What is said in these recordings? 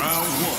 Round one.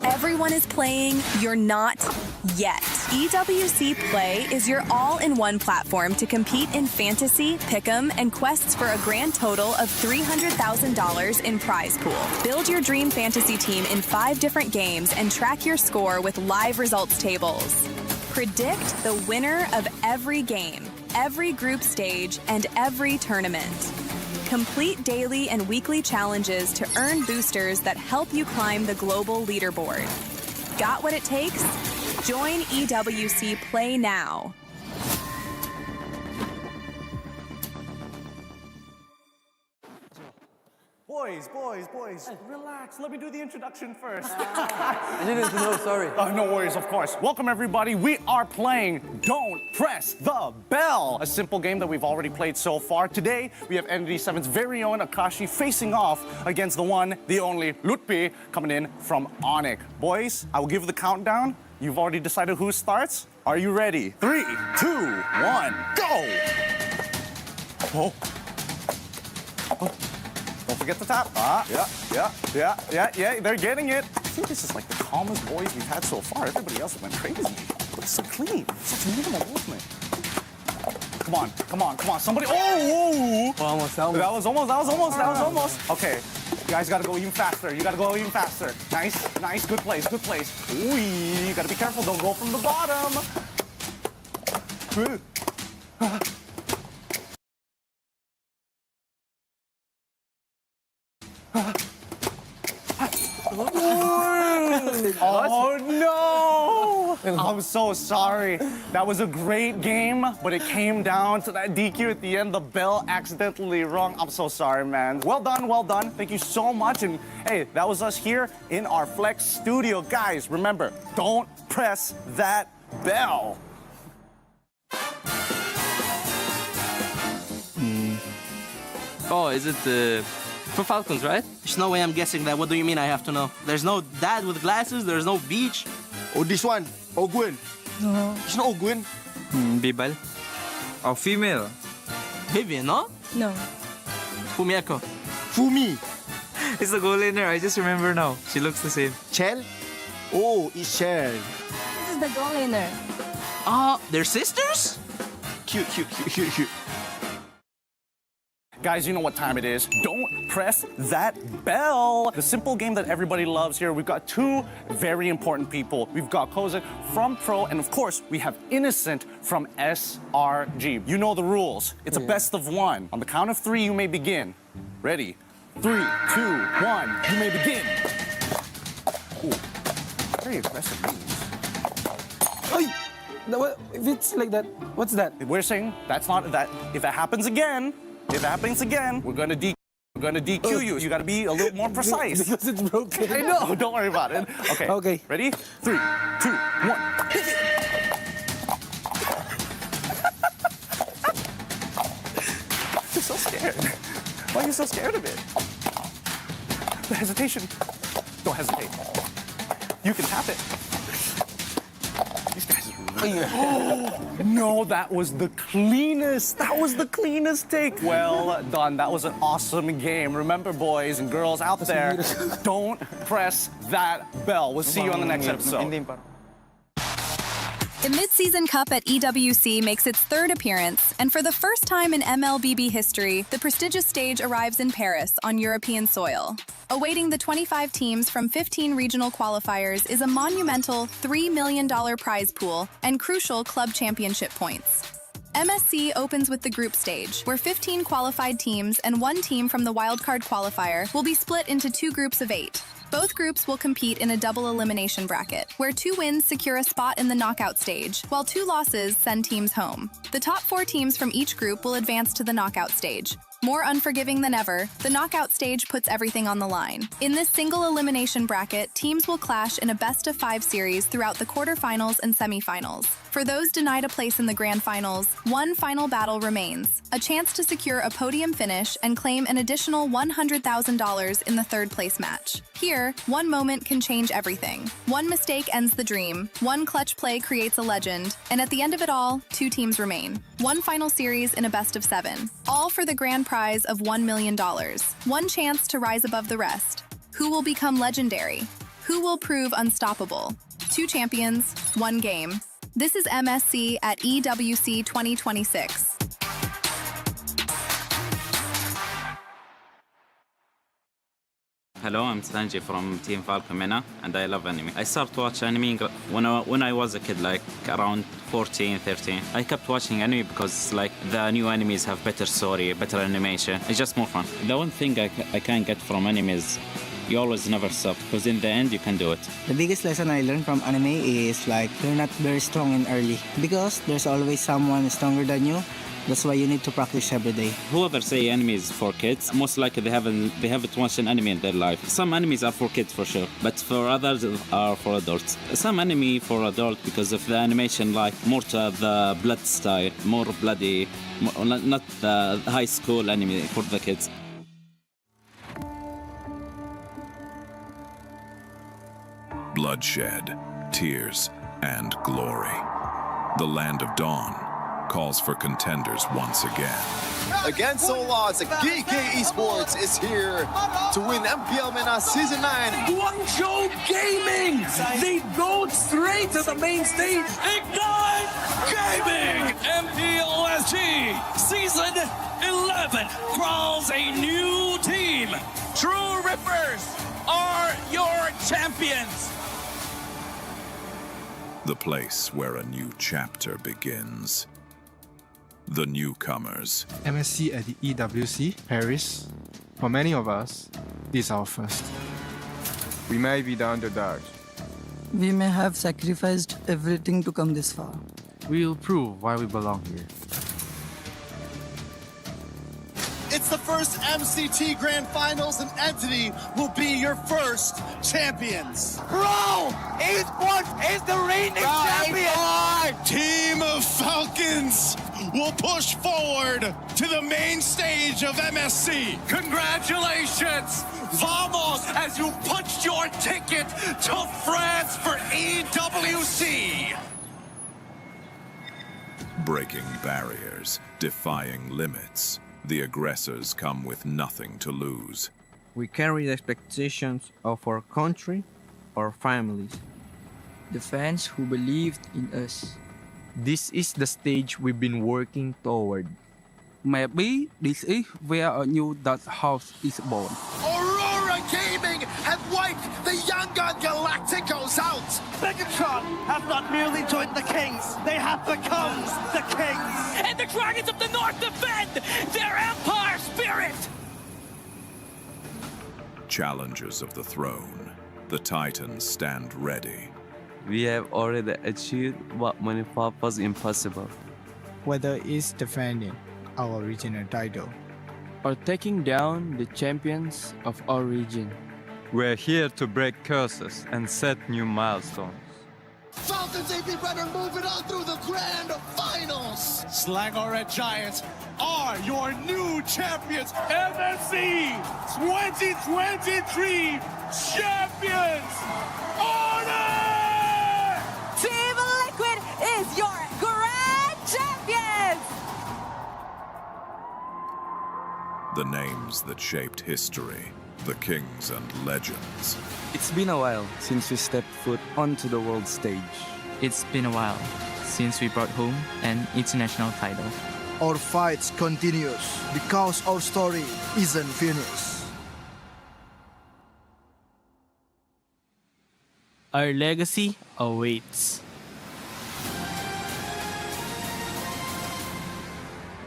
Everyone is playing, you're not yet. EWC Play is your all-in-one platform to compete in fantasy, pick'em, and quests for a grand total of $300,000 in prize pool. Build your dream fantasy team in 5 different games and track your score with live results tables. Predict the winner of every game, every group stage, and every tournament. Complete daily and weekly challenges to earn boosters that help you climb the global leaderboard. Got what it takes? Join EWC Play now. Boys, relax. Let me do the introduction first. I didn't know, sorry. No worries, of course. Welcome, everybody. We are playing Don't Press the Bell, a simple game that we've already played so far. Today, we have ND7's very own Akashi facing off against the one, the only Lutpi coming in from Onyx. Boys, I will give the countdown. You've already decided who starts. Are you ready? 3, 2, 1, go! Oh. Don't forget the tap. Yeah, they're getting it. I think this is like the calmest boys we've had so far. Everybody else went crazy. It's so clean. Such minimal movement. Come on. Somebody. Oh! Almost. That was almost. Okay. You guys gotta go even faster. Nice. Good place. Ooh, you gotta be careful. Don't go from the bottom. Oh no! I'm so sorry. That was a great game, but it came down to that DQ at the end. The bell accidentally rung. I'm so sorry, man. Well done. Thank you so much. And hey, that was us here in our Flex studio. Guys, remember, don't press that bell. Oh, is it for Falcons, right? There's no way I'm guessing that. What do you mean I have to know? There's no dad with glasses, there's no beach. Oh, this one, Ogwin. No. It's not Ogwin. Bibal. Oh, female. Vivian, no? No. Fumieko. Fumi. It's the goal in her. I just remember now. She looks the same. Chel. Oh, it's Chel. This is the goal laner. They're sisters? Cute. Guys, you know what time it is. Don't press that bell. The simple game that everybody loves here. We've got 2 very important people. We've got Kozak from Pro, and of course, we have Innocent from SRG. You know the rules. It's a best of 1. On the count of 3, you may begin. Ready? 3, 2, 1. You may begin. Ooh. Very aggressive moves. Ay! If it's like that, what's that? We're saying that's not that. If it happens again, we're gonna DQ you. You gotta be a little more precise. Because it's broken. I know. Don't worry about it. Okay. Okay. Ready? 3, 2, 1. You're so scared. Why are you so scared of it? The hesitation. Don't hesitate. You can tap it. These guys are no, that was the cleanest. That was the cleanest take. Well done. That was an awesome game. Remember, boys and girls out there, don't press that bell. We'll see you on the next episode. The Mid-Season Cup at EWC makes its third appearance, and for the first time in MLBB history, the prestigious stage arrives in Paris on European soil. Awaiting the 25 teams from 15 regional qualifiers is a monumental $3 million prize pool and crucial club championship points. MSC opens with the group stage, where 15 qualified teams and 1 team from the wildcard qualifier will be split into 2 groups of 8. Both groups will compete in a double elimination bracket, where 2 wins secure a spot in the knockout stage, while 2 losses send teams home. The top 4 teams from each group will advance to the knockout stage. More unforgiving than ever, the knockout stage puts everything on the line. In this single elimination bracket, teams will clash in a best-of-5 series throughout the quarterfinals and semifinals. For those denied a place in the grand finals, one final battle remains, a chance to secure a podium finish and claim an additional $100,000 in the third-place match. Here, one moment can change everything. One mistake ends the dream, one clutch play creates a legend, and at the end of it all, 2 teams remain. One final series in a best-of-7, all for the grand prize of $1 million. One chance to rise above the rest. Who will become legendary? Who will prove unstoppable? 2 champions, 1 game. This is MSC at EWC 2026. Hello, I'm Sanji from Team Falcon Mena, and I love anime. I started to watch anime when I was a kid, like around 14, 13. I kept watching anime because like the new animes have better story, better animation. It's just more fun. The one thing I can get from anime is you always never stop, because in the end you can do it. The biggest lesson I learned from anime is like you're not very strong in early, because there's always someone stronger than you. That's why you need to practice every day. Whoever say anime is for kids, most likely they haven't watched an anime in their life. Some animes are for kids for sure, but for others are for adults. Some anime for adult because of the animation, like more to the blood style, more bloody, not the high school anime for the kids. Bloodshed, tears, and glory. The Land of Dawn calls for contenders once again. Against all odds, GK Esports is here to win MPL MENA Season 9. Guangzhou Gaming! They go straight to the main stage. Ignite Gaming! MPLSG Season 11 crowns a new team. True Rippers are your champions. The place where a new chapter begins. The newcomers. MSC at the EWC, Paris. For many of us, this is our first. We may be the underdogs. We may have sacrificed everything to come this far. We will prove why we belong here. It's the first MCT Grand Finals, and Entity will be your first champions. Bro! Esports is the reigning champion! Team of Falcons will push forward to the main stage of MSC. Congratulations! Vamos, as you punched your ticket to France for EWC! Breaking barriers, defying limits. The aggressors come with nothing to lose. We carry the expectations of our country, our families. The fans who believed in us. This is the stage we've been working toward. Maybe this is where a new dark house is born. Aurora Gaming have wiped the Young Gun Galacticos out. Megatron have not merely joined the Kings, they have become the Kings. And the Dragons of the North defend their Empire spirit. Challengers of the throne, the Titans stand ready. we have already achieved what many thought was impossible. Whether it's defending our regional title or taking down the champions of our region. We're here to break curses and set new milestones. Falcons AP Runner moving on through the grand finals. Slangor Red Giants are your new champions. MSC 2023 champions. Honor! Team Liquid is your grand champions! The names that shaped history, the kings and legends. It's been a while since we stepped foot onto the world stage. It's been a while since we brought home an international title. Our fights continues because our story isn't finished. Our legacy awaits.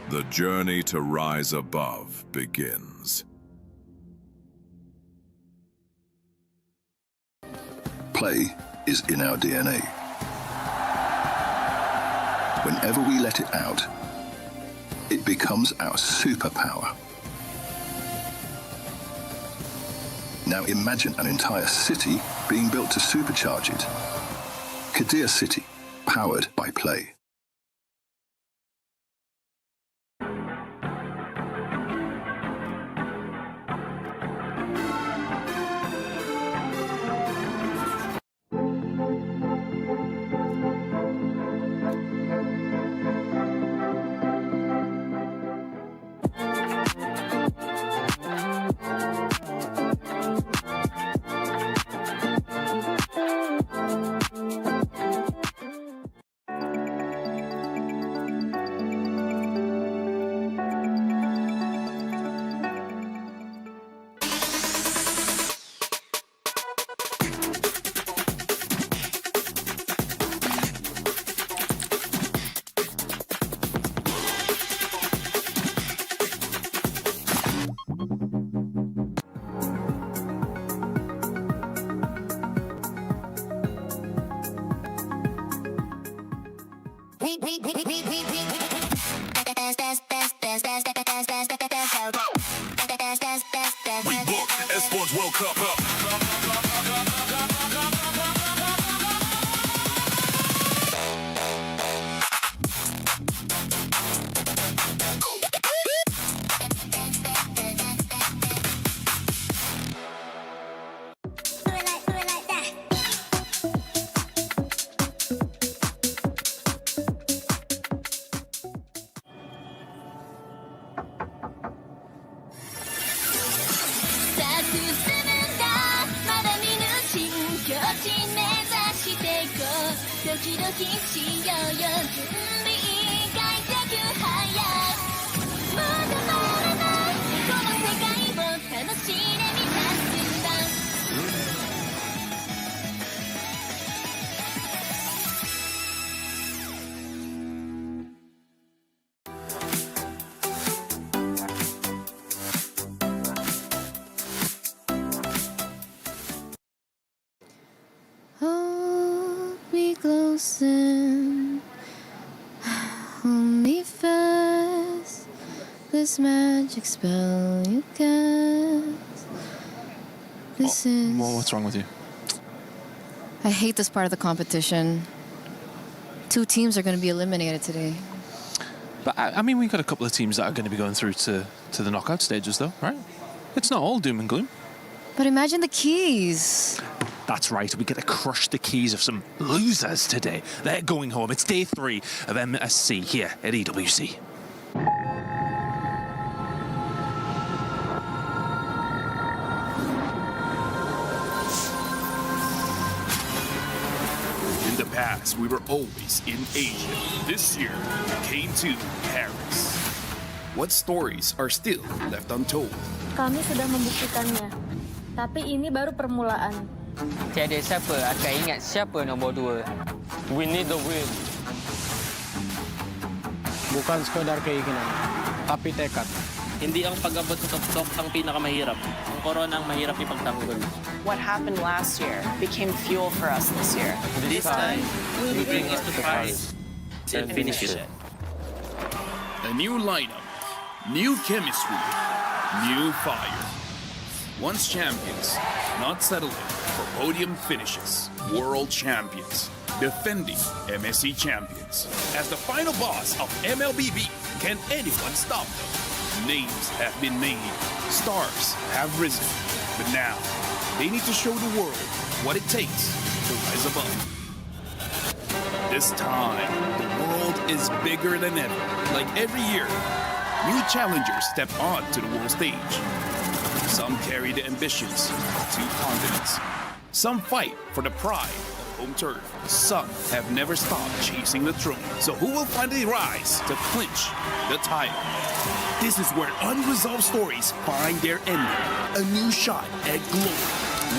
The journey to rise above begins. Play is in our DNA. Whenever we let it out, it becomes our superpower. Now imagine an entire city being built to supercharge it. Kadir City, powered by play. We booked Esports World Cup up. Hold me close and hold me fast. This magic spell you cast. This is. What's wrong with you? I hate this part of the competition. 2 teams are going to be eliminated today. But I mean, we've got a couple of teams that are going to be going through to the knockout stages, though, right? It's not all doom and gloom. But imagine the keys. That's right, we get to crush the keys of some losers today. They're going home. It's day 3 of MSC here at EWC. In the past, we were always in Asia. This year, we came to Paris. What stories are still left untold? Kami sudah membuktikannya. Tapi ini baru permulaan. Tiada siapa akan ingat siapa nombor 2. We need the win. Bukan sekadar keinginan, tapi tekad. Hindi ang pag-abot sa tuktok ang pinakamahirap. Ang corona ang mahirap ipagtanggol. What happened last year became fuel for us this year. This time, we bring us to prize and finish it. A new lineup, new chemistry, new fire. Once champions, not settling for podium finishes. World champions, defending MSC champions. As the final boss of MLBB, can anyone stop them? Names have been made, stars have risen, but now they need to show the world what it takes to rise above. This time, the world is bigger than ever. Like every year, new challengers step on to the world stage. Some carry the ambitions of 2 continents. Some fight for the pride of home turf. Some have never stopped chasing the throne. So who will finally rise to clinch the title? This is where unresolved stories find their ending. A new shot at glory.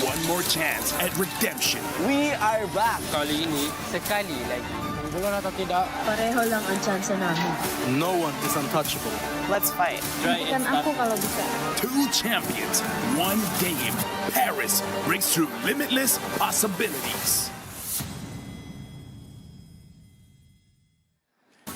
One more chance at redemption. We are back! Kali ini, sekali like. Pareho lang ang chance namin. No one is untouchable. Let's fight. Kan ako kalau bisa. 2 champions, 1 game. Paris breaks through limitless possibilities.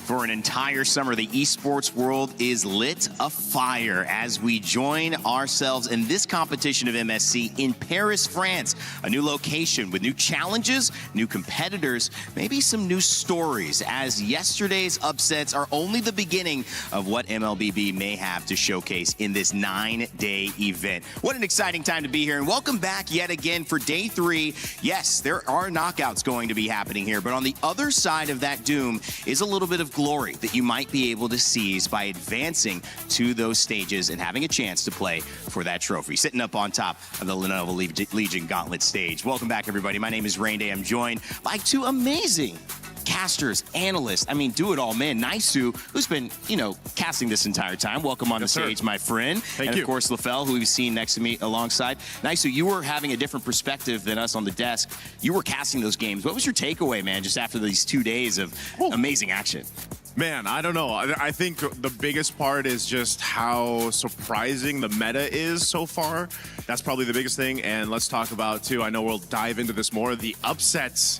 For an entire summer, the esports world is lit afire as we join ourselves in this competition of MSC in Paris, France. A new location with new challenges, new competitors, maybe some new stories, as yesterday's upsets are only the beginning of what MLBB may have to showcase in this 9-day event. What an exciting time to be here, and welcome back yet again for day 3. Yes, there are knockouts going to be happening here, but on the other side of that doom is a little bit of glory that you might be able to seize by advancing to those stages and having a chance to play for that trophy. Sitting up on top of the Lenovo Legion Gauntlet stage. Welcome back, everybody. My name is Rain Day. I'm joined by 2 amazing casters, analysts, I mean, do it all, man. Naisu, who's been, casting this entire time. Welcome on the stage, my friend. Thank you. you. Of course, LaFell, who we've seen next to me alongside. Naisu, you were having a different perspective than us on the desk. You were casting those games. What was your takeaway, man, just after these 2 days of amazing action? Man, I don't know. I think the biggest part is just how surprising the meta is so far. That's probably the biggest thing. And let's talk about, too, I know we'll dive into this more, the upsets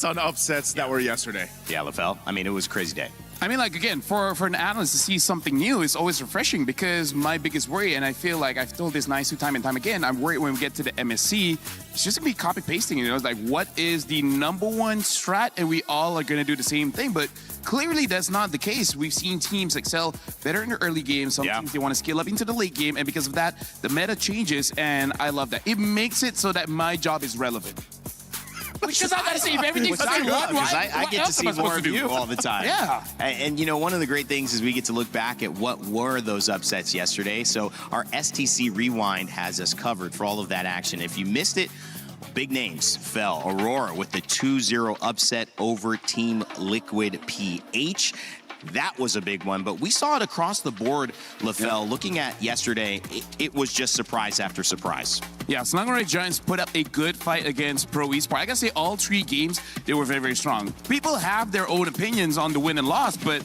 on upsets that were yesterday. Yeah, LaFell. I mean, it was a crazy day. I mean, like, again, for an analyst to see something new is always refreshing, because my biggest worry, and I feel like I've told this Naisu time and time again, I'm worried when we get to the MSC, it's just going to be copy-pasting, It's like, what is the #1 strat? And we all are going to do the same thing, but clearly that's not the case. We've seen teams excel better in the early game. Some teams, they want to scale up into the late game, and because of that, the meta changes, and I love that. It makes it so that my job is relevant. Because I gotta see if everything's done. Because I get to see more of you all the time. Yeah. And one of the great things is we get to look back at what were those upsets yesterday. So our STC Rewind has us covered for all of that action. If you missed it, big names fell. Aurora with the 2-0 upset over Team Liquid PH. That was a big one, but we saw it across the board, LaFell. Looking at yesterday, it was just surprise after surprise. Yeah, Selangor Giants put up a good fight against Pro Esports. I gotta say, all 3 games, they were very, very strong. People have their own opinions on the win and loss, but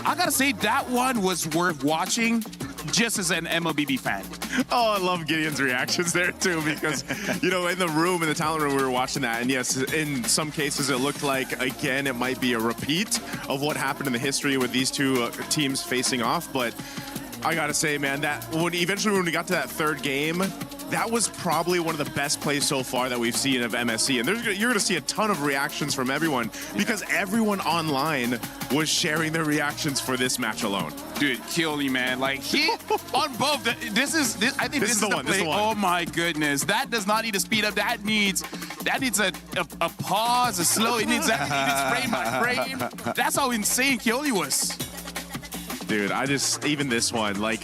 I gotta say that one was worth watching just as an MLBB fan. Oh, I love Gideon's reactions there, too, because, in the room, in the talent room, we were watching that. And yes, in some cases, it looked like, again, it might be a repeat of what happened in the history with these 2 teams facing off. But I got to say, man, that when we got to that 3rd game, that was probably one of the best plays so far that we've seen of MSC. And you're going to see a ton of reactions from everyone, because everyone online was sharing their reactions for this match alone. Dude, Keoli, man, like he on both. I think this is the one. This is the one. Oh my goodness, that does not need to speed up. That needs a pause, a slow. It needs frame by frame. That's how insane Keoli was. Dude, even this one, like,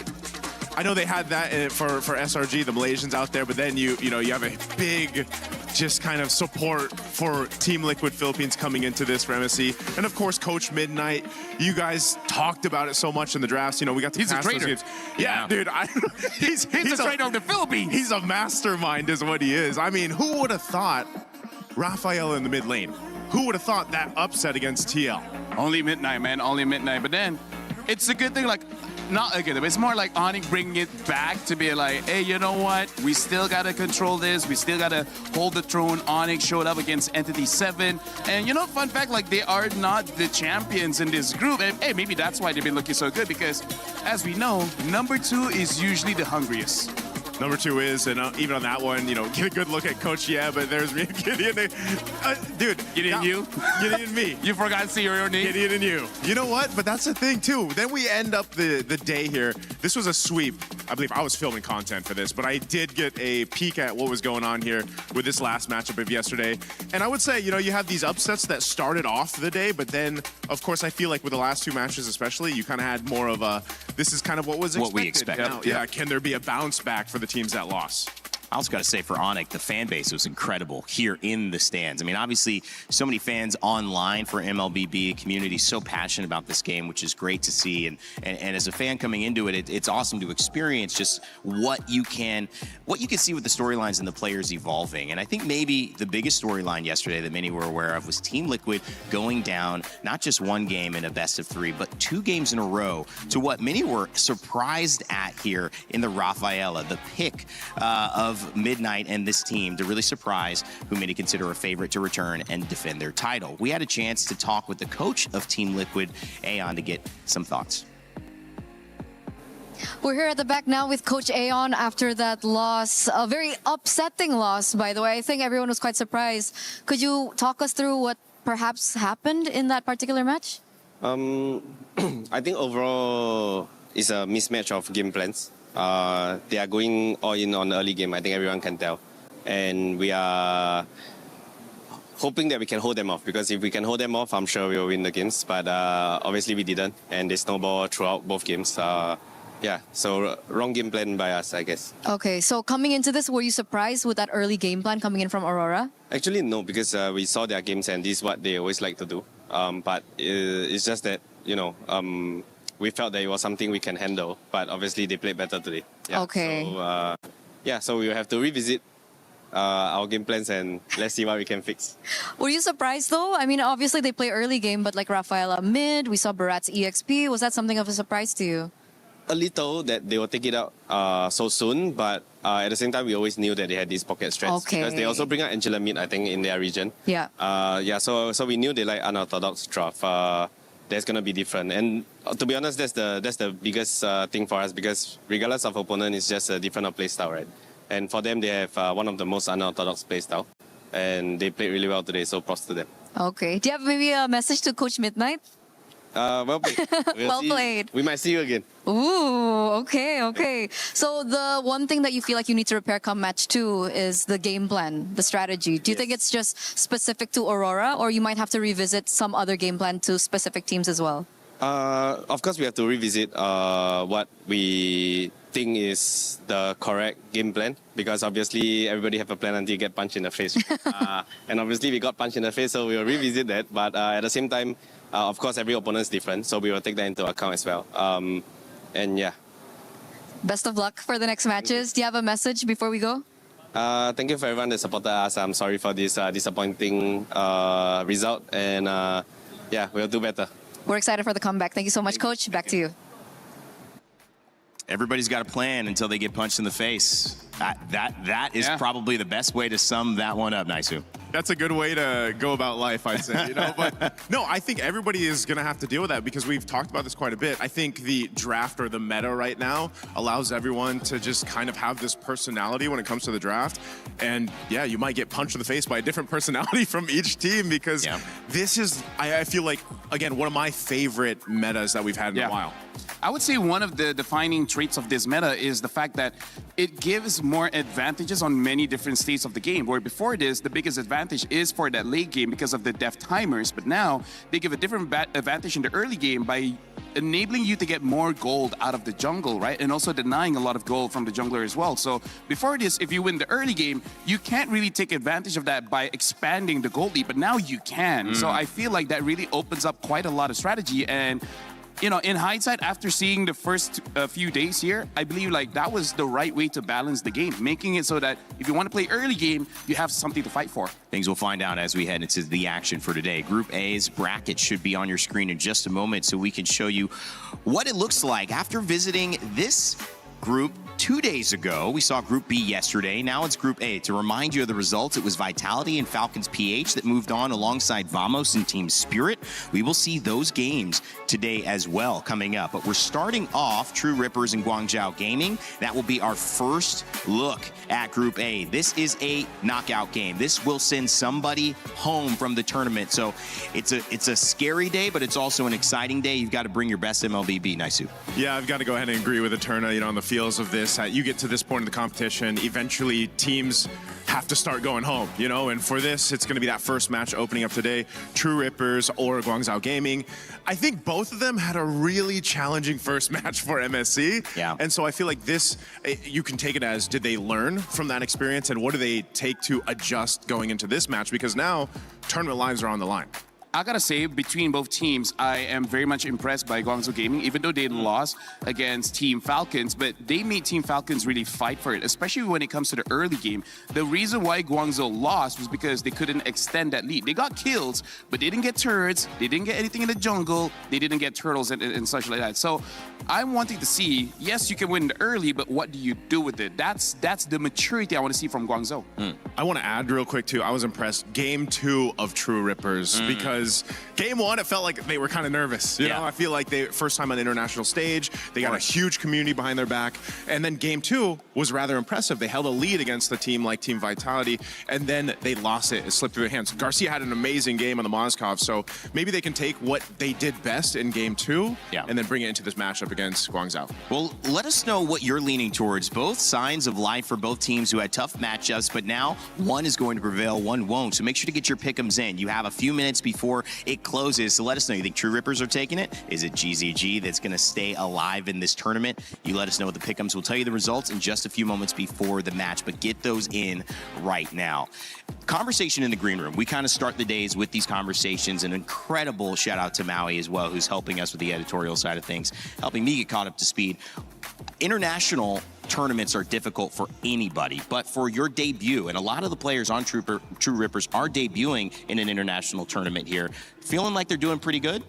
I know they had that for SRG, the Malaysians out there, but then you have a big just kind of support for Team Liquid Philippines coming into this for MSC. And of course, Coach Midnight, you guys talked about it so much in the drafts. We got to he's a traitor. Games. Yeah, dude, he's a traitor of the Philippines. He's a mastermind is what he is. I mean, who would have thought Rafael in the mid lane? Who would have thought that upset against TL? Only Midnight, man, only Midnight. But then, it's a good thing, like, not again, but it's more like Onyx bringing it back to be like, hey, you know what? We still got to control this. We still got to hold the throne. Onyx showed up against Entity 7. And you know, fun fact, like they are not the champions in this group. And hey, maybe that's why they've been looking so good because as we know, number 2 is usually the hungriest. Number 2 is, and even on that one, you know, get a good look at Coach. Yeah, but there's me, Gideon. Dude, Gideon and you? Gideon and me. You forgot to say your own name? Gideon and you. You know what? But that's the thing, too. Then we end up the day here. This was a sweep. I believe I was filming content for this, but I did get a peek at what was going on here with this last matchup of yesterday. And I would say, you know, you have these upsets that started off the day, but then, of course, I feel like with the last 2 matches especially, you kind of had more of a, this is kind of what was expected. What we expected. Now, yeah, can there be a bounce back for the teams that lost? I also got to say for Onyx, the fan base was incredible here in the stands. I mean, obviously, so many fans online for MLBB, community so passionate about this game, which is great to see. And as a fan coming into it, it's awesome to experience just what you can see with the storylines and the players evolving. And I think maybe the biggest storyline yesterday that many were aware of was Team Liquid going down not just 1 game in a best of 3, but 2 games in a row to what many were surprised at here in the Rafaela, the pick of Midnight and this team to really surprise who many consider a favorite to return and defend their title. We had a chance to talk with the coach of Team Liquid, Aeon, to get some thoughts. We're here at the back now with Coach Aeon after that loss, a very upsetting loss, by the way. I think everyone was quite surprised. Could you talk us through what perhaps happened in that particular match? I think overall it's a mismatch of game plans. They are going all in on the early game. I think everyone can tell. And we are hoping that we can hold them off because if we can hold them off, I'm sure we'll win the games. But obviously we didn't. And they snowballed throughout both games. Yeah, so wrong game plan by us, I guess. Okay, so coming into this, were you surprised with that early game plan coming in from Aurora? Actually, no, because we saw their games and this is what they always like to do. But it's just that, you know, we felt that it was something we can handle, but obviously they played better today. Yeah, okay. So, so we will have to revisit our game plans and let's see what we can fix. Were you surprised though? I mean, obviously they play early game, but like Rafaela mid, we saw Barat's EXP. Was that something of a surprise to you? A little that they will take it out so soon, but at the same time, we always knew that they had these pocket strats. Okay. Because they also bring out Angela mid, I think, in their region. Yeah. So we knew they like unorthodox draft. That's gonna be different, and to be honest, that's the biggest thing for us because regardless of opponent, it's just a different play style, right? And for them, they have one of the most unorthodox play style, and they played really well today. So props to them. Okay. Do you have maybe a message to Coach Midnight? Well played. Well played. We might see you again. Ooh, okay. So the one thing that you feel like you need to repair come match 2 is the game plan, the strategy. Do you think it's just specific to Aurora or you might have to revisit some other game plan to specific teams as well? Of course, we have to revisit what we think is the correct game plan because obviously everybody have a plan until you get punched in the face. And obviously we got punched in the face, so we will revisit that. But at the same time, of course, every opponent is different, so we will take that into account as well. And yeah. Best of luck for the next matches. Do you have a message before we go? Thank you for everyone that supported us. I'm sorry for this disappointing result, and yeah, we'll do better. We're excited for the comeback. Thank you so much, Coach. Back to you. Everybody's got a plan until they get punched in the face. That is probably the best way to sum that one up, Naisu. That's a good way to go about life, I'd say. You know, but no, I think everybody is going to have to deal with that because we've talked about this quite a bit. I think the draft or the meta right now allows everyone to just kind of have this personality when it comes to the draft. And yeah, you might get punched in the face by a different personality from each team because this is, I feel like, again, one of my favorite metas that we've had in a while. I would say one of the defining traits of this meta is the fact that it gives more advantages on many different states of the game. Where before this, the biggest advantage is for that late game because of the def timers. But now they give a different advantage in the early game by enabling you to get more gold out of the jungle, right? And also denying a lot of gold from the jungler as well. So before this, if you win the early game, you can't really take advantage of that by expanding the gold lead, but now you can. So I feel like that really opens up quite a lot of strategy. And you know, in hindsight, after seeing the first few days here, I believe like that was the right way to balance the game, making it so that if you want to play early game, you have something to fight for. Things we'll find out as we head into the action for today. Group A's bracket should be on your screen in just a moment so we can show you what it looks like after visiting this group 2 days ago. We saw Group B yesterday. Now it's Group A. To remind you of the results, it was Vitality and Falcons PH that moved on alongside Vamos and Team Spirit. We will see those games today as well coming up. But we're starting off True Rippers and Guangzhou Gaming. That will be our first look at Group A. This is a knockout game. This will send somebody home from the tournament. So it's a scary day, but it's also an exciting day. You've got to bring your best MLBB, Naisu. Yeah, I've got to go ahead and agree with Eterna, you know, on the feels of this. You get to this point in the competition, eventually teams have to start going home, you know, and for this, it's going to be that first match opening up today, True Rippers or Guangzhou Gaming. I think both of them had a really challenging first match for MSC. Yeah. And so I feel like this, you can take it as, did they learn from that experience and what do they take to adjust going into this match? Because now tournament lives are on the line. I gotta say, between both teams, I am very much impressed by Guangzhou Gaming, even though they lost against Team Falcons, but they made Team Falcons really fight for it, especially when it comes to the early game. The reason why Guangzhou lost was because they couldn't extend that lead. They got kills, but they didn't get turrets, they didn't get anything in the jungle, they didn't get turtles and such like that. So I'm wanting to see, yes, you can win the early, but what do you do with it? That's the maturity I want to see from Guangzhou. I want to add real quick too, I was impressed. Game 2 of True Rippers, because game 1, it felt like they were kind of nervous. You know, I feel like they first time on the international stage, they got a huge community behind their back. And then game 2 was rather impressive. They held a lead against the team like Team Vitality, and then they lost it. It slipped through their hands. Garcia had an amazing game on the Mozkov, so maybe they can take what they did best in game 2 and then bring it into this matchup against Guangzhou. Well, let us know what you're leaning towards. Both signs of life for both teams who had tough matchups, but now one is going to prevail, one won't. So make sure to get your pick'ems in. You have a few minutes before it closes, so let us know. You think True Rippers are taking it? Is it GZG that's going to stay alive in this tournament? You let us know what the pick'ems. We'll tell you the results in just a few moments before the match, but get those in right now. Conversation in the green room. We kind of start the days with these conversations. An incredible shout out to Maui as well, who's helping us with the editorial side of things, helping me get caught up to speed. International tournaments are difficult for anybody, but for your debut, and a lot of the players on True Rippers are debuting in an international tournament here, feeling like they're doing pretty good?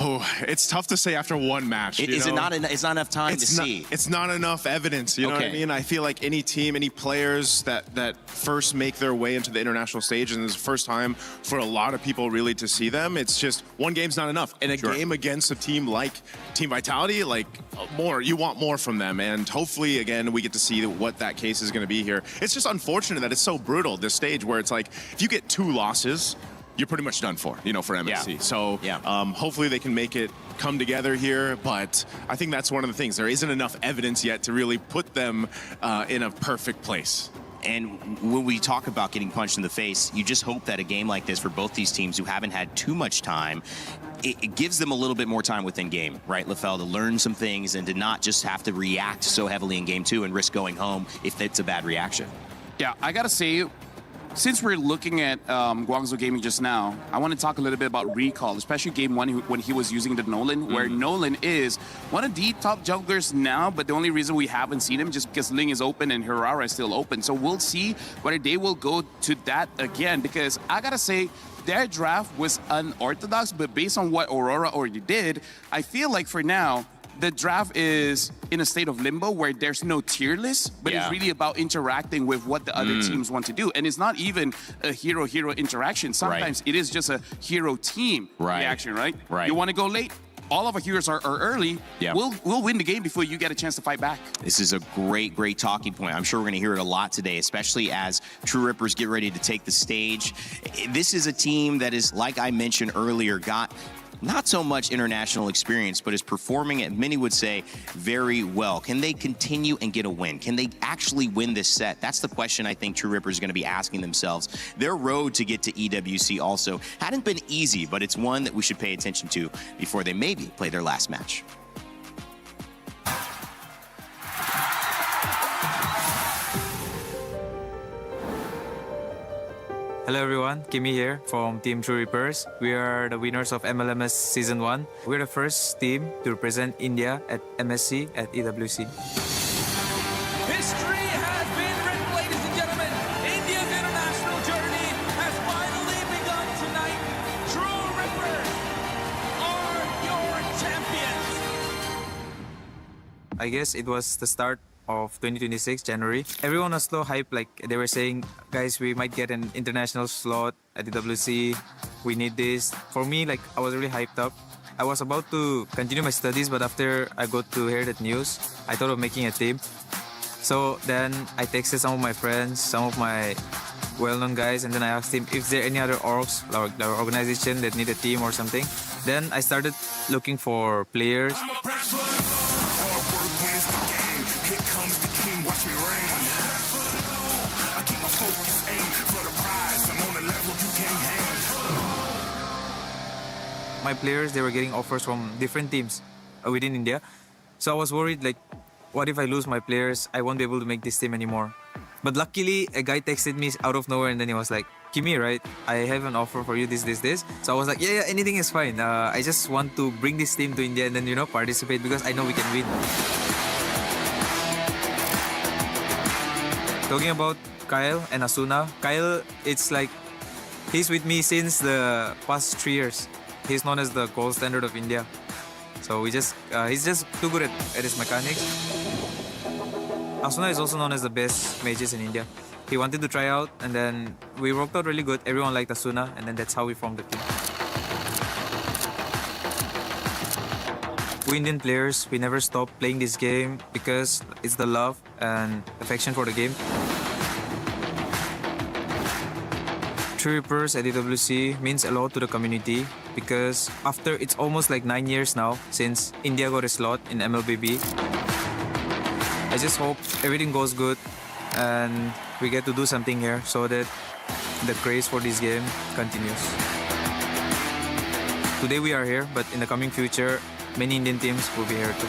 Oh, it's tough to say after one match. It's not enough time to see. It's not enough evidence. You know what I mean? I feel like any team, any players that first make their way into the international stage, and it's the first time for a lot of people really to see them, it's just one game's not enough. And a game against a team like Team Vitality, like more, you want more from them. And hopefully, again, we get to see what that case is going to be here. It's just unfortunate that it's so brutal, this stage, where it's like, if you get 2 losses, you're pretty much done for, you know, for MSC. So hopefully they can make it come together here, but I think that's one of the things. There isn't enough evidence yet to really put them in a perfect place. And when we talk about getting punched in the face, you just hope that a game like this for both these teams who haven't had too much time, it gives them a little bit more time within game, right, LaFell, to learn some things and to not just have to react so heavily in game 2 and risk going home if it's a bad reaction. Yeah, I gotta say, since we're looking at Guangzhou Gaming just now, I want to talk a little bit about Recall, especially game 1 when he was using the Nolan, where Nolan is one of the top junglers now, but the only reason we haven't seen him just because Ling is open and Hirara is still open. So we'll see whether they will go to that again, because I gotta say, their draft was unorthodox, but based on what Aurora already did, I feel like for now, the draft is in a state of limbo where there's no tier list, but it's really about interacting with what the other teams want to do. And it's not even a hero-hero interaction. Sometimes it is just a hero-team reaction, right? You want to go late? All of our heroes are early. We'll win the game before you get a chance to fight back. This is a great talking point. I'm sure we're going to hear it a lot today, especially as True Rippers get ready to take the stage. This is a team that is, like I mentioned earlier, got not so much international experience, but is performing, at many would say, very well. Can they continue and get a win? Can they actually win this set? That's the question I think True Rippers are going to be asking themselves. Their road to get to EWC also hadn't been easy, but it's one that we should pay attention to before they maybe play their last match. Hello everyone, Kimi here from Team True Reapers. We are the winners of MLMS Season 1. We're the first team to represent India at MSC at EWC. History has been written, ladies and gentlemen. India's international journey has finally begun tonight. True Rippers are your champions. I guess it was the start of 2026 January. Everyone was so hyped, like they were saying, guys, we might get an international slot at EWC. We need this. For me, like I was really hyped up. I was about to continue my studies, but after I got to hear that news, I thought of making a team. So then I texted some of my friends, some of my well-known guys, and then I asked him if there are any other orgs, like the organization that need a team or something. Then I started looking for players. My players, they were getting offers from different teams within India. So I was worried, like, what if I lose my players? I won't be able to make this team anymore. But luckily, a guy texted me out of nowhere and then he was like, Kimi, right? I have an offer for you, this. So I was like, yeah, anything is fine. I just want to bring this team to India and then, participate because I know we can win. Talking about Kyle and Asuna, Kyle, it's like, he's with me since the past 3 years. He's known as the gold standard of India. So he's just too good at his mechanics. Asuna is also known as the best mages in India. He wanted to try out and then we worked out really good. Everyone liked Asuna and then that's how we formed the team. We Indian players, we never stop playing this game because it's the love and affection for the game. True Reapers at EWC means a lot to the community because after it's almost like 9 years now since India got a slot in MLBB. I just hope everything goes good and we get to do something here so that the craze for this game continues. Today we are here, but in the coming future, many Indian teams will be here too.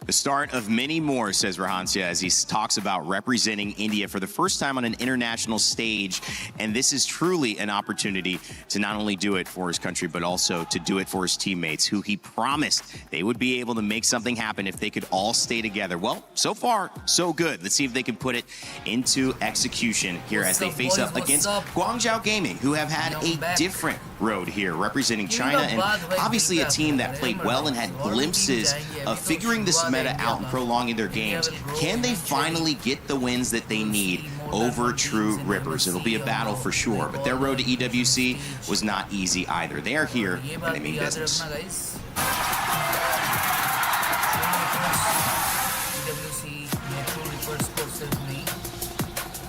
The start of many more, says Rahansya, as he talks about representing India for the first time on an international stage. And this is truly an opportunity to not only do it for his country, but also to do it for his teammates, who he promised they would be able to make something happen if they could all stay together. Well, so far, so good. Let's see if they can put it into execution here as they face up against Guangzhou Gaming, who have had a different road here, representing China, and obviously a team that played well and had glimpses of figuring this meta out and prolonging their games. Can they finally get the wins that they need over True Rippers? It'll be a battle for sure, but their road to EWC was not easy either. They are here and they mean business.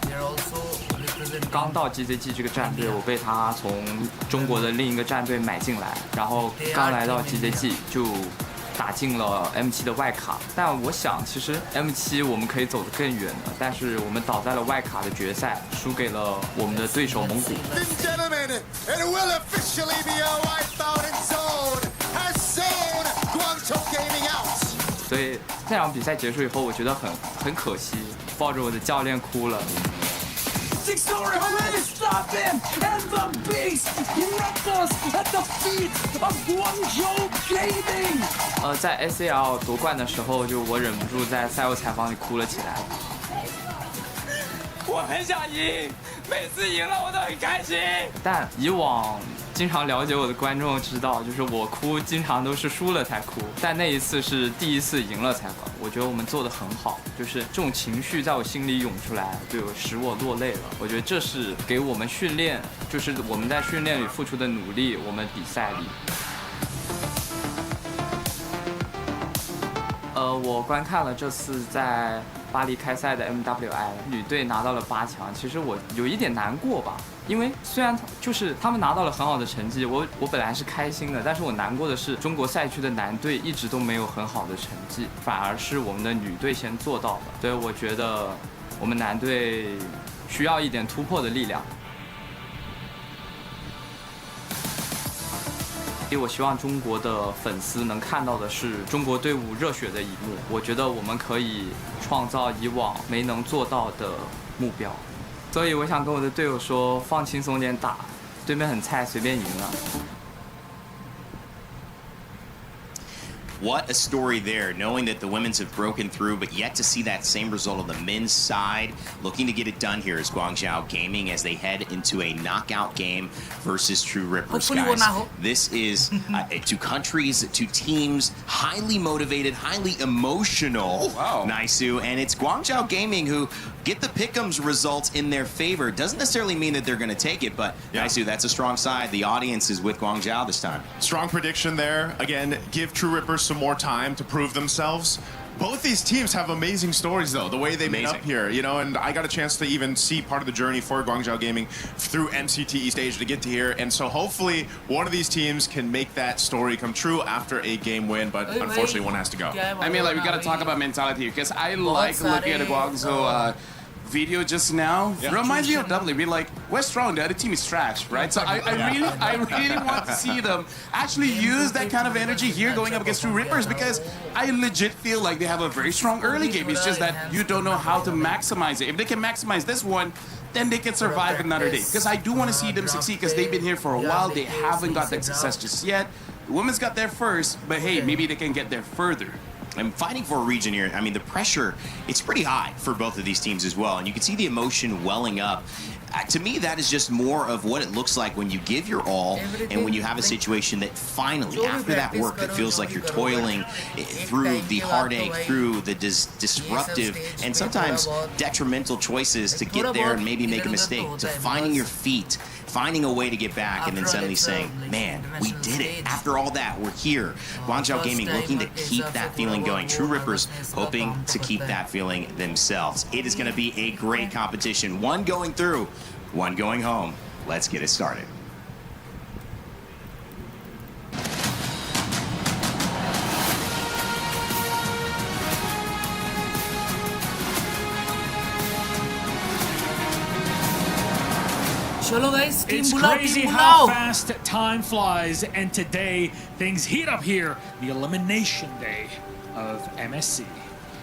They are also 刚到 GZG 这个战队，我被他从中国的另一个战队买进来，然后刚来到 GZG 就打进了 M7 的外卡。但我想，其实 M7 我们可以走得更远的，但是我们倒在了外卡的决赛，输给了我们的对手蒙古。所以那场比赛结束以后，我觉得很可惜，抱着我的教练哭了。Stop him and the beast left us at the feet of Guangzhou Gaming. 在 SAL 夺冠的时候，就我忍不住在赛后采访里哭了起来。我很想赢，每次赢了我都很开心。但以往经常了解我的观众知道，就是我哭经常都是输了才哭，但那一次是第一次赢了才哭。我觉得我们做得很好，就是这种情绪在我心里涌出来，就使我落泪了。我觉得这是给我们训练，就是我们在训练里付出的努力，我们比赛里。我观看了这次在巴黎开赛的 MWI 女队拿到了8强，其实我有一点难过吧，因为虽然就是他们拿到了很好的成绩，我本来是开心的，但是我难过的是中国赛区的男队一直都没有很好的成绩，反而是我们的女队先做到了，所以我觉得我们男队需要一点突破的力量。我希望中国的粉丝能看到的是中国队伍热血的一幕。我觉得我们可以创造以往没能做到的目标，所以我想跟我的队友说，放轻松点打，对面很菜，随便赢了。What a story there, knowing that the women's have broken through, but yet to see that same result on the men's side. Looking to get it done here is Guangzhou Gaming as they head into a knockout game versus True Rippers, guys. This is two countries, two teams, highly motivated, highly emotional, Naisu, and it's Guangzhou Gaming who get the pick'ems results in their favor. Doesn't necessarily mean that they're going to take it, but Naisu, that's a strong side. The audience is with Guangzhou this time. Strong prediction there. Again, give True Rippers some more time to prove themselves. Both these teams have amazing stories, though, the way they made up here, you know, and I got a chance to even see part of the journey for Guangzhou Gaming through MCTE stage to get to here, and so hopefully one of these teams can make that story come true after a game win, but unfortunately one has to go. I mean, like, we got to talk about mentality, because I like looking at the Guangzhou video just now. Reminds me of W. Be like, we're strong, the other team is trash, right? So I really want to see them actually use that kind of energy here going up against True Rippers, because I legit feel like they have a very strong early game. It's just that you don't know how to maximize it. If they can maximize this one, then they can survive another day. Because I do want to see them succeed, because they've been here for a while. They haven't got that success just yet. The women's got there first, but hey, maybe they can get there further. And fighting for a region here, I mean, the pressure, it's pretty high for both of these teams as well. And you can see the emotion welling up. To me, that is just more of what it looks like when you give your all and when you have a situation that finally, after that work, it feels like you're toiling through the heartache, through the disruptive and sometimes detrimental choices to get there and maybe make a mistake, to finding your feet, finding a way to get back, and then suddenly saying, man, we did it. After all that, we're here. Guangzhou Gaming looking to keep that feeling going. True Rippers hoping to keep that feeling themselves. It is going to be a great competition. One going through, one going home. Let's get it started. It's crazy how fast time flies, and today things heat up here, the elimination day of MSC.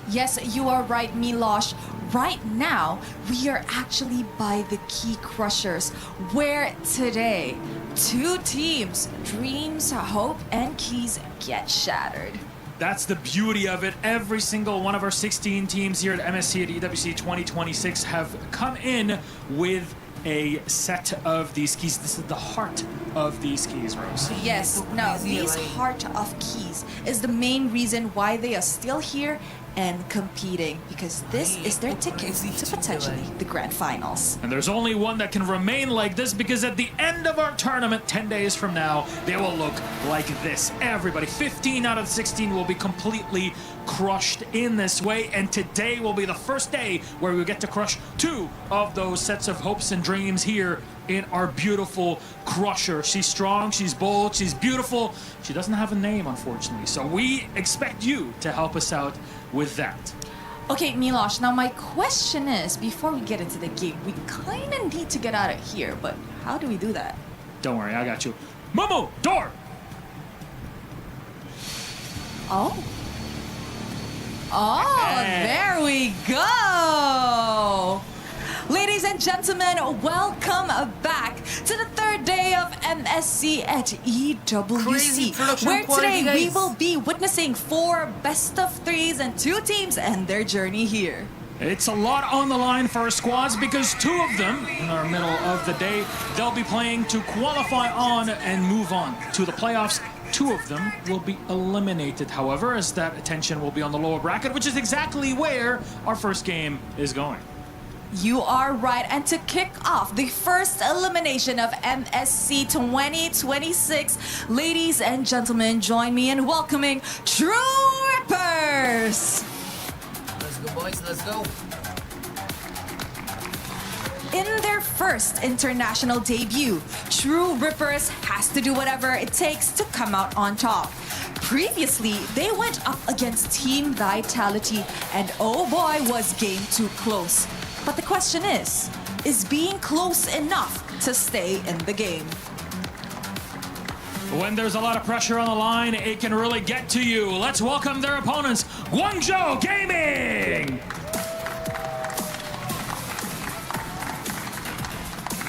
Yes, you are right, Milosh. Right now, we are actually by the Key Crushers, where today, two teams, Dreams, Hope, and Keys, get shattered. That's the beauty of it. Every single one of our 16 teams here at MSC at EWC 2026 have come in with a set of these keys. This is the heart of these keys, Rose. Yes, now these heart of keys is the main reason why they are still here and competing, because this is their ticket to potentially the grand finals. And there's only one that can remain like this, because at the end of our tournament 10 days from now, they will look like this. Everybody, 15 out of 16 will be completely crushed in this way, and today will be the first day where we get to crush two of those sets of hopes and dreams here in our beautiful crusher. She's strong, she's bold, she's beautiful. She doesn't have a name, unfortunately, so we expect you to help us out with that. Okay, Milosh, now my question is, before we get into the game, we kind of need to get out of here, but how do we do that? Don't worry, I got you. Momo, door! Oh. Oh, there we go! Ladies and gentlemen, welcome back to the third day of MSC at EWC, where today we will be witnessing 4 best of 3s and 2 teams and their journey here. It's a lot on the line for our squads, because 2 of them, in our middle of the day, they'll be playing to qualify on and move on to the playoffs. 2 of them will be eliminated, however, as that attention will be on the lower bracket, which is exactly where our first game is going. You are right, and to kick off the first elimination of MSC 2026, ladies and gentlemen, join me in welcoming True Rippers! Let's go, boys, let's go. In their first international debut, True Rippers has to do whatever it takes to come out on top. Previously, they went up against Team Vitality, and oh boy, was game too close. But the question is being close enough to stay in the game? When there's a lot of pressure on the line, it can really get to you. Let's welcome their opponents, Guangzhou Gaming!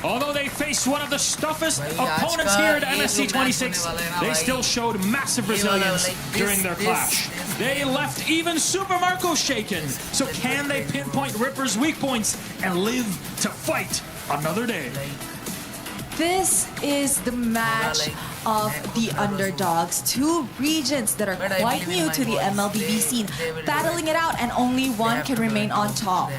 Although they faced one of the toughest opponents here at MSC 26, they still showed massive resilience during their clash. They left even Super Marco shaken. So can they pinpoint Ripper's weak points and live to fight another day? This is the match of the underdogs. Two regions that are quite new to the MLBB scene, battling it out, and only one can remain on top.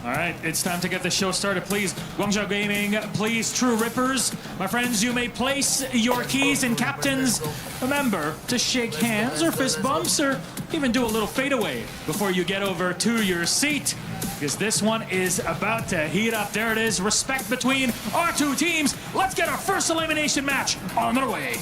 All right, it's time to get the show started. Please, Guangzhou Gaming, please, True Rippers. My friends, you may place your keys and captains. Remember to shake hands or fist bumps or even do a little fadeaway before you get over to your seat, because this one is about to heat up. There it is, respect between our two teams. Let's get our first elimination match on the way.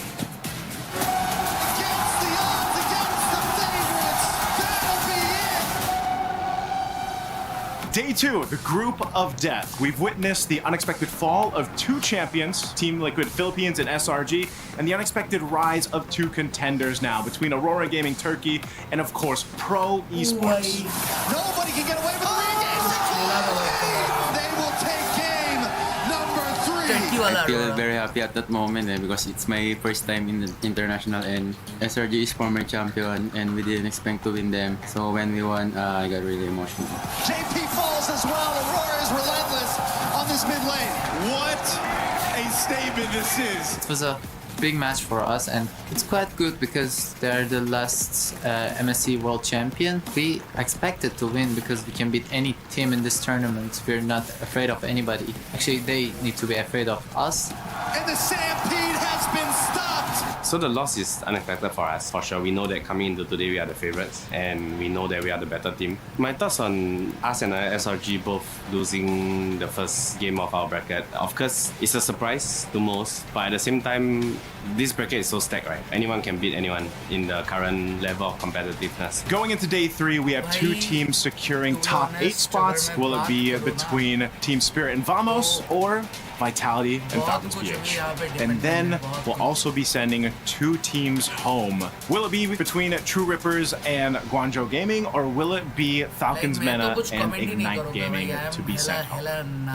Day 2, the Group of Death. We've witnessed the unexpected fall of two champions, Team Liquid Philippines and SRG, and the unexpected rise of two contenders now between Aurora Gaming Turkey and, of course, Pro Esports. Nobody can get away with the They will take game number 3. I feel very happy at that moment because it's my first time in the international, and SRG is former champion and we didn't expect to win them. So when we won, I got really emotional. JP falls as well. Aurora is relentless on this mid lane. What a statement this is. It was a big match for us, and it's quite good because they're the last MSC World Champion. We expected to win because we can beat any team in this tournament. We're not afraid of anybody. Actually, they need to be afraid of us. And the stampede has been stopped. So the loss is unexpected for us, for sure. We know that coming into today we are the favorites, and we know that we are the better team. My thoughts on us and SRG both losing the first game of our bracket. Of course, it's a surprise to most, but at the same time, this bracket is so stacked, right? Anyone can beat anyone in the current level of competitiveness. Going into Day 3, we have two teams securing top 8 spots. Will it be between Team Spirit and Vamos or Vitality and Falcons PH? And then we'll also be sending two teams home. Will it be between True Rippers and Guangzhou Gaming, or will it be Falcons Mena and Ignite Gaming to be sent home?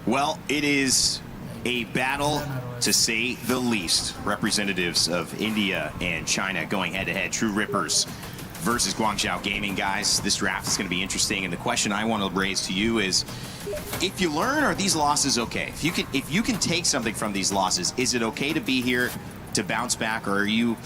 Well, it is a battle, to say the least. Representatives of India and China going head-to-head. True Rippers versus Guangzhou Gaming, guys. This draft is going to be interesting, and the question I want to raise to you is, if you learn, are these losses okay? If you can take something from these losses, is it okay to be here to bounce back, or are you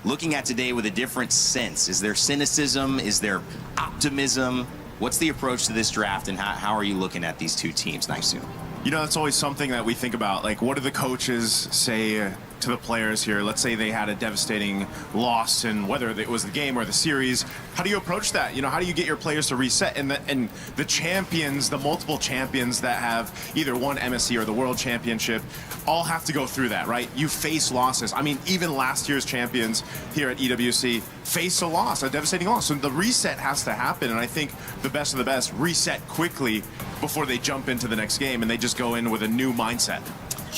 looking at today with a different sense? Is there cynicism? Is there optimism? What's the approach to this draft, and how are you looking at these two teams? Nice soon. You know, that's always something that we think about. Like, what do the coaches say to the players here? Let's say they had a devastating loss, and whether it was the game or the series, how do you approach that? You know, how do you get your players to reset? And the champions, the multiple champions that have either won MSC or the World Championship, all have to go through that, right? You face losses. I mean, even last year's champions here at EWC faced a loss, a devastating loss. So the reset has to happen, and I think the best of the best reset quickly before they jump into the next game, and they just go in with a new mindset.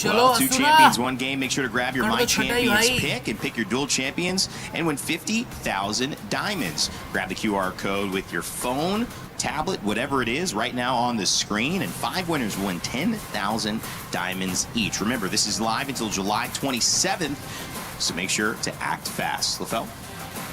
Well, two champions, one game. Make sure to grab your My Champions pick and pick your dual champions and win 50,000 diamonds. Grab the QR code with your phone, tablet, whatever it is, right now on the screen, and 5 winners win 10,000 diamonds each. Remember, this is live until July 27th, so make sure to act fast. LaFell?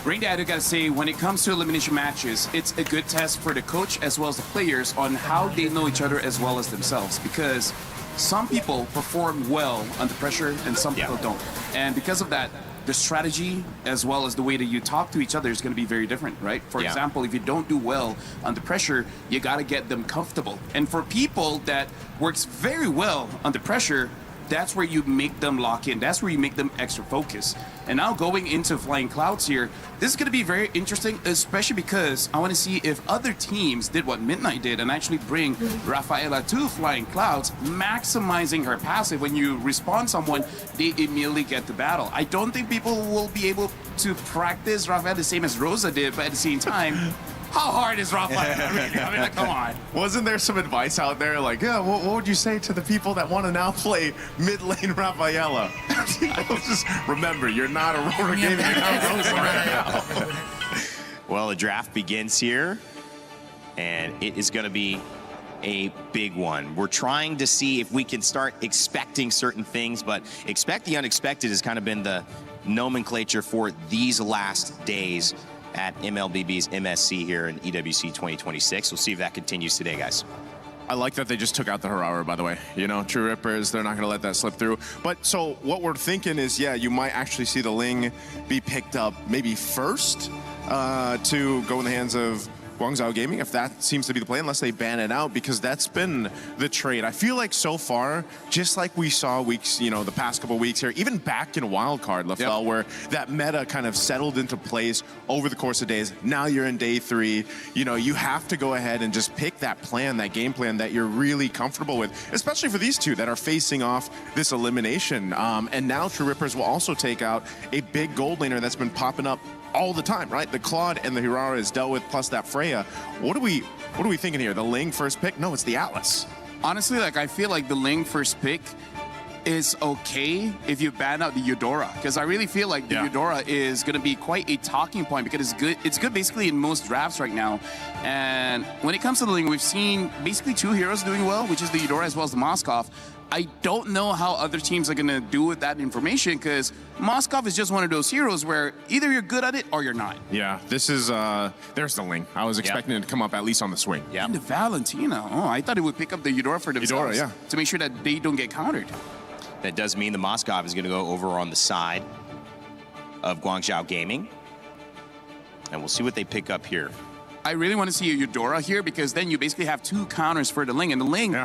Randy, I gotta say, when it comes to elimination matches, it's a good test for the coach as well as the players on how they know each other as well as themselves, because some people perform well under pressure and some people don't. And because of that, the strategy as well as the way that you talk to each other is going to be very different, right? For example, if you don't do well under pressure, you got to get them comfortable. And for people that works very well under pressure, that's where you make them lock in. That's where you make them extra focus. And now going into Flying Clouds here, this is going to be very interesting, especially because I want to see if other teams did what Midnight did and actually bring Rafaela to Flying Clouds, maximizing her passive. When you respawn someone, they immediately get to battle. I don't think people will be able to practice Rafaela the same as Rosa did, but at the same time, How hard is Rafaela? I mean, like, come on. Wasn't there some advice out there like, yeah, what would you say to the people that want to now play mid lane Rafaela? Just remember, you're not Aurora Gaming. You're not Rosa right now. Well, the draft begins here, and it is going to be a big one. We're trying to see if we can start expecting certain things, but expect the unexpected has kind of been the nomenclature for these last days at MLBB's MSC here in EWC 2026. We'll see if that continues today, guys. I like that they just took out the Hirara, by the way. You know, True Rippers, they're not going to let that slip through. But so what we're thinking is, yeah, you might actually see the Ling be picked up maybe first to go in the hands of Guangzhou Gaming, if that seems to be the play, unless they ban it out, because that's been the trade. I feel like so far, just like we saw weeks, you know, the past couple weeks here, even back in Wildcard, LaFell, where that meta kind of settled into place over the course of days. Now you're in day 3. You know, you have to go ahead and just pick that plan, that game plan that you're really comfortable with, especially for these two that are facing off this elimination. And now True Rippers will also take out a big gold laner that's been popping up all the time, right? The Claude and the Hirara is dealt with, plus that Freya. What are we thinking here? The Ling first pick? No, it's the Atlas. Honestly, like, I feel like the Ling first pick is okay if you ban out the Eudora, because I really feel like the Eudora is going to be quite a talking point, because it's good basically in most drafts right now. And when it comes to the Ling, we've seen basically 2 heroes doing well, which is the Eudora as well as the Moskov. I don't know how other teams are going to do with that information, because Moskov is just one of those heroes where either you're good at it or you're not. Yeah, this is, there's the Ling. I was expecting it to come up at least on the swing. Yeah. And the Valentina. Oh, I thought it would pick up the Eudora for themselves. Eudora, to make sure that they don't get countered. That does mean the Moskov is going to go over on the side of Guangzhou Gaming. And we'll see what they pick up here. I really want to see a Eudora here, because then you basically have 2 counters for the Ling. And the Ling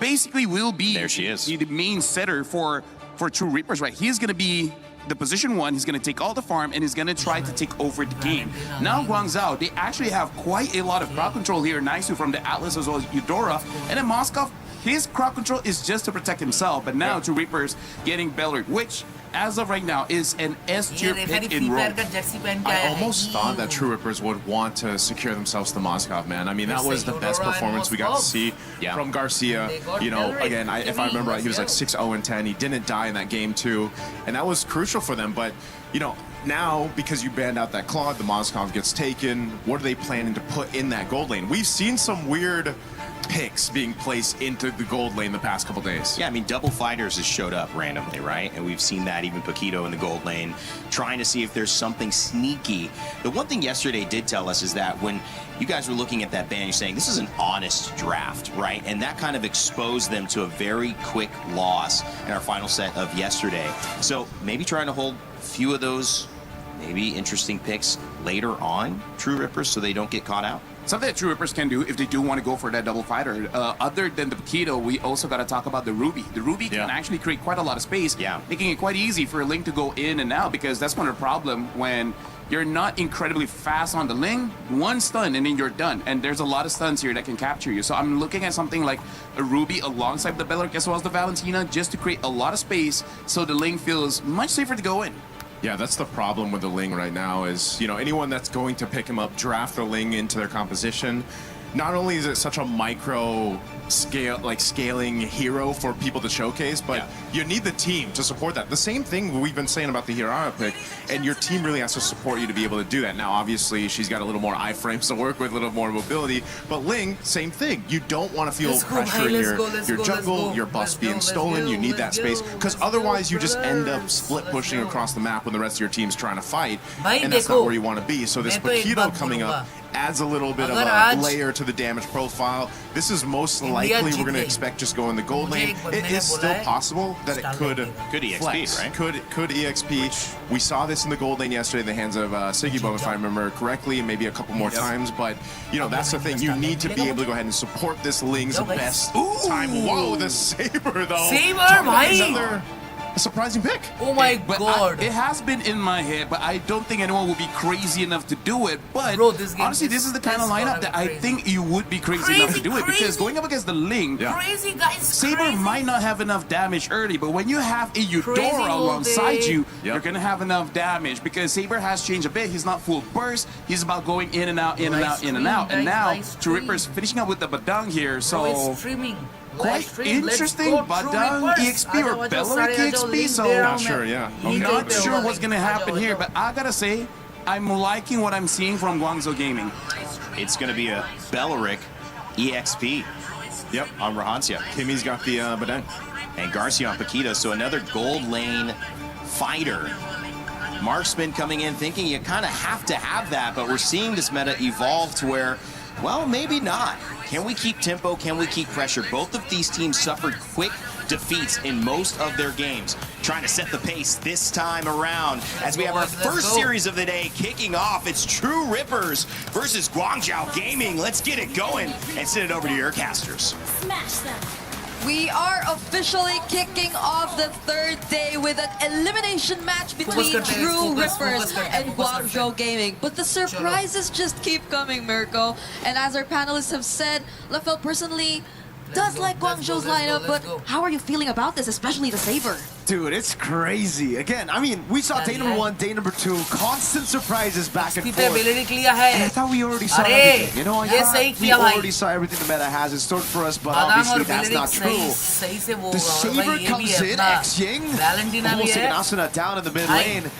basically will be there she is. The main setter for True Reapers, right? He's going to be the position 1. He's going to take all the farm, and he's going to try to take over the game. Now Guangzhou, they actually have quite a lot of crowd control here. Nice from the Atlas as well as Eudora. And then Moskov, his crowd control is just to protect himself. But now True Reapers getting Bellard, which as of right now is an S-tier pick in Rogue. I almost thought that True Rippers would want to secure themselves the Moskov, man. I mean, that was the best performance we got to see from Garcia. You know, again, if I remember right, he was like 6-0-10. He didn't die in that game too, and that was crucial for them. But, you know, now, because you banned out that Claude, the Moskov gets taken. What are they planning to put in that gold lane? We've seen some weird picks being placed into the gold lane the past couple days. Yeah, I mean, Double Fighters has showed up randomly, right? And we've seen that, even Paquito in the gold lane, trying to see if there's something sneaky. The one thing yesterday did tell us is that when you guys were looking at that ban, you're saying this is an honest draft, right? And that kind of exposed them to a very quick loss in our final set of yesterday. So maybe trying to hold a few of those maybe interesting picks later on, True Rippers, so they don't get caught out. Something that True Rippers can do if they do want to go for that double fighter. Other than the Paquito, we also got to talk about the Ruby. The Ruby can actually create quite a lot of space, making it quite easy for a Ling to go in and out, because that's one of the problems when you're not incredibly fast on the Ling. 1 stun and then you're done. And there's a lot of stuns here that can capture you. So I'm looking at something like a Ruby alongside the Bellark as well as the Valentina, just to create a lot of space so the Ling feels much safer to go in. Yeah, that's the problem with the Ling right now is, you know, anyone that's going to pick him up, draft the Ling into their composition. Not only is it such a micro scale, like scaling hero for people to showcase, but you need the team to support that. The same thing we've been saying about the Hirara pick, and your team really has to support you to be able to do that. Now, obviously, she's got a little more iframes to work with, a little more mobility, but Ling, same thing. You don't want to feel pressure in your jungle, your buffs being stolen. You need that space, because otherwise you just end up split pushing across the map when the rest of your team's trying to fight, and that's not where you want to be. So this Paquito coming up adds a little bit of a layer to the damage profile. This is most likely we're going to expect just go in the gold lane. It is still possible that it could EXP, flex. right? Could EXP. We saw this in the gold lane yesterday in the hands of Sigibo, if I remember correctly, and maybe a couple more times. But, you know, that's the thing. You need to be able to go ahead and support this Ling's best time. Whoa, the Saber, though. Saber, a surprising pick. Oh my But god. it has been in my head, but I don't think anyone will be crazy enough to do it. But Bro, this game honestly, this is the kind of lineup that I think you would be crazy enough to do it, because going up against the Ling, Crazy guys. Saber might not have enough damage early, but when you have a Crazy Eudora all alongside day. you, you're gonna have enough damage, because Saber has changed a bit. He's not full burst. He's about going in and out, in and out, in and out. And now, True Ripper's finishing up with the Badang here, so quite interesting. Badang EXP or Belleric EXP, so Not sure, yeah. Okay. not sure what's gonna happen here, but I gotta say, I'm liking what I'm seeing from Guangzhou Gaming. It's going to be a Belleric EXP. Yep, on Rahancia. Kimmy's got the Badang. And Garcia on Paquita, so another gold lane fighter. Marksman coming in thinking you kind of have to have that, but we're seeing this meta evolve to where, well, maybe not. Can we keep tempo? Can we keep pressure? Both of these teams suffered quick defeats in most of their games. Trying to set the pace this time around as we have our first series of the day kicking off. It's True Rippers versus Guangzhou Gaming. Let's get it going and send it over to your casters. Smash them. We are officially kicking off the third day with an elimination match between True Rippers and Guangzhou Gaming. But the surprises just keep coming, Mirko. And as our panelists have said, Lefel personally does like Guangzhou's lineup, but how are you feeling about this, especially the Saber? Dude, it's crazy. Again, I mean, we saw day number 1, day number 2, constant surprises back and forth. And I thought we already saw everything. You know, I thought we already saw everything the meta has in store for us, but obviously that's not true. The Saber comes in, X-Ying, almost taking Asuna down in the mid lane.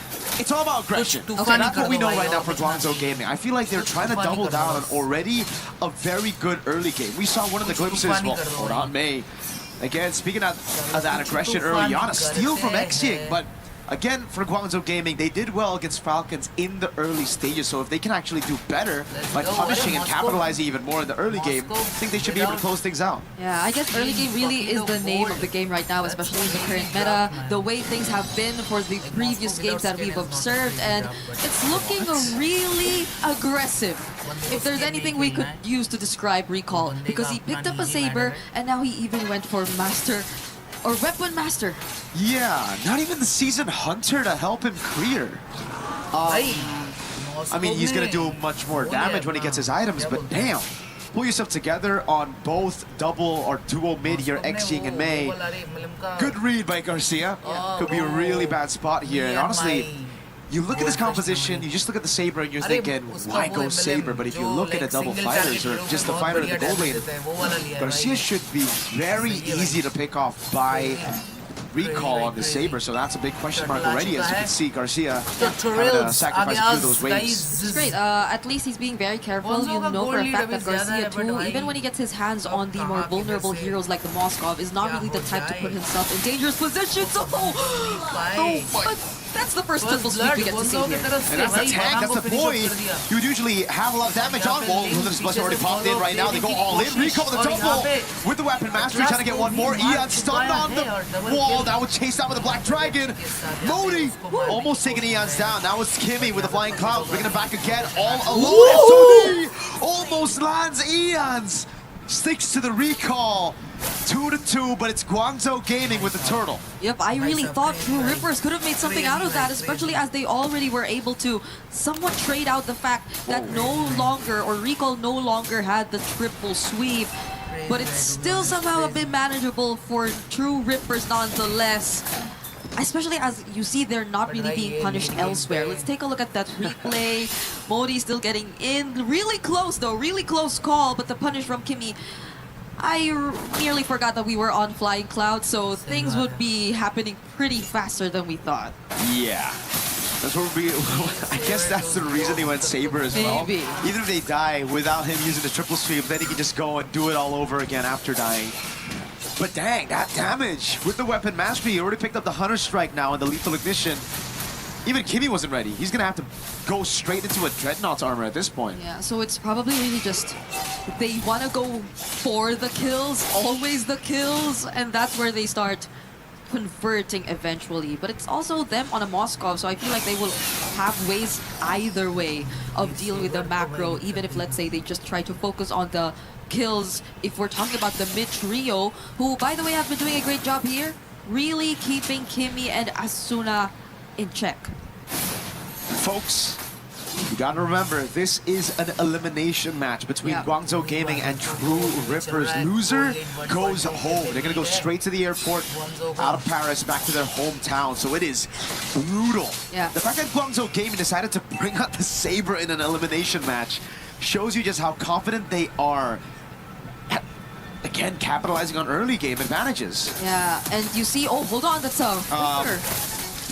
It's all about aggression. Okay, that's what we know right now for Guangzhou Gaming. I feel like they're trying to double down on already a very good early game. We saw one of the glimpses, well, hold on, May. Again, speaking of that aggression early on, a steal from X-Ying, but again, for Guangzhou Gaming, they did well against Falcons in the early stages, so if they can actually do better by punishing and capitalizing even more in the early game, I think they should be able to close things out. Yeah, I guess early game really is the name of the game right now, especially in the current meta, the way things have been for the previous games that we've observed, and it's looking really aggressive. If there's anything we could use to describe Recall, because he picked up a Saber, and now he even went for Master, or Weapon Master. Yeah, not even the Seasoned Hunter to help him clear. I mean, he's going to do much more damage when he gets his items, but damn. Pull yourself together on both double or duo mid here, X-Ying and May. Good read by Garcia. Could be a really bad spot here, and honestly, you look at this composition, you just look at the Saber and you're thinking, why go Saber? But if you look at the double fighters or just the fighter in the gold lane, Garcia should be very easy to pick off by Recall on the Saber, so that's a big question mark already, as you can see Garcia having to sacrifice a few of those waves. It's great. At least he's being very careful. You know for a fact that Garcia too, even when he gets his hands on the more vulnerable heroes like the Moskov, is not really the type to put himself in dangerous positions. But that's the first triple sweep we get to see here. And that's the tank, that's the boy. You would usually have a lot of damage on. Well, the splash already popped in right now. They go all in. Recall the double with the weapon mastery, trying to get one more. Eon stunned on the wall. Now would chase out with the Black Dragon. Modi almost taking Eon's down. Now it's Kimmy with the Flying Clouds, bringing him back again all alone. SOD almost lands Eon's. Sticks to the Recall. 2-2, but it's Guangzhou Gaming with the turtle. Yep, I really thought True Rippers could have made something out of that, especially as they already were able to somewhat trade out the fact that no longer, or Recall no longer had the triple sweep. But it's still somehow a bit manageable for True Rippers nonetheless. Especially as you see they're not really being punished elsewhere. Let's take a look at that replay. Modi still getting in. Really close though, really close call, but the punish from Kimmy. I nearly forgot that we were on Flying Cloud, so things would be happening pretty faster than we thought. Yeah. That's what we. I guess that's the reason he went Saber as well. Maybe. Even if they die without him using the triple sweep, then he can just go and do it all over again after dying. But dang, that damage with the weapon mastery. He already picked up the Hunter Strike now and the lethal ignition. Even Kimmy wasn't ready. He's gonna have to go straight into a Dreadnought's armor at this point. Yeah, so it's probably really just they want to go for the kills, always the kills, and that's where they start converting eventually. But it's also them on a Moskov, so I feel like they will have ways either way of dealing with the macro, even if, let's say, they just try to focus on the kills. If we're talking about the mid trio, who, by the way, have been doing a great job here. really keeping Kimmy and Asuna in check. Folks, you gotta remember, this is an elimination match between Guangzhou Gaming and True Rippers. Loser goes home. They're gonna go straight to the airport, out of Paris, back to their hometown. So it is brutal. Yeah. The fact that Guangzhou Gaming decided to bring out the Saber in an elimination match shows you just how confident they are. Again, capitalizing on early game advantages. Yeah, and you see, oh, hold on, that's a Ripper.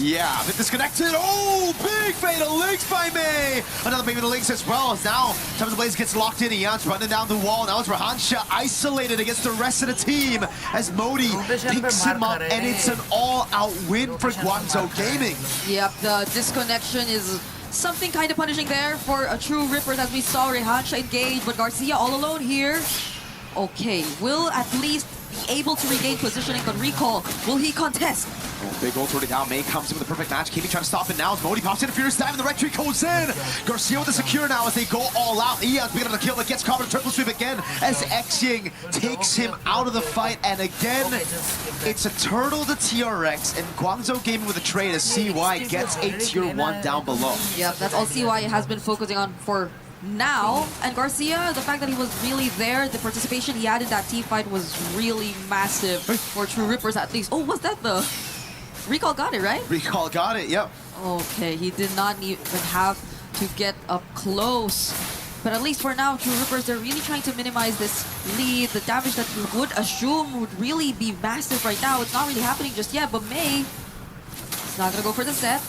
Yeah, a bit disconnected. Oh, big fatal links by May. Another big fatal links as well. As now, Time of the Blaze gets locked in. Ian's running down the wall. Now it's Rahansha isolated against the rest of the team as Modi picks him up, and it's an all-out win for Guangzhou Gaming. Yep, the disconnection is something kind of punishing there for a True Rippers, as we saw Rahansha engage, but Garcia all alone here. Okay, will at least be able to regain positioning, but recall, will he contest? Oh, big ult already down. May comes in with the perfect match. Kimi trying to stop it now as Modi pops in a furious dive and the red tree goes in. Garcia with the secure now as they go all out. Ian's being able to kill, but gets caught with a triple sweep again as Xing takes him out of the fight. And again, it's a turtle to TRX and Guangzhou Gaming with a trade as CY gets a tier 1 down below. Yep, that's all CY has been focusing on for now. And Garcia, the fact that he was really there, the participation he had in that team fight was really massive for True Rippers at least. Oh, was that the... Recall got it, right? Recall got it, yep. Okay, he did not even have to get up close. But at least for now, True Rippers, they're really trying to minimize this lead. The damage that you would assume would really be massive right now. It's not really happening just yet, but May is not going to go for the set.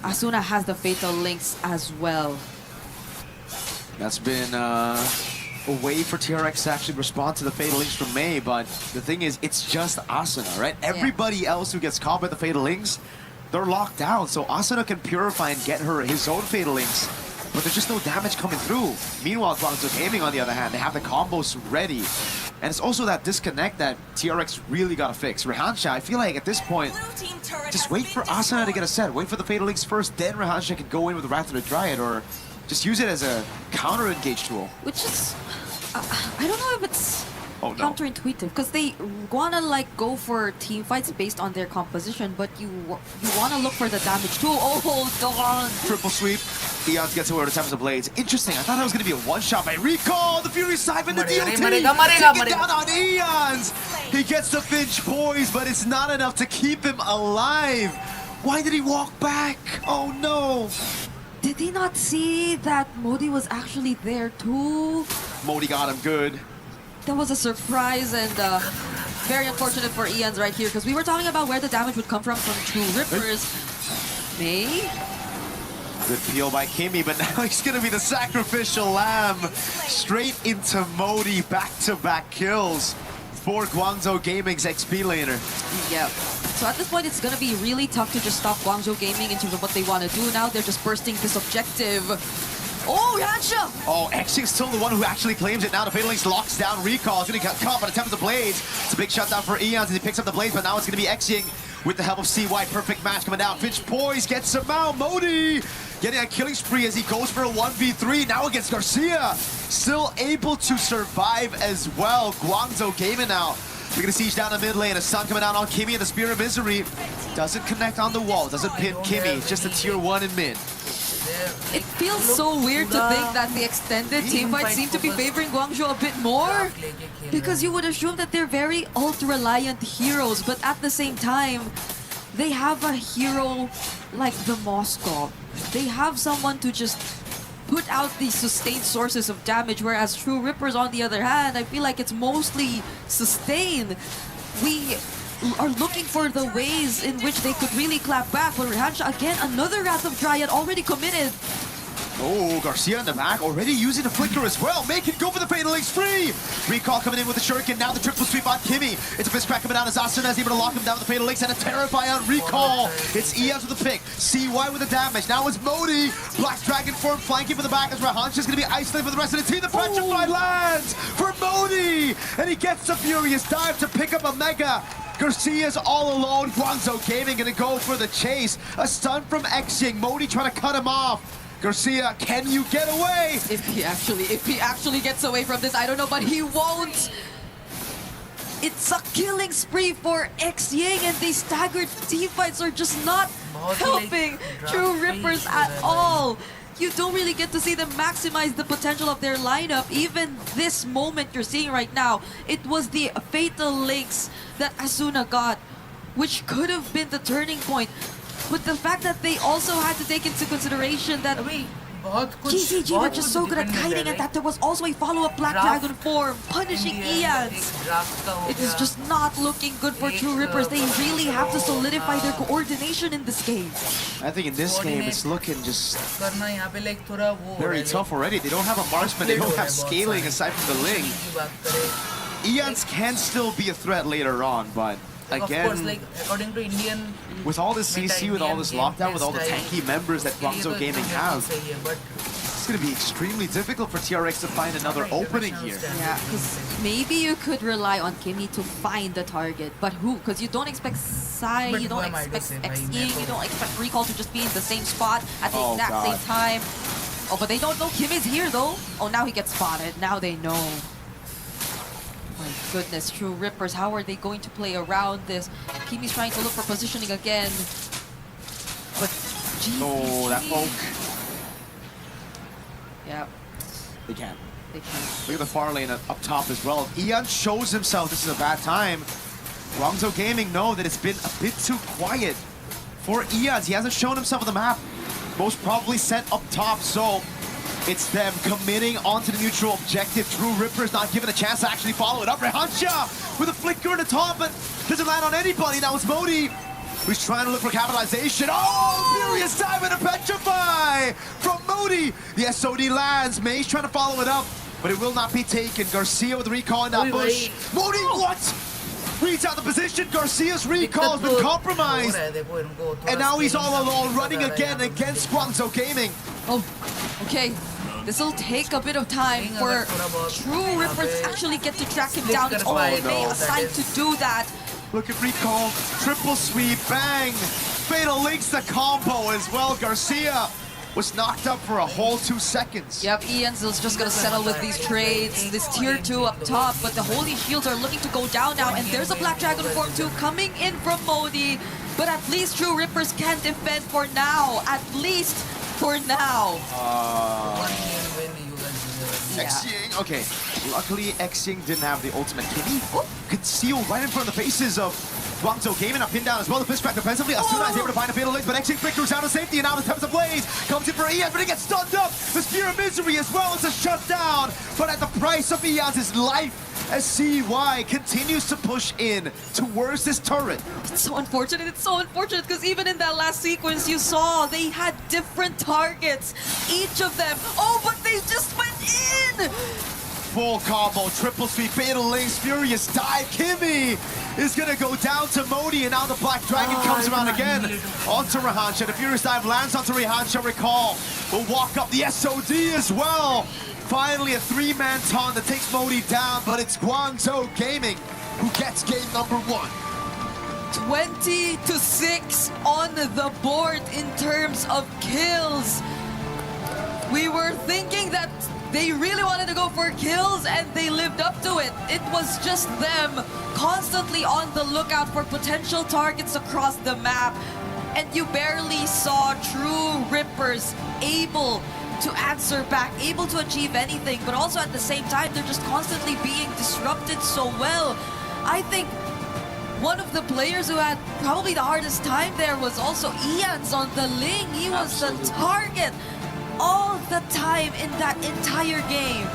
Asuna has the Fatal Links as well. That's been a way for TRX to actually respond to the Fatal Links from May, but the thing is, it's just Asuna, right? Everybody else who gets caught by the Fatal Links, they're locked down, so Asuna can purify and get her his own Fatal Links, but there's just no damage coming through. Meanwhile, Guangzhou Gaming, on the other hand, they have the combos ready. And it's also that disconnect that TRX really got to fix. Rahansha, I feel like at this point, just wait for Asuna to get a set. Wait for the Fatal Links first, then Rahansha can go in with the Wrath of the Dryad, or just use it as a counter-engage tool. Which is... I don't know if it's Oh, no. counterintuitive, because they wanna like go for team fights based on their composition, but you wanna look for the damage too. Oh, hold on! Triple sweep. Eons gets away with the Time of the Blades. Interesting. I thought that was gonna be a one-shot by Recall. The Fury Siphon, the DOT. Take it down on Eons. He gets the Finch poise, but it's not enough to keep him alive. Why did he walk back? Oh no! Did he not see that Modi was actually there too? Modi got him good. That was a surprise and very unfortunate for Eons right here, because we were talking about where the damage would come from True Rippers. May? Good peel by Kimi, but now he's gonna be the sacrificial lamb. Straight into Modi, back-to-back kills for Guangzhou Gaming's XP laner. Yep. So at this point, it's gonna be really tough to just stop Guangzhou Gaming in terms of what they want to do now. They're just bursting this objective. Oh, Yansha! Oh, Xing's still the one who actually claims it now. The Fatal Links locks down Recall. He's gonna get caught by the Temple of the Blades. It's a big shutdown for Eons as he picks up the Blades, but now it's gonna be Xing with the help of CY. Perfect match coming down. Finch poise gets him out. Modi getting a killing spree as he goes for a 1v3. Now against Garcia. Still able to survive as well. Guangzhou Gaming now. We're gonna siege down the mid lane. A stun coming out on Kimi and the Spear of Misery. Doesn't connect on the wall. Doesn't pin Kimi. Just a tier 1 in mid. It feels so weird to think that the extended teamfights seem to be favoring Guangzhou a bit more, because you would assume that they're very ult-reliant heroes, but at the same time, they have a hero like the Moskov. They have someone to just put out these sustained sources of damage, whereas True Rippers, on the other hand, I feel like it's mostly sustained. We are looking for the ways in which they could really clap back. But Rahansha, again, another Wrath of Dryad already committed. Oh, Garcia in the back, already using the Flicker as well. May can go for the Fatal Links free. Recall coming in with the Shuriken, now the triple sweep on Kimi. It's a fist crack coming out as Asuna is able to lock him down with the Fatal Links and a Terrify on Recall. It's Eons with the pick, CY with the damage. Now it's Modi. Black Dragon form flanking for the back as Rahansha is going to be isolated for the rest of the team. The Petrify lands for Modi, and he gets the Furious Dive to pick up a Mega. Garcia's all alone. Guangzhou Gaming going to go for the chase. A stun from Xing. Modi trying to cut him off. Garcia, can you get away? If he actually gets away from this, I don't know, but he won't. It's a killing spree for X Ying, and these staggered team fights are just not helping True Rippers at all. You don't really get to see them maximize the potential of their lineup. Even this moment you're seeing right now, it was the fatal links that Asuna got, which could have been the turning point. But the fact that they also had to take into consideration that GCG were just so good at kiting, and that there was also a follow-up Black Dragon form punishing Ians. It is just not looking good for True Rippers. They really have to solidify their coordination in this game. I think in this game it's looking just very tough already. They don't have a marksman, they don't have scaling aside from the Ling. Ians can still be a threat later on, but again, of course, like according to Indian, with all this CC, with all this lockdown, with all the tanky members that Guangzhou Gaming have, it's going to be extremely difficult for TRX to find another opening here. Yeah, because maybe you could rely on Kimmy to find the target, but who? Because you don't expect Sai, you don't expect X-Ying, you don't expect Recall to just be in the same spot at the exact same time. Oh, but they don't know Kimmy's here though. Oh, now he gets spotted. Now they know. My goodness, True Rippers, how are they going to play around this? Kimmy's trying to look for positioning again. But oh, that poke. Yeah. They can. They can. Look at the far lane up top as well. Ian shows himself this is a bad time. Guangzhou Gaming know that it's been a bit too quiet for Ian. He hasn't shown himself on the map. Most probably set up top, so it's them committing onto the neutral objective. True Rippers not given a chance to actually follow it up. Rehansha with a flicker in the top, but doesn't land on anybody. Now it's Modi who's trying to look for capitalization. Oh, furious dive and a petrify from Modi. The SOD lands. May's trying to follow it up, but it will not be taken. Garcia with the recall in that bush. Modi, what? Reads out the position. Garcia's recall has been compromised. And now he's all alone, running again against Guangzhou Gaming. Oh, okay. This will take a bit of time for True Rippers to actually get to track him down. It's only May assigned to do that. Look at recall, triple sweep, bang! Fatal links the combo as well. Garcia was knocked up for a whole 2 seconds. Yep, Ian's just gonna settle with these trades. This tier 2 up top, but the Holy Shields are looking to go down now, and there's a Black Dragon form 2 coming in from Modi. But at least True Rippers can defend for now. At least for now. X-Ying, okay. Luckily, X-Ying didn't have the ultimate. Kimmy concealed right in front of the faces of Guangzhou Gaming. Now pinned down as well. The fist crack defensively. Asuna is able to find a fatal link, but X-Ying flickers out of safety, and now the Temps of Blaze comes in for Ian, but he gets stunned up. The Spear of Misery as well as a shutdown, but at the price of Ian's life, as CY continues to push in towards this turret. It's so unfortunate, because even in that last sequence you saw they had different targets, each of them. Oh, but they just went in! Full combo, triple sweep, fatal links, furious dive. Kimmy is gonna go down to Modi, and now the Black Dragon comes around again onto Rehansha. The furious dive lands onto Rehansha. Recall will walk up the SOD as well. Finally, a 3-man taunt that takes Modi down, but it's Guangzhou Gaming who gets game number 1. 20-6 on the board in terms of kills. We were thinking that they really wanted to go for kills, and they lived up to it. It was just them constantly on the lookout for potential targets across the map, and you barely saw True Rippers able to answer back, able to achieve anything, but also at the same time, they're just constantly being disrupted so well. I think one of the players who had probably the hardest time there was also Ian's on the Ling. He was the target all the time in that entire game.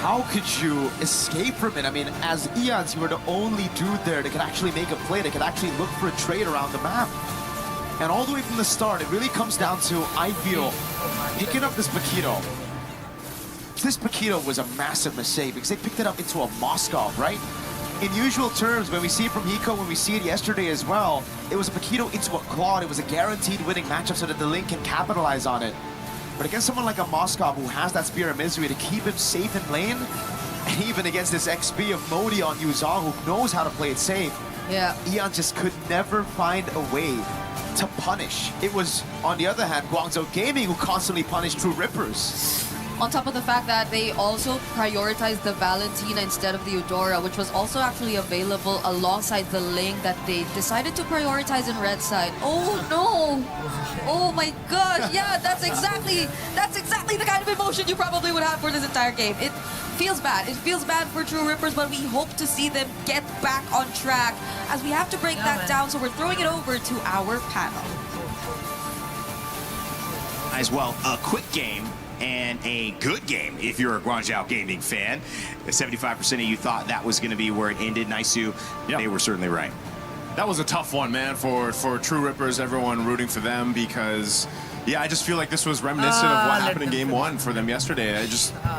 How could you escape from it? I mean, as Ians, you were the only dude there that could actually make a play, that could actually look for a trade around the map. And all the way from the start, it really comes down to, I feel, picking up this Paquito. This Paquito was a massive mistake because they picked it up into a Moskov, right? In usual terms, when we see it from Hiko, when we see it yesterday as well, it was a Paquito into a Claude. It was a guaranteed winning matchup so that the Link can capitalize on it. But against someone like a Moskov who has that Spear of Misery to keep him safe in lane, and even against this XP of Modi on Yuzong who knows how to play it safe, yeah, Ian just could never find a way to punish. It was, on the other hand, Guangzhou Gaming who constantly punished True Rippers. On top of the fact that they also prioritized the Valentina instead of the Eudora, which was also actually available alongside the Ling that they decided to prioritize in red side. Oh no! Oh my god! Yeah, that's exactly the kind of emotion you probably would have for this entire game. It feels bad. It feels bad for True Rippers, but we hope to see them get back on track as we have to break that down. So we're throwing it over to our panel. As well, a quick game and a good game if you're a Guangzhou Gaming fan. 75% of you thought that was going to be where it ended. Naisu, they were certainly right. That was a tough one, man, for True Rippers, everyone rooting for them because, yeah, I just feel like this was reminiscent of what happened in Game 1 for them yesterday.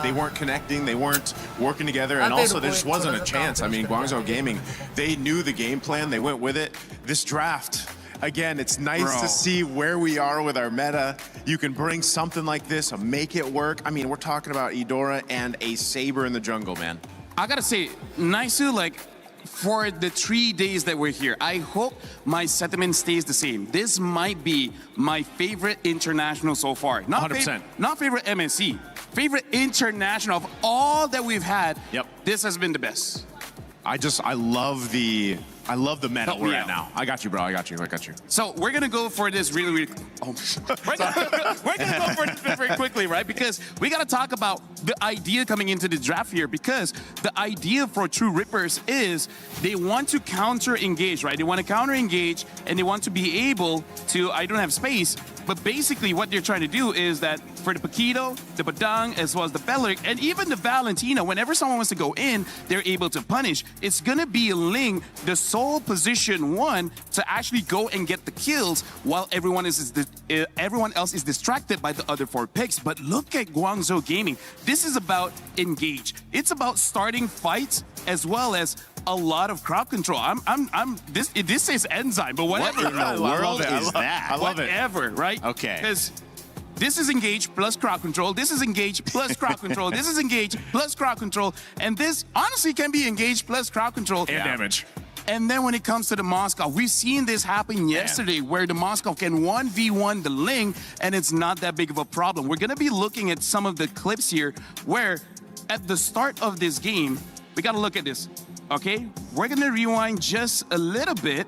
They weren't connecting, they weren't working together, and also there just wasn't a chance. I mean, Guangzhou Gaming, they knew the game plan, they went with it. This draft, again, it's nice to see where we are with our meta. You can bring something like this, make it work. I mean, we're talking about Eudora and a Saber in the jungle, man. I gotta say, Naisu, like, for the 3 days that we're here, I hope my sentiment stays the same. This might be my favorite international so far. Not 100%. Not favorite MSC. Favorite international of all that we've had. Yep. This has been the best. I love the meta we're at now. I got you, bro. I got you. So we're gonna go for this really we're gonna go for this very quickly, right? Because we gotta talk about the idea coming into the draft here, because the idea for True Rippers is they want to counter engage, right? They want to counter engage and they want to be able to, I don't have space, but basically what they're trying to do is that for the Paquito, the Badang, as well as the Beleric, and even the Valentina, whenever someone wants to go in, they're able to punish. It's gonna be Ling, the sole position one, to actually go and get the kills while everyone else is distracted by the other 4 picks. But look at Guangzhou Gaming. This is about engage. It's about starting fights as well as a lot of crowd control. This says enzyme, but whatever. What in the world is that? I love it. Whatever, right? Okay. Because this is engage plus crowd control. This is engage plus crowd control. This is engage plus crowd control. And this honestly can be engage plus crowd control. And damage. And then when it comes to the Moscow, we've seen this happen yesterday where the Moscow can 1v1 the Ling, and it's not that big of a problem. We're going to be looking at some of the clips here where at the start of this game, we got to look at this, okay? We're going to rewind just a little bit,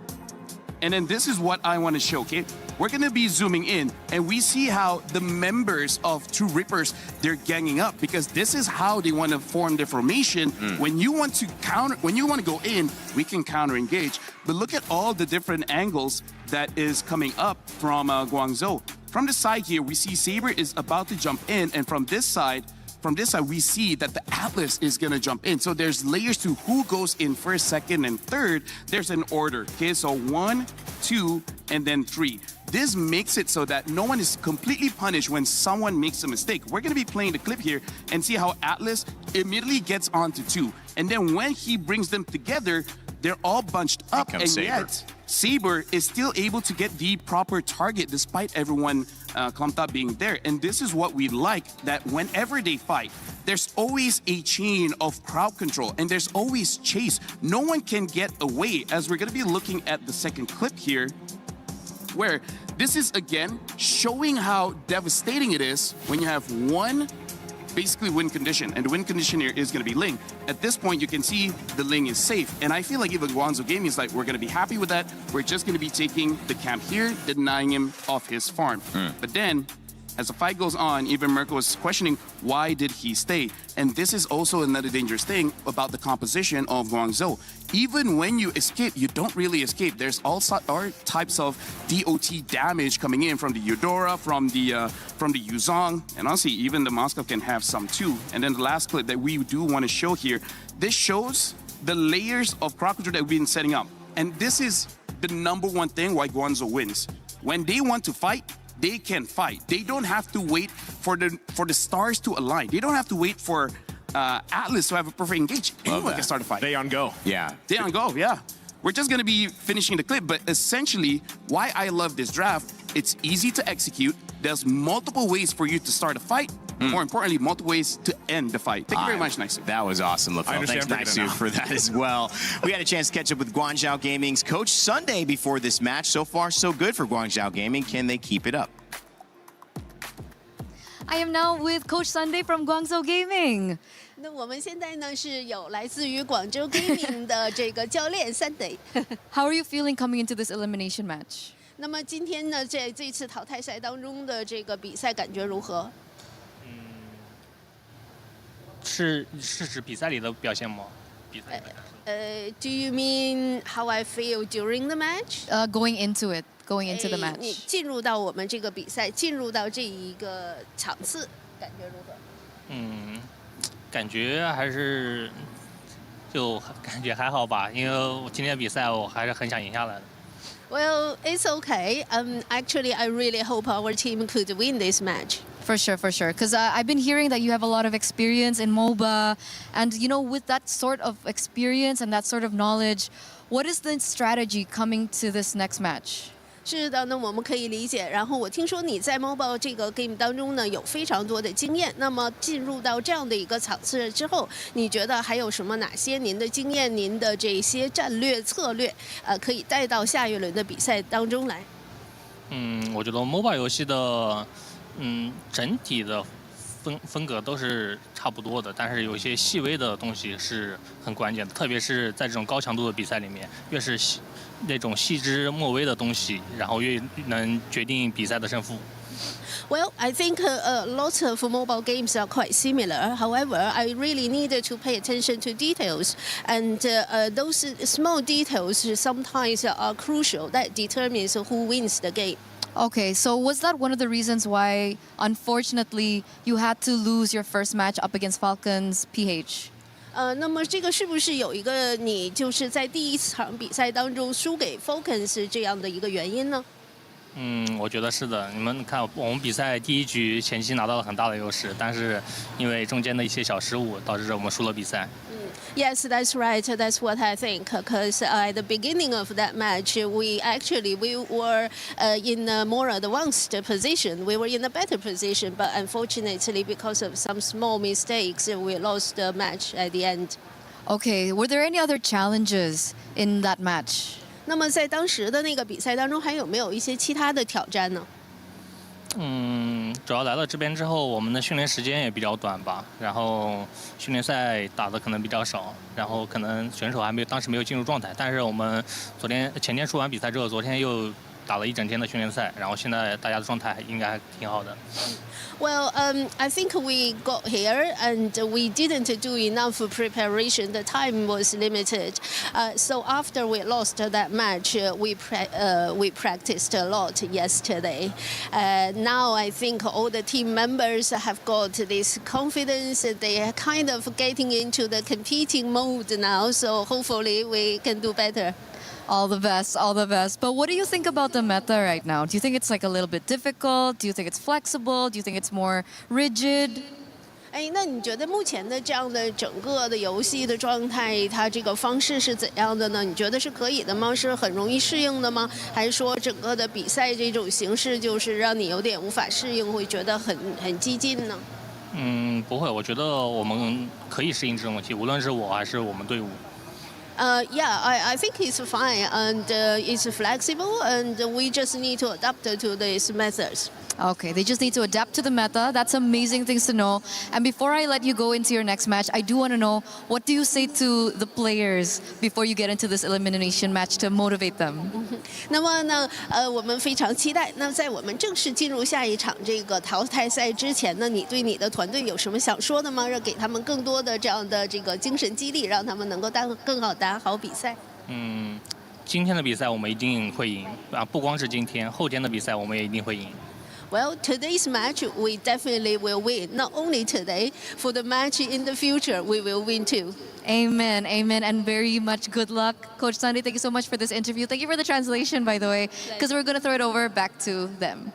and then this is what I want to show, okay? We're going to be zooming in, and we see how the members of True Rippers, they're ganging up, because this is how they want to form their formation. When you want to go in, we can counter engage. But look at all the different angles that is coming up from Guangzhou. From the side here, we see Saber is about to jump in, and from this side, we see that the Atlas is going to jump in. So there's layers to who goes in first, second, and third. There's an order, okay? So 1, 2, and then 3. This makes it so that no one is completely punished when someone makes a mistake. We're going to be playing the clip here and see how Atlas immediately gets onto 2. And then when he brings them together, they're all bunched up, and yet Saber is still able to get the proper target despite everyone clumped up being there. And this is what we like, that whenever they fight, there's always a chain of crowd control and there's always chase. No one can get away, as we're going to be looking at the second clip here, where this is again showing how devastating it is when you have one basically win condition, and the win condition here is going to be Ling. At this point, you can see the Ling is safe, and I feel like even Guangzhou Gaming is like, we're going to be happy with that. We're just going to be taking the camp here, denying him off his farm. But then, as the fight goes on, even Mirko was questioning, why did he stay? And this is also another dangerous thing about the composition of Guangzhou. Even when you escape, you don't really escape. There's all types of DOT damage coming in from the Eudora, from the Yuzong, and honestly, even the Moscow can have some too. And then the last clip that we do want to show here, this shows the layers of crowd control that we've been setting up. And this is the #1 thing why Guangzhou wins. When they want to fight, they can fight. They don't have to wait for the stars to align. They don't have to wait for Atlas to have a perfect engage. Anyone can start a fight. They on go. Yeah. They on go, yeah. We're just going to be finishing the clip, but essentially, why I love this draft, it's easy to execute. There's multiple ways for you to start a fight. More importantly, multiple ways to end the fight. Thank you very much, Naisu. That was awesome, LaFell. Thanks, Naisu, for that as well. We had a chance to catch up with Guangzhou Gaming's coach Sunday before this match. So far, so good for Guangzhou Gaming. Can they keep it up? I am now with Coach Sunday from Guangzhou Gaming. 那我们现在呢是有来自于广州 Gaming 的这个教练 Sunday。 How are you feeling coming into this elimination match? 那么今天呢，在这次淘汰赛当中的这个比赛感觉如何？是指比赛里的表现吗？比赛。Do you mean how I feel during the match? Going into it, going into the match. 你进入到我们这个比赛，进入到这一个场次，感觉如何？感觉还是就感觉还好吧，因为我今天比赛我还是很想赢下来的。Well, it's okay. Actually, I really hope our team could win this match. For sure, for sure. Because I've been hearing that you have a lot of experience in MOBA. And, you know, with that sort of experience and that sort of knowledge, what is the strategy coming to this next match? 是的，那我们可以理解。然后我听说你在 MOBA 这个 game 当中呢有非常多的经验。那么进入到这样的一个场次之后，你觉得还有什么哪些您的经验、您的这些战略策略，可以带到下一轮的比赛当中来？我觉得 MOBA 游戏的，整体的风格都是差不多的，但是有一些细微的东西是很关键的，特别是在这种高强度的比赛里面，越是那种细枝末微的东西，然后越能决定比赛的胜负。Well, I think lots of mobile games are quite similar. However, I really needed to pay attention to details, and those small details sometimes are crucial. That determines who wins the game. Okay, so was that one of the reasons why, unfortunately, you had to lose your first match up against Falcons PH? 那么这个是不是有一个你就是在第一场比赛当中输给 Falcons 这样的一个原因呢？我觉得是的。你们看，我们比赛第一局前期拿到了很大的优势，但是因为中间的一些小失误，导致我们输了比赛。Yes, that's right. That's what I think. Because at the beginning of that match, we were in a more advanced position. We were in a better position, but unfortunately, because of some small mistakes, we lost the match at the end. Okay, were there any other challenges in that match? 那么在当时的那个比赛当中，还有没有一些其他的挑战呢？主要来了这边之后，我们的训练时间也比较短吧，然后训练赛打的可能比较少，然后可能选手当时没有进入状态。但是我们前天输完比赛之后，昨天又打了一整天的训练赛，然后现在大家的状态应该还挺好的。Well, I think we got here and we didn't do enough preparation. The time was limited. So after we lost that match, we practiced a lot yesterday. Now I think all the team members have got this confidence. They are kind of getting into the competing mode now. So hopefully we can do better. All the best, all the best. But what do you think about the meta right now? Do you think it's like a little bit difficult? Do you think it's flexible? Do you think it's more rigid? 那你觉得目前的这样的整个的游戏的状态，它这个方式是怎样的呢？你觉得是可以的吗？是很容易适应的吗？还是说整个的比赛这种形式就是让你有点无法适应，会觉得很激进呢？不会，我觉得我们可以适应这种问题，无论是我还是我们队伍。Yeah, I think it's fine and it's flexible and we just need to adapt to these methods. Okay, they just need to adapt to the meta. That's amazing things to know. And before I let you go into your next match, I do want to know, what do you say to the players before you get into this elimination match to motivate them? 那么呢，我们非常期待。那在我们正式进入下一场这个淘汰赛之前呢，你对你的团队有什么想说的吗？让给他们更多的这样的这个精神激励，让他们能够更好打好比赛。今天的比赛我们一定会赢啊！不光是今天，后天的比赛我们也一定会赢。Well, today's match we definitely will win. Not only today, for the match in the future, we will win too. Amen, amen, and very much good luck. Coach Sunday, thank you so much for this interview. Thank you for the translation, by the way, because we're going to throw it over back to them.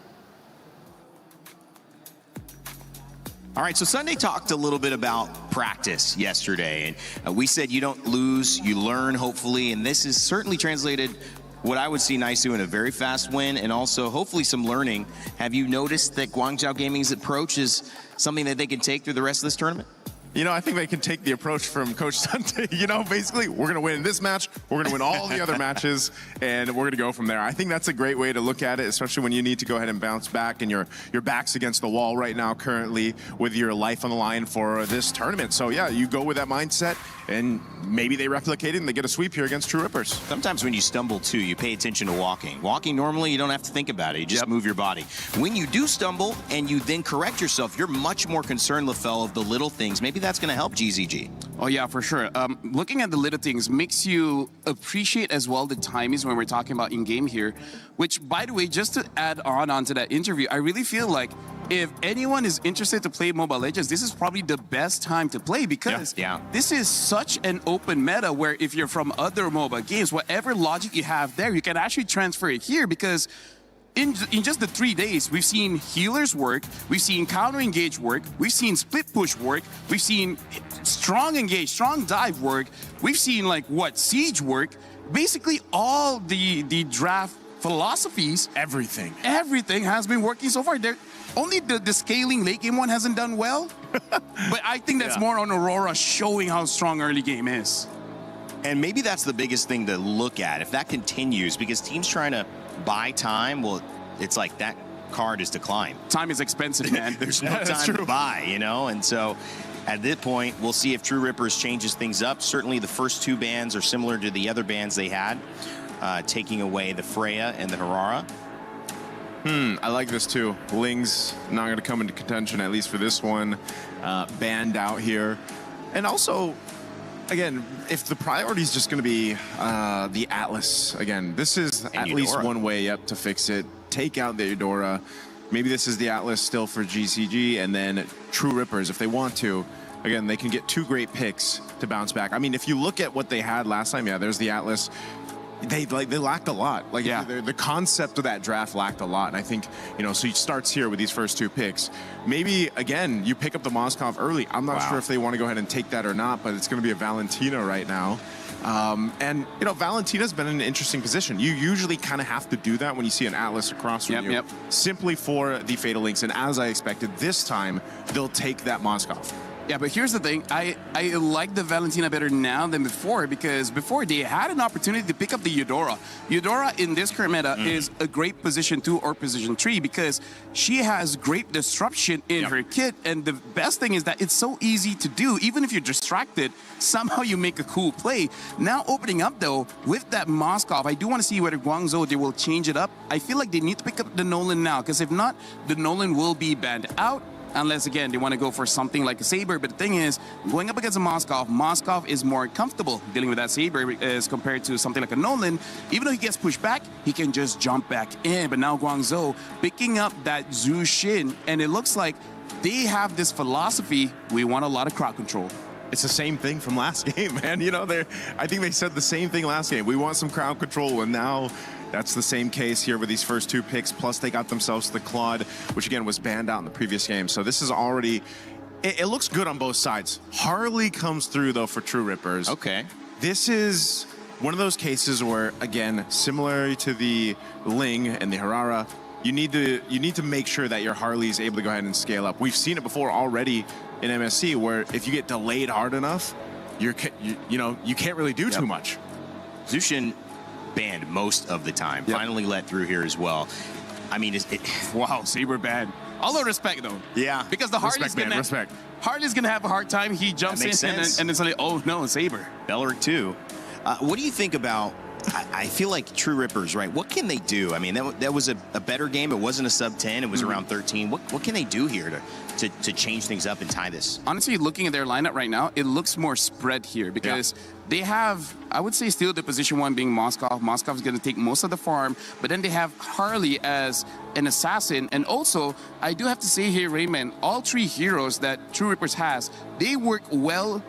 All right, so Sunday talked a little bit about practice yesterday, and we said you don't lose, you learn, hopefully, and this is certainly translated what I would see Naisu in a very fast win and also hopefully some learning. Have you noticed that Guangzhou Gaming's approach is something that they can take through the rest of this tournament? You know, I think they can take the approach from Coach Sante. You know, basically, we're going to win this match, we're going to win all the other matches, and we're going to go from there. I think that's a great way to look at it, especially when you need to go ahead and bounce back, and your back's against the wall right now currently with your life on the line for this tournament. So, yeah, you go with that mindset, and maybe they replicate it and they get a sweep here against True Rippers. Sometimes when you stumble, too, you pay attention to walking. Walking, normally, you don't have to think about it. You just move your body. When you do stumble and you then correct yourself, you're much more concerned, LaFell, of the little things. Maybe that's going to help GZG. Oh, yeah, for sure. Looking at the little things makes you appreciate as well the timings when we're talking about in-game here, which, by the way, just to add on to that interview, I really feel like if anyone is interested to play Mobile Legends, this is probably the best time to play because this is such an open meta where if you're from other mobile games, whatever logic you have there, you can actually transfer it here because in just the 3 days, we've seen healers work, we've seen counter engage work, we've seen split push work, we've seen strong engage, strong dive work, we've seen siege work, basically all the draft philosophies, everything has been working so far. Only the scaling late game one hasn't done well, but I think that's more on Aurora showing how strong early game is. And maybe that's the biggest thing to look at if that continues, because teams trying to buy time, well, it's like that card is declined. Time is expensive, man. There's no time to buy, you know? And so at this point, we'll see if True Rippers changes things up. Certainly the first two bans are similar to the other bans they had, taking away the Freya and the Harara. I like this too. Ling's not going to come into contention, at least for this one. Banned out here. And also, again, if the priority is just going to be the Atlas, again, this is at least one way up to fix it. Take out the Eudora. Maybe this is the Atlas still for GCG, and then True Rippers, if they want to, again, they can get two great picks to bounce back. I mean, if you look at what they had last time, there's the Atlas. They lacked a lot. The concept of that draft lacked a lot. And I think, so he starts here with these first two picks. Maybe, again, you pick up the Moskov early. I'm not sure if they want to go ahead and take that or not, but it's going to be a Valentina right now. And, Valentina's been in an interesting position. You usually kind of have to do that when you see an Atlas across from you, simply for the Fatal Links. And as I expected, this time, they'll take that Moskov. Yeah, but here's the thing. I like the Valentina better now than before because before they had an opportunity to pick up the Eudora. Eudora in this current meta is a great position 2 or position 3 because she has great disruption in her kit. And the best thing is that it's so easy to do. Even if you're distracted, somehow you make a cool play. Now opening up though, with that Moskov, I do want to see whether Guangzhou, they will change it up. I feel like they need to pick up the Nolan now because if not, the Nolan will be banned out. Unless, again, they want to go for something like a Saber. But the thing is, going up against a Moskov is more comfortable dealing with that Saber as compared to something like a Nolan. Even though he gets pushed back, he can just jump back in. But now Guangzhou picking up that Zhu Xin, and it looks like they have this philosophy, we want a lot of crowd control. It's the same thing from last game, man. I think they said the same thing last game. We want some crowd control, and now that's the same case here with these first two picks. Plus, they got themselves the Claude, which again was banned out in the previous game. So this is already, it looks good on both sides. Harley comes through though for True Rippers. Okay. This is one of those cases where, again, similar to the Ling and the Harara, you need to make sure that your Harley is able to go ahead and scale up. We've seen it before already in MSC, where if you get delayed hard enough, you can't really do too much. Zhu Xin banned most of the time. Finally let through here as well. I mean, wow, Saber banned. All the respect though. Yeah. Because the Harley's gonna have a hard time. He jumps in and it's like, oh no, Saber. Belleric too. What do you think about? I feel like True Rippers, right? What can they do? I mean, that was a better game. It wasn't a sub 10. It was around 13. What can they do here to change things up and tie this? Honestly, looking at their lineup right now, it looks more spread here because they have, I would say, still the position 1 being Moskov. Moskov is going to take most of the farm, but then they have Harley as an assassin. And also, I do have to say here, Raymond, all 3 heroes that True Rippers has, they work well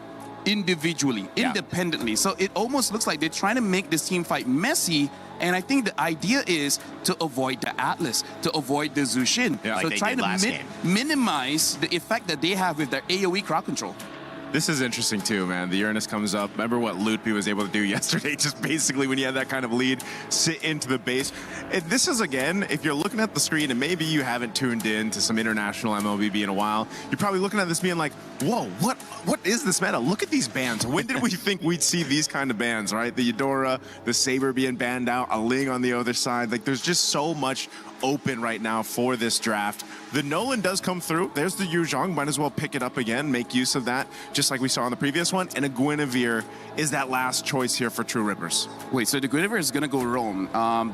individually, independently. So it almost looks like they're trying to make this team fight messy. And I think the idea is to avoid the Atlas, to avoid the Zhu Xin. Yeah, so like trying to minimize the effect that they have with their AoE crowd control. This is interesting too, man. The Uranus comes up. Remember what Lutpi was able to do yesterday? Just basically, when you had that kind of lead, sit into the base. This is, again, if you're looking at the screen and maybe you haven't tuned in to some international MLBB in a while, you're probably looking at this being like, whoa, what is this meta? Look at these bans. When did we think we'd see these kind of bans, right? The Eudora, the Saber being banned out, a Ling on the other side. Like, there's just so much open right now for this draft. The Nolan does come through. There's the Yu Zhong. Might as well pick it up again, make use of that, just like we saw in the previous one. And a Guinevere is that last choice here for True Rippers. Wait, so the Guinevere is going to go roam.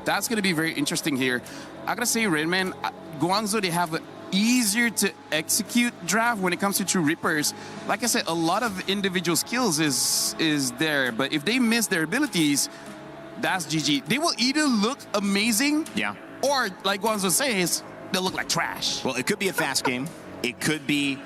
That's going to be very interesting here. I got to say, Redman, Guangzhou, they have an easier to execute draft when it comes to True Rippers. Like I said, a lot of individual skills is there. But if they miss their abilities, that's GG. They will either look amazing, yeah, or, like Guangzhou says, they'll look like trash. Well, it could be a fast game. It could be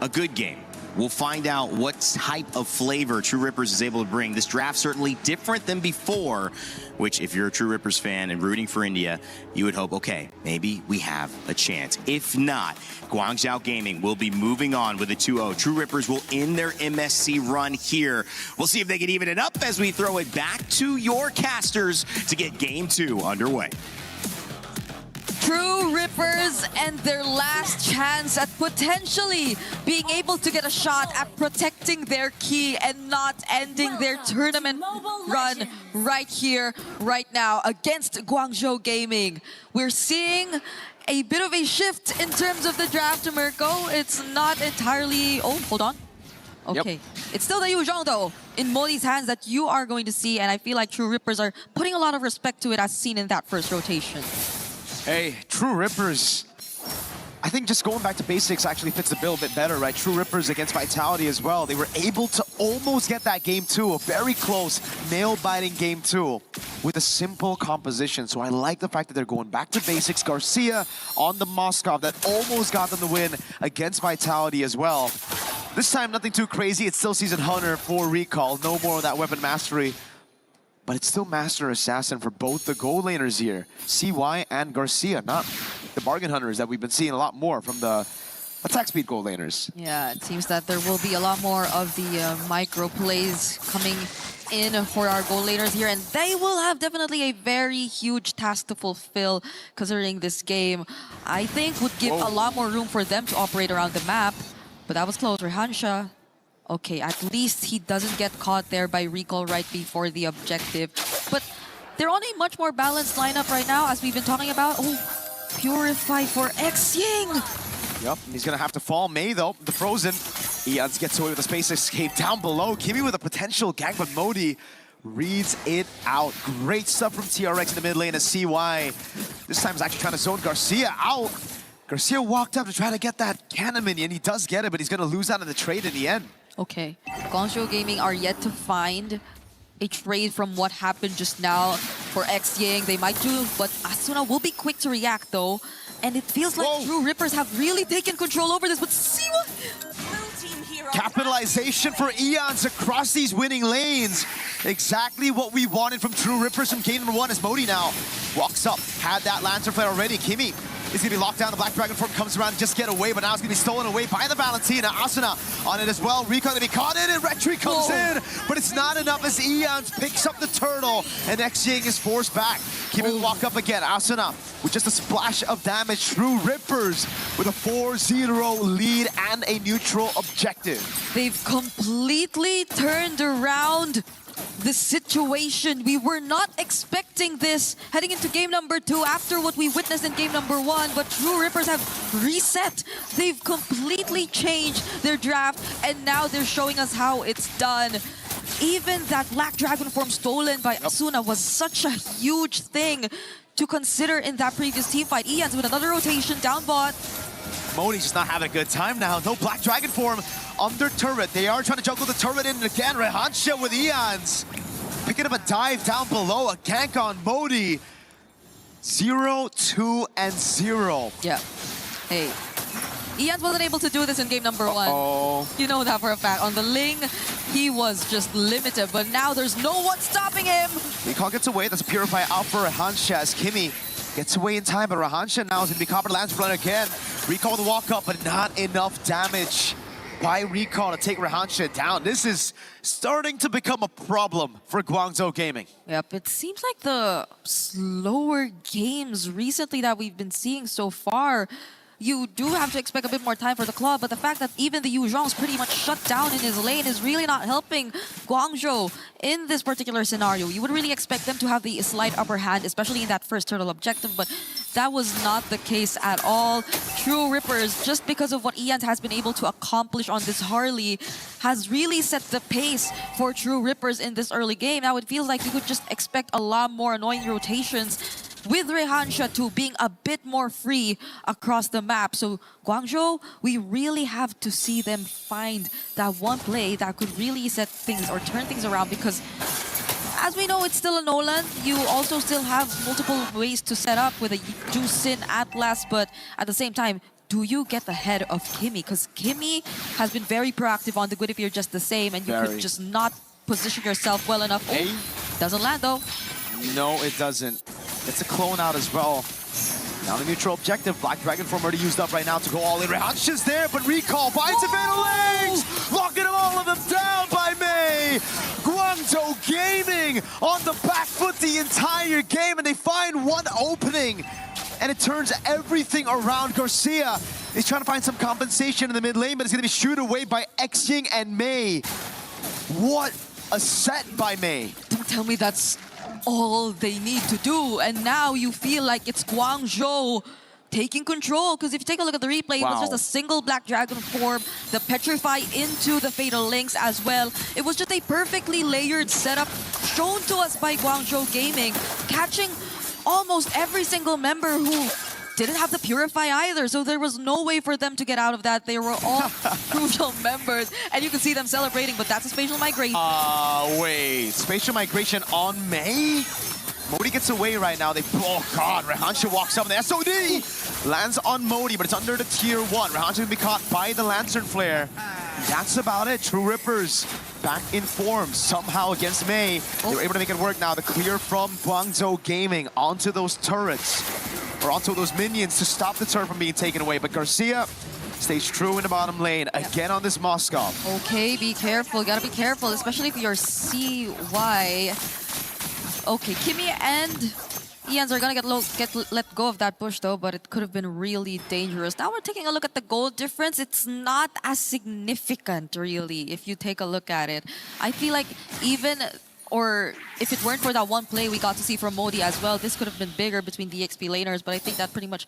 a good game. We'll find out what type of flavor True Rippers is able to bring. This draft certainly different than before, which if you're a True Rippers fan and rooting for India, you would hope, okay, maybe we have a chance. If not, Guangzhou Gaming will be moving on with a 2-0. True Rippers will end their MSC run here. We'll see if they can even it up as we throw it back to your casters to get Game 2 underway. True Rippers and their last chance at potentially being able to get a shot at protecting their key and not ending their tournament run right here, right now against Guangzhou Gaming. We're seeing a bit of a shift in terms of the draft, Mirko. It's not entirely... Oh, hold on. Okay. Yep. It's still the Yu Zhong, though, in Modi's hands that you are going to see, and I feel like True Rippers are putting a lot of respect to it as seen in that first rotation. Hey, True Rippers, I think just going back to basics actually fits the bill a bit better, right? True Rippers against Vitality as well. They were able to almost get that Game 2, a very close, nail-biting Game 2 with a simple composition. So I like the fact that they're going back to basics. Garcia on the Moskov that almost got them the win against Vitality as well. This time, nothing too crazy. It's still Season Hunter for Recall. No more of that weapon mastery. But it's still Master Assassin for both the goal laners here. CY and Garcia, not the bargain hunters that we've been seeing a lot more from the attack speed goal laners. Yeah, it seems that there will be a lot more of the micro plays coming in for our goal laners here, and they will have definitely a very huge task to fulfill considering this game. I think would give a lot more room for them to operate around the map, but that was close. Rehansha. Okay, at least he doesn't get caught there by Recall right before the objective. But they're on a much more balanced lineup right now, as we've been talking about. Oh, Purify for Xing. Yep, he's gonna have to fall. Mei, though, the Frozen. Eons gets away with a space escape down below. Kimi with a potential gank, but Modi reads it out. Great stuff from TRX in the mid lane as CY. This time is actually trying to zone Garcia out. Garcia walked up to try to get that cannon minion. He does get it, but he's gonna lose out in the trade in the end. Okay, Guangzhou Gaming are yet to find a trade from what happened just now for Xing. They might do, but Asuna will be quick to react though. And it feels like True Rippers have really taken control over this, but see what? Capitalization for Eons across these winning lanes. Exactly what we wanted from True Rippers from game number 1 as Modi now walks up. Had that Lancer Flare already. Kimi is going to be locked down. The Black Dragon form comes around to just get away, but now it's going to be stolen away by the Valentina. Asuna on it as well. Recon going to be caught in, and Retry comes in, but it's not enough as Eons picks up the turtle, and Xing is forced back. Kimi will walk up again. Asuna with just a splash of damage. True Rippers with a 4-0 lead and a neutral objective. They've completely turned around the situation. We were not expecting this heading into game number 2 after what we witnessed in game number 1, but True Rippers have reset. They've completely changed their draft, and now they're showing us how it's done. Even that Black Dragon form stolen by Asuna was such a huge thing to consider in that previous team fight. Eons with another rotation down bot. Modi's just not having a good time now. No Black Dragon form under turret. They are trying to juggle the turret in again. Rehansha with Eons. Picking up a dive down below. A gank on Modi. 0, 2, and 0. Yeah. Hey. Eons wasn't able to do this in game number 1. You know that for a fact. On the Ling, he was just limited, but now there's no one stopping him. Recall gets away. That's a Purify out for Rehansha as Kimi gets away in time, but Rehansha now is going to be caught by Lance Runner again. Recall the walk up, but not enough damage. by Recall to take Rehansha down. This is starting to become a problem for Guangzhou Gaming. Yep, it seems like the slower games recently that we've been seeing so far, you do have to expect a bit more time for the club, but the fact that even the Yu Zhong's pretty much shut down in his lane is really not helping Guangzhou in this particular scenario. You would really expect them to have the slight upper hand, especially in that first turtle objective, but that was not the case at all. True Rippers, just because of what Ian has been able to accomplish on this Harley, has really set the pace for True Rippers in this early game. Now it feels like you could just expect a lot more annoying rotations with Rehansha too being a bit more free across the map. So Guangzhou, we really have to see them find that one play that could really set things or turn things around, because as we know, it's still a Nolan. You also still have multiple ways to set up with a Jusin Atlas, but at the same time, do you get the head of Kimmy? Because Kimmy has been very proactive on the good if you're just the same, and you could just not position yourself well enough. Oh, doesn't land though. No, it doesn't. It's a clone out as well. Now the neutral objective. Black Dragon form already used up right now to go all in. Rehansha's there, but Recall finds a fatal legs! Locking them all of them down by May! Guangzhou Gaming on the back foot the entire game, and they find one opening. And it turns everything around. Garcia is trying to find some compensation in the mid lane, but it's going to be shooed away by Xing and May. What a set by May. Don't tell me that's all they need to do, and now you feel like it's Guangzhou taking control, because if you take a look at the replay, it was just a single Black Dragon form, the Petrify into the Fatal Links as well. It was just a perfectly layered setup shown to us by Guangzhou Gaming, catching almost every single member who didn't have the Purify either, so there was no way for them to get out of that. They were all crucial members, and you can see them celebrating, but that's a spatial migration. Wait, spatial migration on May? Modi gets away right now. Oh God, Rehansha walks up, and the SOD lands on Modi, but it's under the tier 1. Rehansha will be caught by the Lantern Flare. That's about it. True Rippers back in form somehow against May. They were able to make it work now. The clear from Guangzhou Gaming onto those turrets, or onto those minions to stop the turret from being taken away. But Garcia stays true in the bottom lane, again on this Moskov. Okay, be careful. You gotta be careful, especially if you're CY. Okay, Kimmy and Ians are gonna get let go of that push though, but it could have been really dangerous. Now we're taking a look at the goal difference. It's not as significant, really, if you take a look at it. I feel like even, or if it weren't for that one play we got to see from Modi as well, this could have been bigger between the XP laners, but I think that pretty much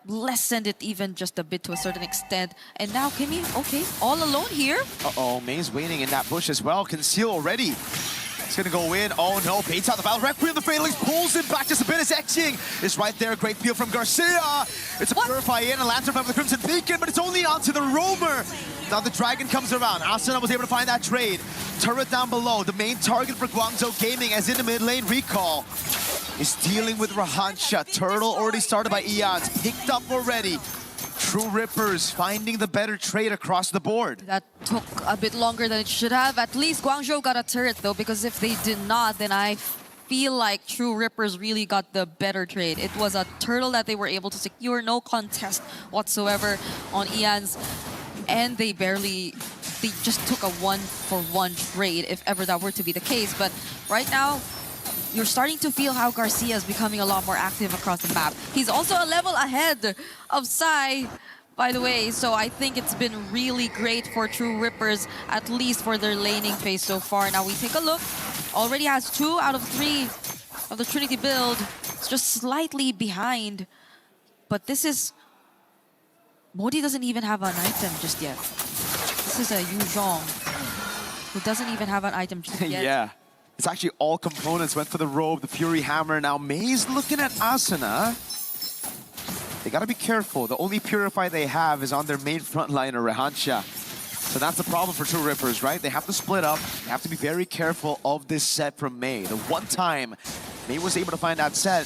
lessened it even just a bit to a certain extent. And now Kimmy, okay, all alone here. Uh-oh, May's waiting in that bush as well. Conceal already. It's gonna go in. Oh no, baits out the battle. Requiem, the Fatal Links pulls him back just a bit as Xing is right there. Great peel from Garcia. It's a Purify in, a Lantern from the Crimson Beacon, but it's only onto the Roamer. Now the Dragon comes around. Asuna was able to find that trade. Turret down below. The main target for Guangzhou Gaming, as in the mid lane, Recall is dealing with Rehansha. Turtle already started by Eons. Picked up already. True Rippers finding the better trade across the board. That took a bit longer than it should have. At least Guangzhou got a turret though, because if they did not, then I feel like True Rippers really got the better trade. It was a turtle that they were able to secure, no contest whatsoever on Ian's, and they just took a 1-for-1 trade, if ever that were to be the case. But right now, you're starting to feel how Garcia is becoming a lot more active across the map. He's also a level ahead of Sai, by the way, so I think it's been really great for True Rippers, at least for their laning phase so far. Now we take a look. Already has 2 out of 3 of the Trinity build. It's just slightly behind, but this is... Modi doesn't even have an item just yet. This is a Yu Zhong who doesn't even have an item just yet. Yeah. It's actually all components. Went for the robe, the Fury Hammer. Now May's looking at Asuna. They gotta be careful. The only Purify they have is on their main frontliner, Rehansha. So that's the problem for True Rippers, right? They have to split up. They have to be very careful of this set from May. The one time May was able to find that set,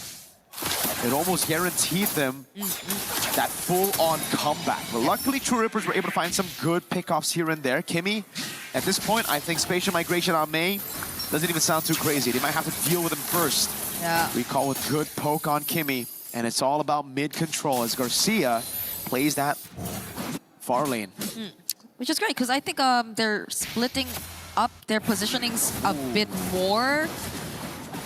it almost guaranteed them that full-on comeback. But luckily, True Rippers were able to find some good pickoffs here and there. Kimmy, at this point, I think spatial migration on May doesn't even sound too crazy. They might have to deal with him first. Yeah. Recall with good poke on Kimmy, and it's all about mid control as Garcia plays that far lane. Which is great, because I think they're splitting up their positionings a bit more.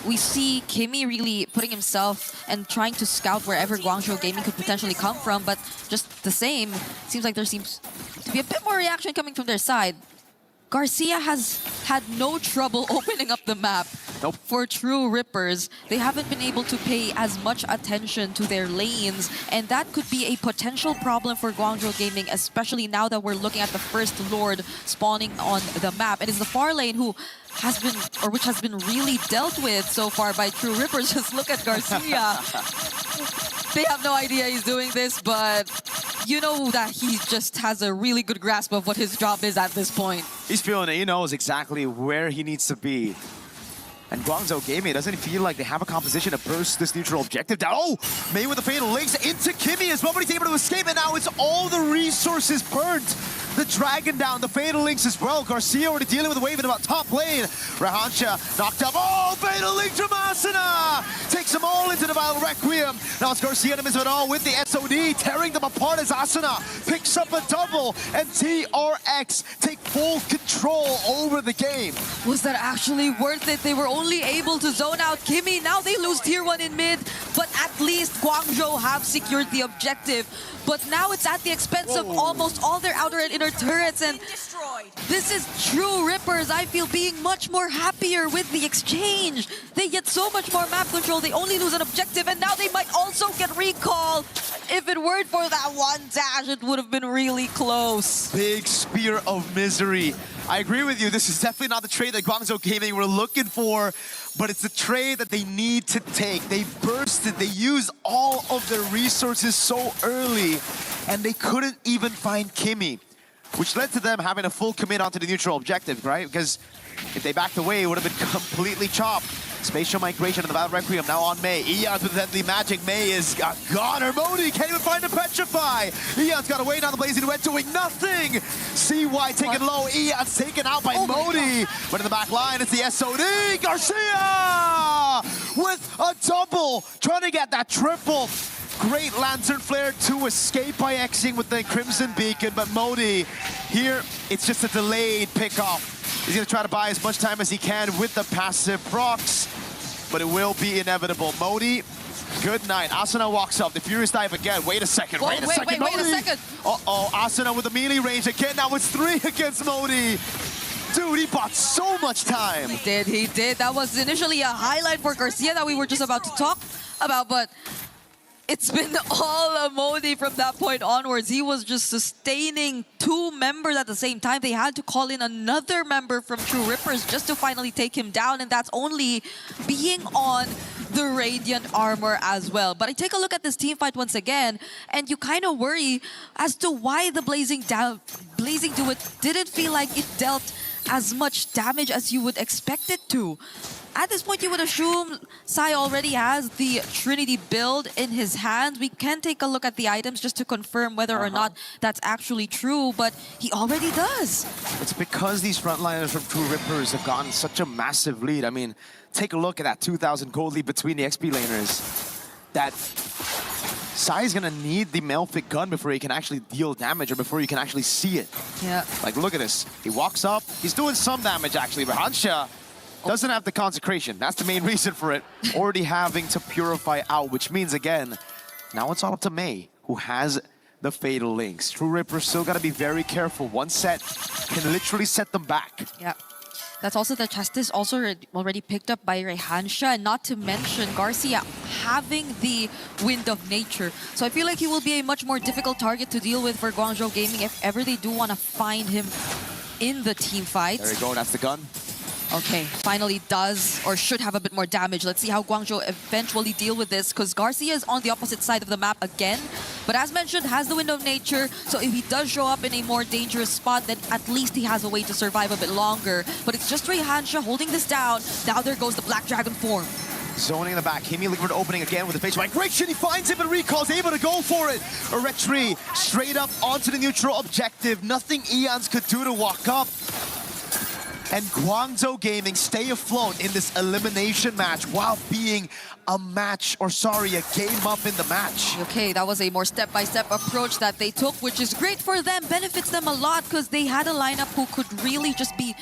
We see Kimmy really putting himself and trying to scout wherever Guangzhou Gaming could potentially come from, but just the same, seems like there seems to be a bit more reaction coming from their side. Garcia has had no trouble opening up the map. Nope. For True Rippers, they haven't been able to pay as much attention to their lanes, and that could be a potential problem for Guangzhou Gaming, especially now that we're looking at the first Lord spawning on the map. And it's the far lane who has been, or which has been really dealt with so far by True Rippers. Just look at Garcia. They have no idea he's doing this, but you know that he just has a really good grasp of what his job is at this point. He's feeling it. He knows exactly where he needs to be. And Guangzhou Gaming, doesn't it feel like they have a composition to burst this neutral objective down? Oh, May with the fatal links into Kimmy as well, but he's able to escape, and now it's all the resources burnt. The Dragon down, the fatal links as well. Garcia already dealing with a wave in about top lane. Rahansha knocked up. Oh, fatal link from Asuna! Takes them all into the Vile Requiem. Now it's Garcia and Mizuno with the SOD, tearing them apart as Asuna picks up a double, and TRX take full control over the game. Was that actually worth it? They were only able to zone out Kimmy. Now they lose tier 1 in mid, but at least Guangzhou have secured the objective. But now it's at the expense of almost all their outer and inner turrets, and this is True Rippers, I feel, being much more happier with the exchange. They get so much more map control, they only lose an objective, and now they might also get recall. If it weren't for that one dash, it would have been really close. Big spear of misery. I agree with you, this is definitely not the trade that Guangzhou Gaming were looking for, but it's the trade that they need to take. They bursted, they used all of their resources so early, and they couldn't even find Kimmy, which led to them having a full commit onto the neutral objective, right? Because if they backed away, it would have been completely chopped. Spatial migration of the Vile Requiem now on May. Eon's with deadly magic. May is gone. Her Modi can't even find a Petrify. Eon's got away down the Blazing Red, doing nothing. CY taken low. Eon's taken out by Modi. But in the back line, it's the SOD. Garcia with a double, trying to get that triple. Great Lantern Flare to escape by Xing with the Crimson Beacon, but Modi here, it's just a delayed pickoff. He's going to try to buy as much time as he can with the passive procs, but it will be inevitable. Modi, good night. Asuna walks up. The Furious Dive again. Wait a second. Wait a second. Uh-oh, Asuna with the melee range again. Now it's 3 against Modi. Dude, he bought so much time. He did. That was initially a highlight for Garcia that we were just about to talk about, but it's been all Modi from that point onwards. He was just sustaining 2 members at the same time. They had to call in another member from True Rippers just to finally take him down, and that's only being on the Radiant armor as well. But I take a look at this team fight once again, and you kind of worry as to why the Blazing Duet didn't feel like it dealt as much damage as you would expect it to. At this point, you would assume Sai already has the Trinity build in his hands. We can take a look at the items just to confirm whether or not that's actually true, but he already does. It's because these frontliners from True Rippers have gotten such a massive lead. I mean, take a look at that 2,000 gold lead between the XP laners. That Sai is gonna need the Malefic gun before he can actually deal damage, or before you can actually see it. Yeah. Like, look at this. He walks up, he's doing some damage actually, but Hansha doesn't have the consecration. That's the main reason for it. Already having to purify out, which means, again, now it's all up to May, who has the fatal links. True Ripper still got to be very careful. One set can literally set them back. Yeah. That's also the Justice also already picked up by Rehansha, and not to mention Garcia having the Wind of Nature. So I feel like he will be a much more difficult target to deal with for Guangzhou Gaming if ever they do want to find him in the team fight. There you go, that's the gun. Okay, finally does or should have a bit more damage. Let's see how Guangzhou eventually deal with this, because Garcia is on the opposite side of the map again. But as mentioned, has the Wind of Nature, so if he does show up in a more dangerous spot, then at least he has a way to survive a bit longer. But it's just Rehansha holding this down. Now there goes the Black Dragon form. Zoning in the back, Kimmy looking for an opening again with the facial migration. He finds it, but recalls, able to go for it. A retreat straight up onto the neutral objective. Nothing Eons could do to walk up. and Guangzhou Gaming stay afloat in this elimination match while being a game up in the match. Okay, that was a more step-by-step approach that they took, which is great for them, benefits them a lot, because they had a lineup who could really just be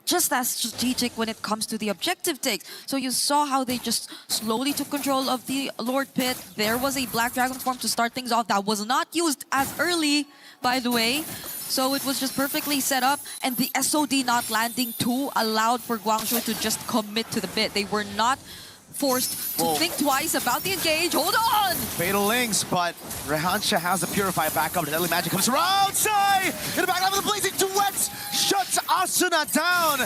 just as strategic when it comes to the objective takes. So you saw how they just slowly took control of the Lord Pit. There was a Black Dragon form to start things off that was not used as early, by the way. So it was just perfectly set up, and the SOD not landing too allowed for Guangzhou to just commit to the bit. They were not forced to think twice about the engage. Hold on! Fatal Links, but Rehansha has the Purify back up. The Deadly Magic comes around. Sai in the back line with the Blazing Duets shuts Asuna down.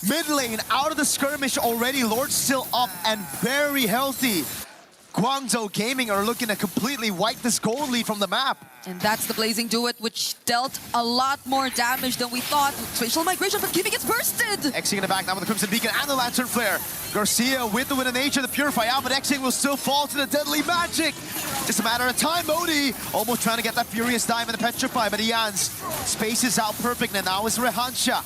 Mid lane out of the skirmish already. Lord still up and very healthy. Guangzhou Gaming are looking to completely wipe this gold lead from the map. And that's the Blazing Duet, which dealt a lot more damage than we thought. Spatial Migration, but Kimi gets bursted! Xing in the back now with the Crimson Beacon and the Lantern Flare. Garcia with the Wind of Nature, the Purify out, but Xing will still fall to the Deadly Magic. Just a matter of time. Modi almost trying to get that Furious Dive and the Petrify, but Ian's spaces out perfect, and now it's Rehansha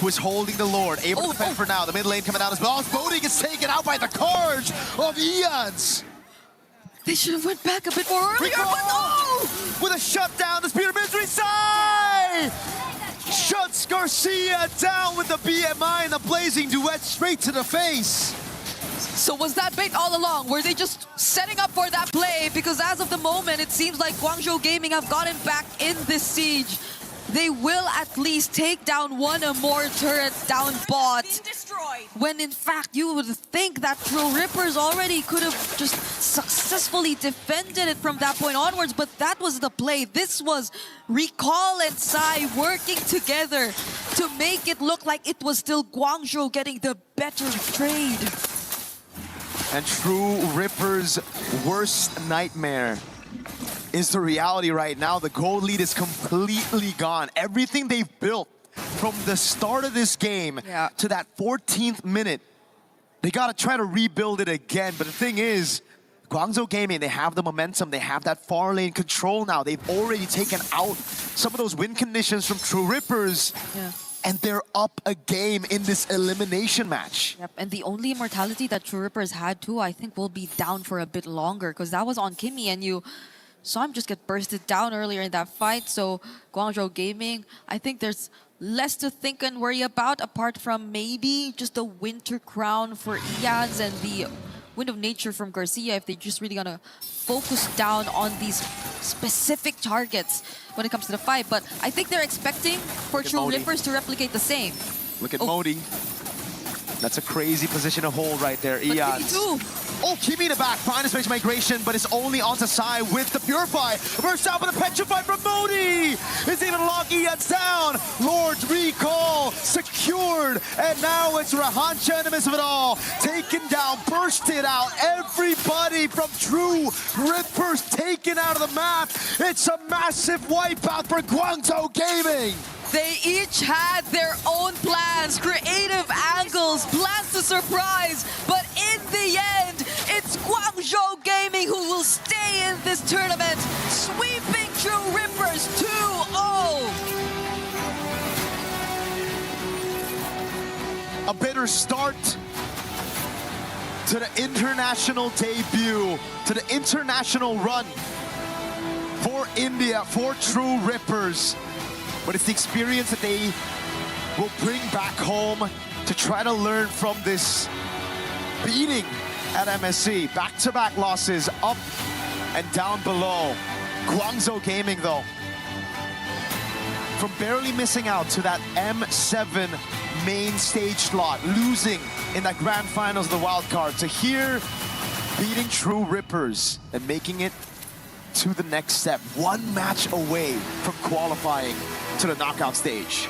who is holding the Lord, able to defend for now. The mid lane coming out as well. Modi gets taken out by the Carge of Ian's. They should have went back a bit more earlier, but no! With a shutdown, the Spear of Misery side! Shuts Garcia down with the BMI and the Blazing Duet straight to the face. So was that bait all along? Were they just setting up for that play? Because as of the moment, it seems like Guangzhou Gaming have gotten back in this siege. They will at least take down one or more turrets down bot. When in fact, you would think that True Rippers already could have just successfully defended it from that point onwards, but that was the play. This was Recall and Sai working together to make it look like it was still Guangzhou getting the better trade. And True Ripper's worst nightmare is the reality right now. The gold lead is completely gone. Everything they've built from the start of this game to that 14th minute, they gotta try to rebuild it again. But the thing is, Guangzhou Gaming, they have the momentum, they have that far lane control now. They've already taken out some of those win conditions from True Rippers. And they're up a game in this elimination match. Yep, and the only immortality that True Rippers had too, I think will be down for a bit longer, because that was on Kimi, and you saw him just get bursted down earlier in that fight. So Guangzhou Gaming, I think there's less to think and worry about apart from maybe just the Winter Crown for Ians and the Wind of Nature from Garcia, if they're just really gonna focus down on these specific targets when it comes to the fight. But I think they're expecting for True Rippers to replicate the same. Look at Modi. That's a crazy position to hold right there. Ians. Oh, Kimi in the back, find a space migration, but it's only onto Sai with the Purify. Burst out with a Petrify from Modi. It's even lock Ians down. Lord's Recall secured, and now it's Rehansha in the midst of it all. Taken down, bursted out. Everybody from True Rippers taken out of the map. It's a massive wipeout for Guangzhou Gaming. They each had their own plans, creative angles, plans to surprise, but in the end, it's Guangzhou Gaming who will stay in this tournament, sweeping True Rippers 2-0. A bitter start to the international debut, to the international run for India, for True Rippers. But it's the experience that they will bring back home to try to learn from this beating at MSC. Back-to-back losses, up and down below. Guangzhou Gaming, though, from barely missing out to that M7 main stage slot, losing in that grand finals of the wild card, to here beating True Rippers and making it to the next step, one match away from qualifying to the knockout stage.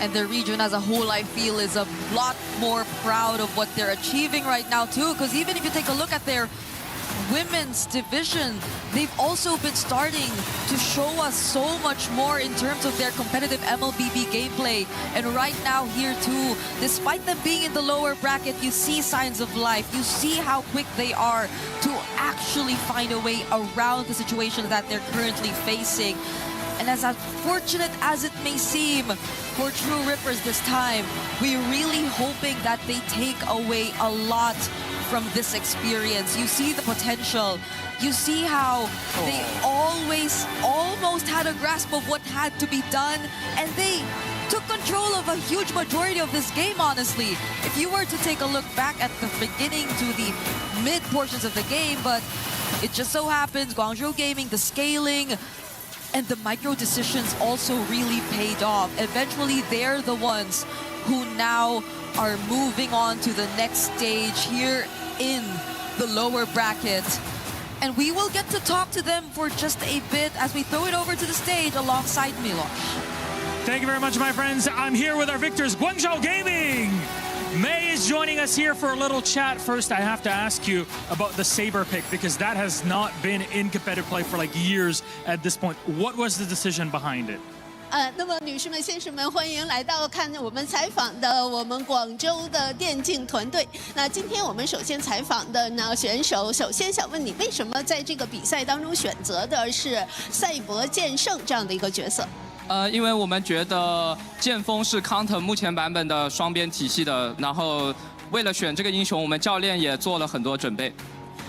And the region as a whole, I feel, is a lot more proud of what they're achieving right now too, because even if you take a look at their women's division, they've also been starting to show us so much more in terms of their competitive MLBB gameplay. And right now here too, despite them being in the lower bracket, you see signs of life. You see how quick they are to actually find a way around the situation that they're currently facing. And as unfortunate as it may seem for True Rippers this time, we're really hoping that they take away a lot from this experience. You see the potential. You see how they always almost had a grasp of what had to be done, and they took control of a huge majority of this game, honestly. If you were to take a look back at the beginning to the mid portions of the game, but it just so happens Guangzhou Gaming, the scaling, and the micro decisions also really paid off. Eventually, they're the ones who now are moving on to the next stage here in the lower bracket. And we will get to talk to them for just a bit as we throw it over to the stage alongside Milosh. Thank you very much, my friends. I'm here with our victors, Guangzhou Gaming. May is joining us here for a little chat. First, I have to ask you about the Saber pick, because that has not been in competitive play for like years at this point. What was the decision behind it? 那么女士们、先生们，欢迎来到看我们采访的我们广州的电竞团队。那今天我们首先采访的呢选手，首先想问你，为什么在这个比赛当中选择的是赛博剑圣这样的一个角色？ 因为我们觉得剑锋是 counter 目前版本的双边体系的，然后为了选这个英雄，我们教练也做了很多准备。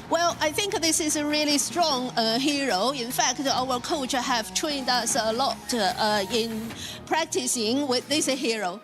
Well, I think this is a really strong hero. In fact, our coach have trained us a lot in practicing with this hero.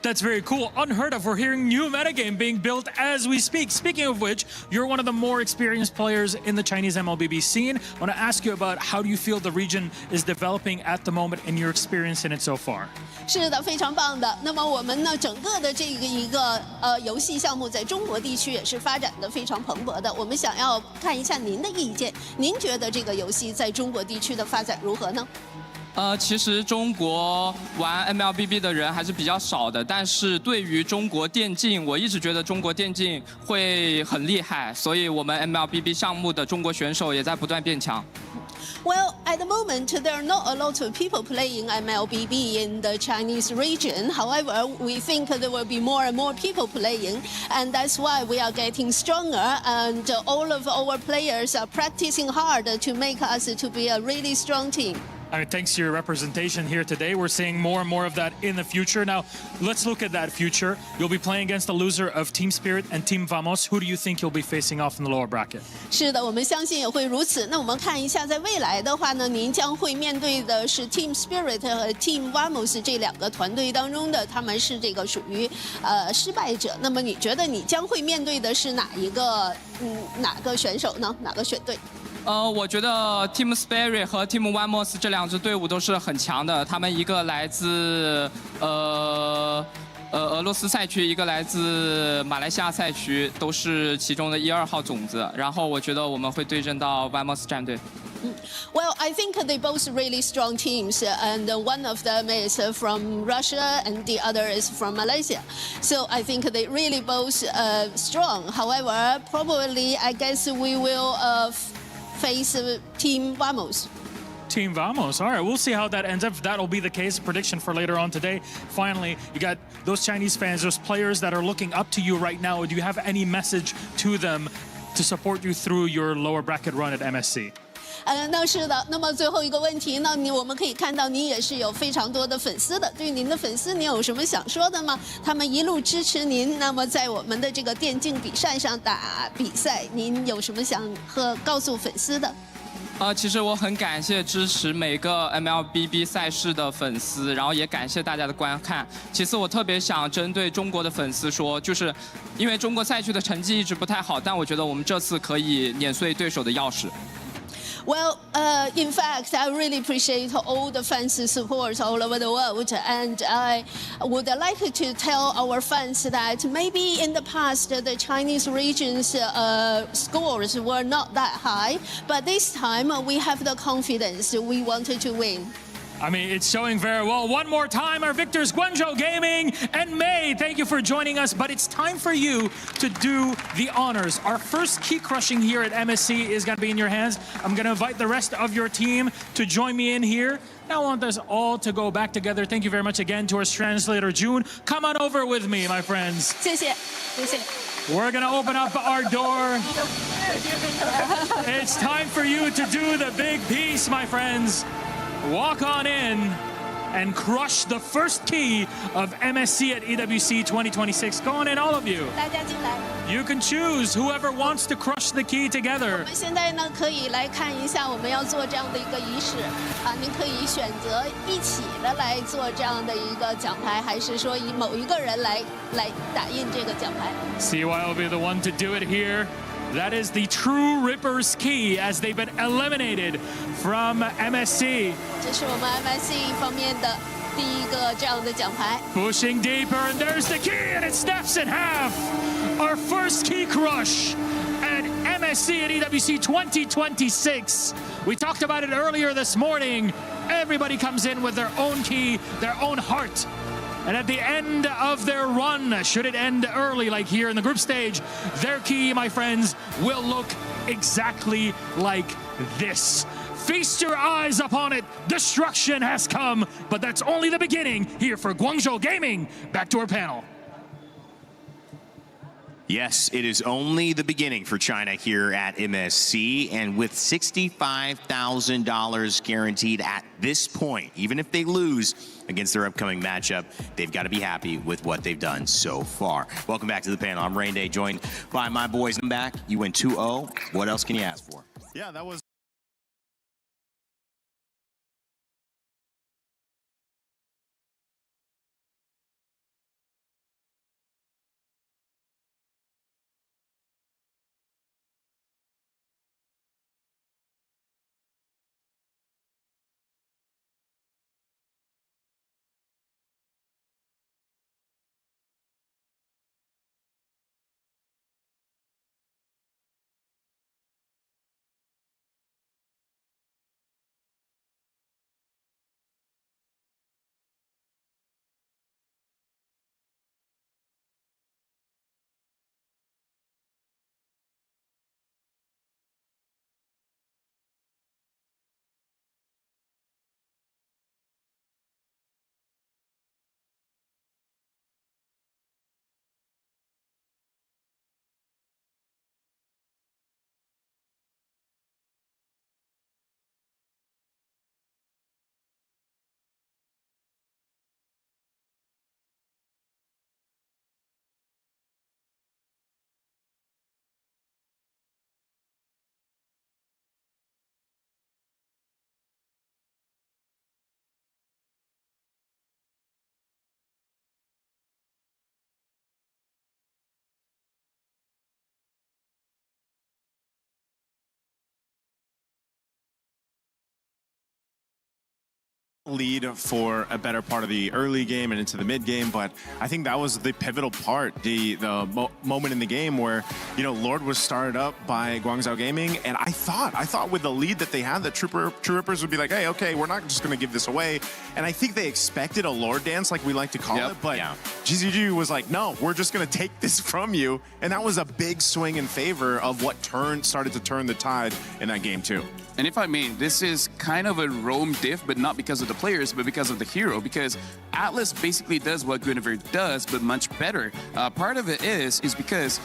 That's very cool. Unheard of. We're hearing new metagame being built as we speak. Speaking of which, you're one of the more experienced players in the Chinese MLBB scene. I want to ask you about how do you feel the region is developing at the moment and your experience in it so far? 是的，非常棒的。那么我们呢，整个的这一个游戏项目在中国地区也是发展的非常蓬勃的。我们想要看一下您的意见，您觉得这个游戏在中国地区的发展如何呢？ 其实中国玩 MLBB 的人还是比较少的，但是对于中国电竞，我一直觉得中国电竞会很厉害，所以我们 MLBB 项目的中国选手也在不断变强。 Well, at the moment, there are not a lot of people playing MLBB in the Chinese region. However, we think there will be more and more people playing, and that's why we are getting stronger. And all of our players are practicing hard to make us to be a really strong team. I mean, thanks to your representation here today, we're seeing more and more of that in the future. Now, let's look at that future. You'll be playing against the loser of Team Spirit and Team Vamos. Who do you think you'll be facing off in the lower bracket? 是的，我们相信也会如此。那我们看一下，在未来的话呢，您将会面对的是 Team Spirit 和 Team Vamos 这两个团队当中的，他们是这个属于失败者。那么你觉得你将会面对的是哪个选手呢？哪个选队？ 我觉得 Team Spirit 和 Team Vamos 这两支队伍都是很强的，他们一个来自俄罗斯赛区，一个来自马来西亚赛区，都是其中的1、2号种子。然后我觉得我们会对阵到 Vamos 战队。 Well, I think they both really strong teams, and one of them is from Russia, and the other is from Malaysia. So I think they really both strong. However, probably I guess we will face Team Vamos. Team Vamos. All right, we'll see how that ends up. That'll be the case. Prediction for later on today. Finally, you got those Chinese fans, those players that are looking up to you right now. Do you have any message to them to support you through your lower bracket run at MSC? 那是的。那么最后一个问题呢？我们可以看到您也是有非常多的粉丝的。对于您的粉丝，您有什么想说的吗？他们一路支持您，那么在我们的这个电竞比赛上打比赛，您有什么想告诉粉丝的？ 其实我很感谢支持每个 MLBB 赛事的粉丝，然后也感谢大家的观看。其次，我特别想针对中国的粉丝说，就是因为中国赛区的成绩一直不太好，但我觉得我们这次可以碾碎对手的钥匙。 Well, in fact, I really appreciate all the fans' support all over the world, and I would like to tell our fans that maybe in the past the Chinese region's scores were not that high, but this time we have the confidence we wanted to win. I mean, it's showing very well. One more time, our victors, Guangzhou Gaming and May, thank you for joining us. But it's time for you to do the honors. Our first key crushing here at MSC is going to be in your hands. I'm going to invite the rest of your team to join me in here. Now I want us all to go back together. Thank you very much again to our translator, June. Come on over with me, my friends. 谢谢，谢谢。 We're going to open up our door. It's time for you to do the big piece, my friends. walk on in and crush the first key of MSC at EWC 2026. Go on in, all of you. 大家进来。 You can choose whoever wants to crush the key 我 together. 们现在呢，可以来看一下我们要做这样的一个仪式啊，您可以选择一起的来做这样的一个奖牌，还是说以某一个人来打印这个奖牌？ CY will be the one to do it here. That is the True Ripper's key as they've been eliminated from MSC. 这是我们 MSC 方面的第一个这样的奖牌。 Pushing deeper, and there's the key, and it snaps in half. Our first key crush at MSC at EWC 2026. We talked about it earlier this morning. Everybody comes in with their own key, their own heart. And at the end of their run, should it end early like here in the group stage, their key, my friends, will look exactly like this. Feast your eyes upon it. Destruction has come, but that's only the beginning here for Guangzhou Gaming. Back to our panel. Yes, it is only the beginning for China here at MSC, and with $65,000 guaranteed at this point, even if they lose against their upcoming matchup, they've got to be happy with what they've done so far. Welcome back to the panel. I'm Rain Day, joined by my boys. I'm back. You went 2-0. What else can you ask for? Yeah, that was lead for a better part of the early game and into the mid game, but I think that was the pivotal part, the moment in the game where, you know, Lord was started up by Guangzhou Gaming, and I thought with the lead that they had, that True Rippers would be like, hey, okay, we're not just going to give this away, and I think they expected a Lord dance, like we like to call it, but GZG was like, no, we're just going to take this from you, and that was a big swing in favor of what started to turn the tide in that game too. And if I may, this is kind of a Rome diff, but not because of the players, but because of the hero. Because Atlas basically does what Guinevere does, but much better. Part of it is because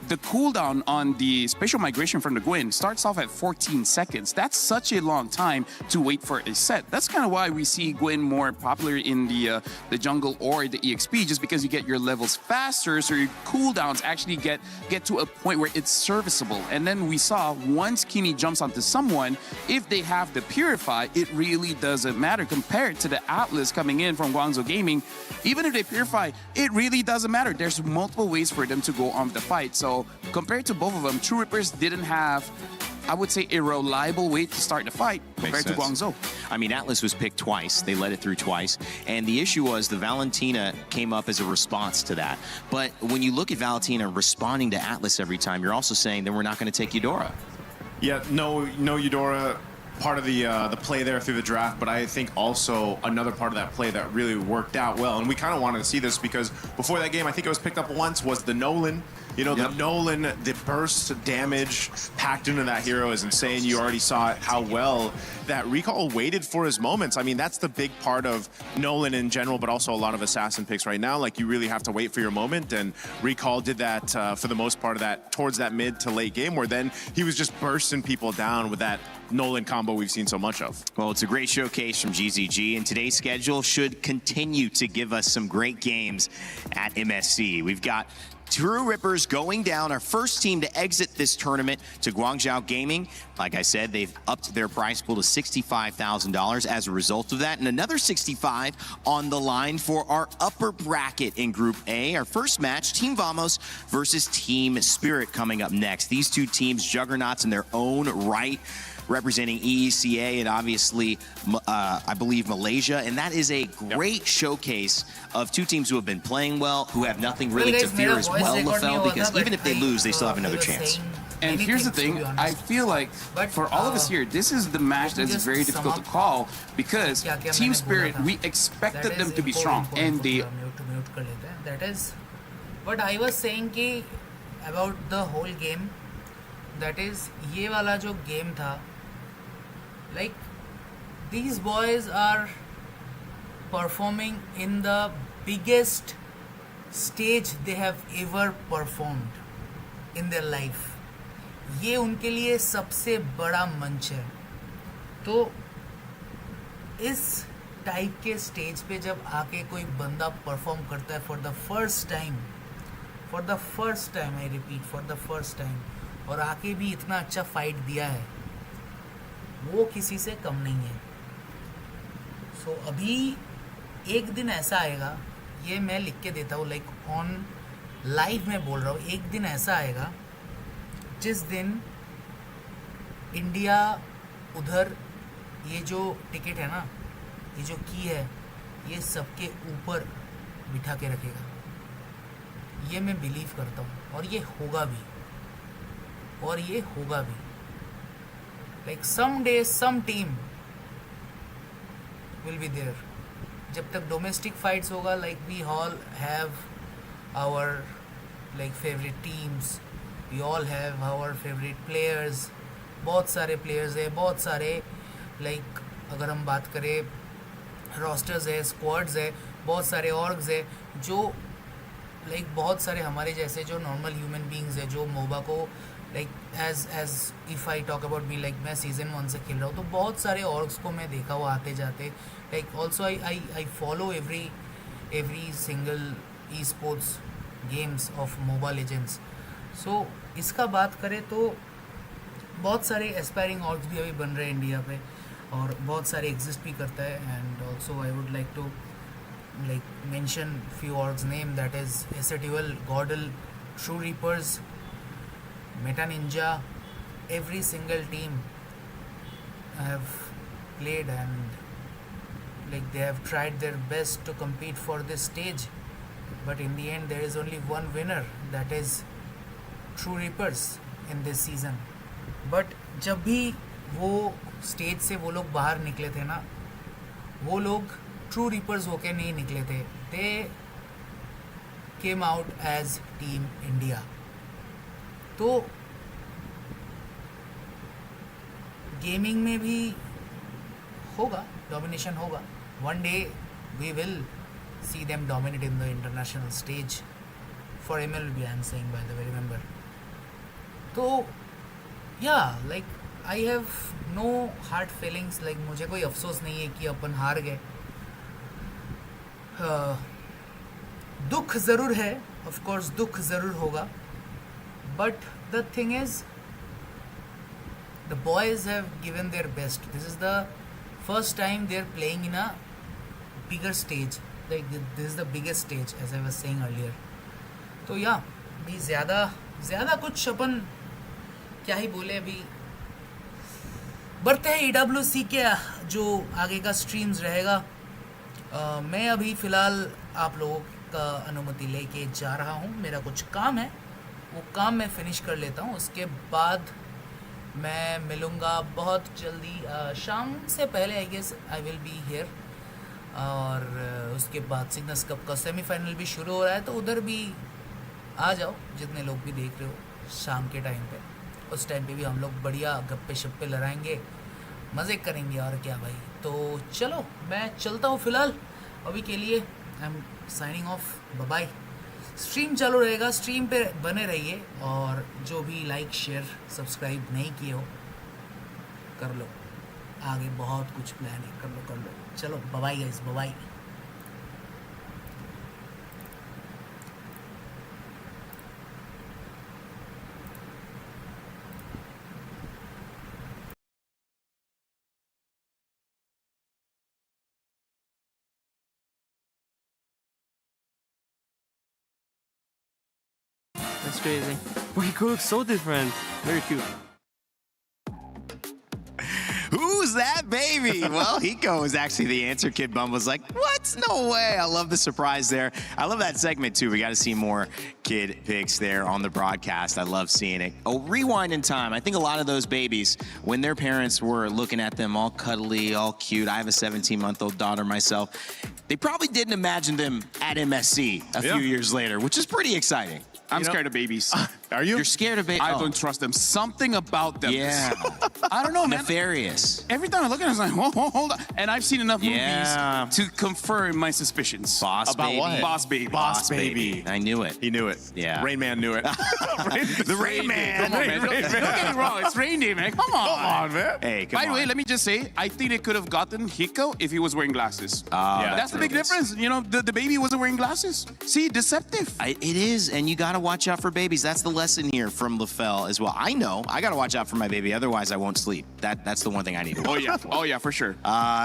the cooldown on the spatial migration from the Gwyn starts off at 14 seconds. That's such a long time to wait for a set. That's kind of why we see Gwyn more popular in the jungle or the EXP, just because you get your levels faster, so your cooldowns actually get to a point where it's serviceable. And then we saw once Kimi jumps onto someone, if they have the Purify, it really doesn't matter compared to the Atlas coming in from Guangzhou Gaming. Even if they Purify, it really doesn't matter. There's multiple ways for them to go on with the fight. So compared to both of them, True Rippers didn't have, I would say, a reliable way to start the fight compared to Guangzhou. I mean, Atlas was picked twice. They led it through twice. And the issue was the Valentina came up as a response to that. But when you look at Valentina responding to Atlas every time, you're also saying, then we're not going to take Eudora. Yeah, no Eudora. Part of the play there through the draft, but I think also another part of that play that really worked out well, and we kind of wanted to see this because before that game, I think it was picked up once, was the Nolan You know, the Nolan, the burst damage packed into that hero is insane. You already saw how well that Recall waited for his moments. I mean, that's the big part of Nolan in general, but also a lot of assassin picks right now. Like, you really have to wait for your moment, and Recall did that for the most part of that towards that mid to late game, where then he was just bursting people down with that Nolan combo we've seen so much of. Well, it's a great showcase from GZG, and today's schedule should continue to give us some great games at MSC. We've got True Rippers going down, our first team to exit this tournament, to Guangzhou Gaming. Like I said, they've upped their prize pool to $65,000 as a result of that, and another $65,000 on the line for our upper bracket in Group A. Our first match, Team Vamos versus Team Spirit, coming up next. These two teams, juggernauts in their own right, representing EECA and obviously, I believe, Malaysia. And that is a great showcase of two teams who have been playing well, who have nothing really to fear as well, LaFell, because even if they lose, they still have another chance. And here's the thing, I feel like for all of us here, this is the match that's very difficult to call, because Team Spirit, we expected them to be strong, and they... That is what I was saying ki about the whole game, that is, ये वाला जो game था, like, these boys are performing in the biggest stage they have ever performed in their life. ये उनके लिए सबसे बड़ा मंच है. तो इस टाइप के स्टेज पे जब आके कोई बंदा परफॉर्म करता है for the first time, I repeat, for the first time, और आके भी इतना अच्छा फाइट दिया है, वो किसी से कम नहीं है. सो अभी एक दिन ऐसा आएगा, ये मैं लिख के देता हूँ, लाइक ऑन लाइव में बोल रहा हूँ, एक दिन ऐसा आएगा जिस दिन इंडिया उधर ये जो टिकट है ना, ये जो की है, ये सबके ऊपर बिठा के रखेगा. ये मैं बिलीव करता हूँ, और ये होगा भी. Like someday some team will be there. जब तक domestic fights होगा, like we all have our like favorite teams, we all have our favorite players. बहुत सारे players है, बहुत सारे like अगर हम बात करें rosters है, squads है, बहुत सारे orgs है, जो like बहुत सारे हमारे जैसे जो normal human beings है, जो MOBA को like as if I talk about me, like मैं season 1 से खेल रहा हूँ, तो बहुत सारे orgs को मैं देखा हुआ आते जाते. Like also I follow every single esports games of Mobile Legends. So इसका बात करें तो बहुत सारे aspiring orgs भी अभी बन रहे हैं इंडिया पे, और बहुत सारे exist भी करता है. And also I would like to like mention few orgs name, that is SATUL, Gordle, True Reapers, Meta Ninja. Every single team have played and like they have tried their best to compete for this stage, but in the end there is only one winner, that is True Reapers in this season. But जब भी वो stage से वो लोग बाहर निकले थे ना, वो लोग True Reapers होके नहीं निकले थे. They came out as Team India. तो गेमिंग में भी होगा, डोमिनेशन होगा. One day we will see them dominate in the international stage for MLBB, I am saying, by the way, remember. तो yeah, like I have no hard feelings, like मुझे कोई अफसोस नहीं है कि अपन हार गए. दुख ज़रूर है, of course दुख ज़रूर होगा, but the thing is the boys have given their best. This is the first time they're playing in a bigger stage, like this is the biggest stage, as I was saying earlier. तो या भी ज़्यादा कुछ अपन क्या ही बोले. अभी बढ़ते हैं EWC के जो आगे का स्ट्रीम्स रहेगा. मैं अभी फ़िलहाल आप लोगों का अनुमति लेके जा रहा हूँ, मेरा कुछ काम है, वो काम मैं फिनिश कर लेता हूँ. उसके बाद मैं मिलूँगा बहुत जल्दी, शाम से पहले I guess I will be here. और उसके बाद सिग्नस कप का सेमीफाइनल भी शुरू हो रहा है, तो उधर भी आ जाओ जितने लोग भी देख रहे हो शाम के टाइम पे, उस टाइम पे भी हम लोग बढ़िया गप्पे शप्पे लड़ाएंगे, मज़े करेंगे और क्या भाई। तो चलो मैं चलता हूँ फ़िलहाल अभी के लिए, I am signing off, bye bye. Stream चालू रहेगा, स्ट्रीम पे बने रहिए और जो भी लाइक शेयर सब्सक्राइब नहीं किए हो कर लो, आगे बहुत कुछ प्लान है, कर लो। चलो bye bye guys, bye bye. That's crazy. Rico looks so different. Very cute. Who's that baby? Well, Hiko was actually the answer. Kid Bum was like, what? No way. I love the surprise there. I love that segment, too. We got to see more kid pics there on the broadcast. I love seeing it. Oh, rewind in time. I think a lot of those babies, when their parents were looking at them all cuddly, all cute. I have a 17-month-old daughter myself. They probably didn't imagine them at MSC a few years later, which is pretty exciting. I'm scared of babies. Are you? You're scared of babies? I don't trust them. Something about them. Yeah. I don't know, man. Nefarious. Every time I look at it, I'm like, hold on. And I've seen enough movies to confirm my suspicions. Boss about Baby. What? Boss Baby. Boss Baby. I knew it. He knew it. Yeah. Rain Man knew it. The Rain Man. Come on, man. Don't get me wrong. It's Rain Day, man. Come on. Come on, man. Hey, come on. By the way, let me just say, I think they could have gotten Hiko if he was wearing glasses. Yeah, that's the big difference. You know, the baby wasn't wearing glasses. See, deceptive. It is, and you got to watch out for babies. That's the lesson here from LaFell as well. I know. I got to watch out for my baby, otherwise I won't sleep. That's the one thing I need to watch out for. Oh, yeah, for sure.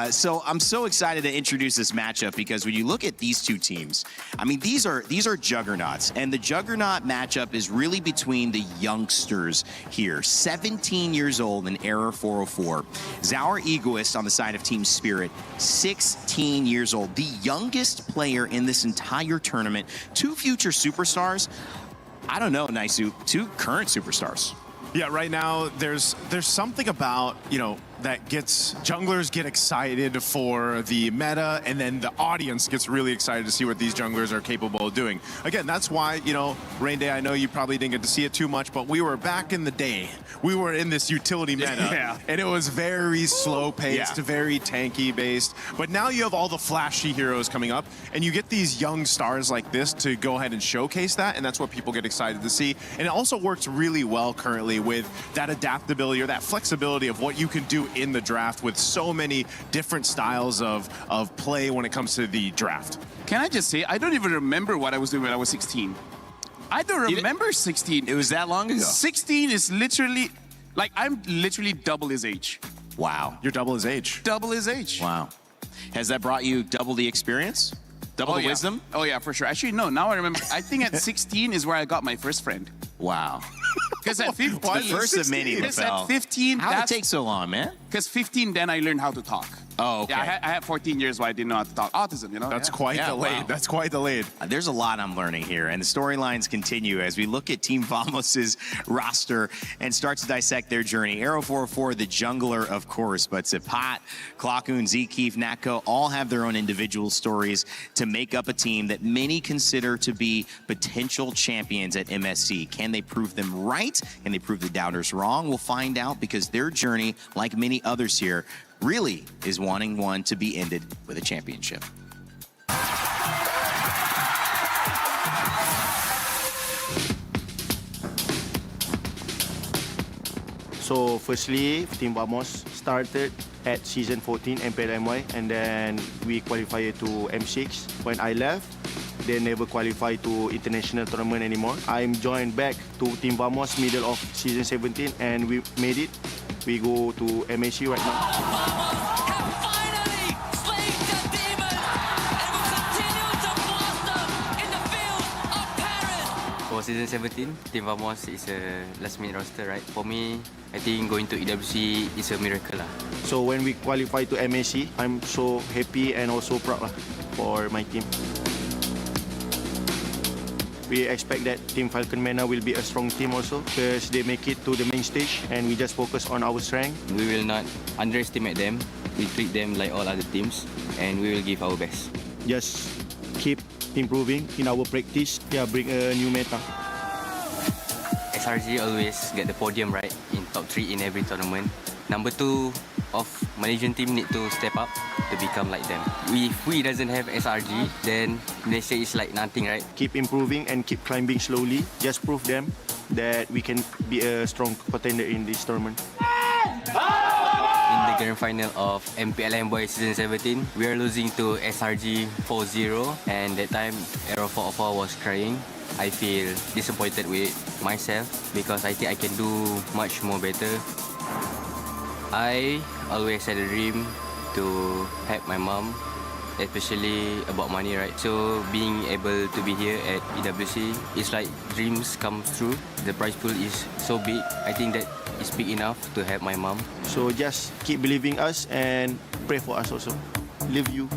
So I'm so excited to introduce this matchup because when you look at these two teams, I mean, these are juggernauts, and the juggernaut matchup is really between the youngsters here. 17 years old in Error 404. Zaur Egoist on the side of Team Spirit, 16 years old. The youngest player in this entire tournament. Two future superstars. I don't know, Naisu, two current superstars. Yeah, right now there's something about, that gets junglers get excited for the meta, and then the audience gets really excited to see what these junglers are capable of doing. Again, that's why, Rain Day, I know you probably didn't get to see it too much, but we were back in the day. We were in this utility meta, and it was very slow-paced, very tanky-based. But now you have all the flashy heroes coming up, and you get these young stars like this to go ahead and showcase that, and that's what people get excited to see. And it also works really well currently with that adaptability or that flexibility of what you can do in the draft with so many different styles of play when it comes to the draft. Can I just say, I don't even remember what I was doing when I was 16. I don't remember 16. It was that long ago. 16 is literally, I'm literally double his age. Wow. You're double his age. Double his age. Wow. Has that brought you double the experience? Double the wisdom? Oh, yeah, for sure. Actually, no, now I remember. I think at 16 is where I got my first friend. Wow. Because at 15, the first of many, because at 15, how did it take so long, man? Because 15, then I learned how to talk. Oh, okay. Yeah, I had 14 years where I didn't know how to talk. Autism, That's quite delayed. Wow. That's quite delayed. There's a lot I'm learning here, and the storylines continue as we look at Team Vamos's roster and start to dissect their journey. Arrow 404, the jungler, of course, but Zipat, Klakun, Zekeef, Natko all have their own individual stories to make up a team that many consider to be potential champions at MSC. Can they prove them right? Can they prove the doubters wrong? We'll find out because their journey, like many others here, really is wanting one to be ended with a championship. So firstly, Team Vamos started at season 14 MPLMY, and then we qualified to M6. When I left, they never qualified to international tournament anymore. I'm joined back to Team Vamos middle of season 17, and we made it. We go to MSC right now. For season 17, Team Vamos is a last-minute roster, right? For me, I think going to EWC is a miracle. So when we qualify to MSC, I'm so happy and also proud for my team. We expect that Team Falcon Mana will be a strong team also because they make it to the main stage and we just focus on our strength. We will not underestimate them. We treat them like all other teams and we will give our best. Just keep improving in our practice. Yeah, bring a new meta. SRG always get the podium, right? In top 3 in every tournament. Number 2 of Malaysian team need to step up to become like them. If we doesn't have SRG, then Malaysia is like nothing, right? Keep improving and keep climbing slowly. Just prove them that we can be a strong contender in this tournament. In the grand final of MPLM Boys Season 17, we are losing to SRG 4-0, and that time Aero 404 was crying. I feel disappointed with myself because I think I can do much more better. I always had a dream to help my mom, especially about money, right? So being able to be here at EWC is like dreams come true. The prize pool is so big. I think that is big enough to help my mom. So just keep believing us and pray for us also. Love you.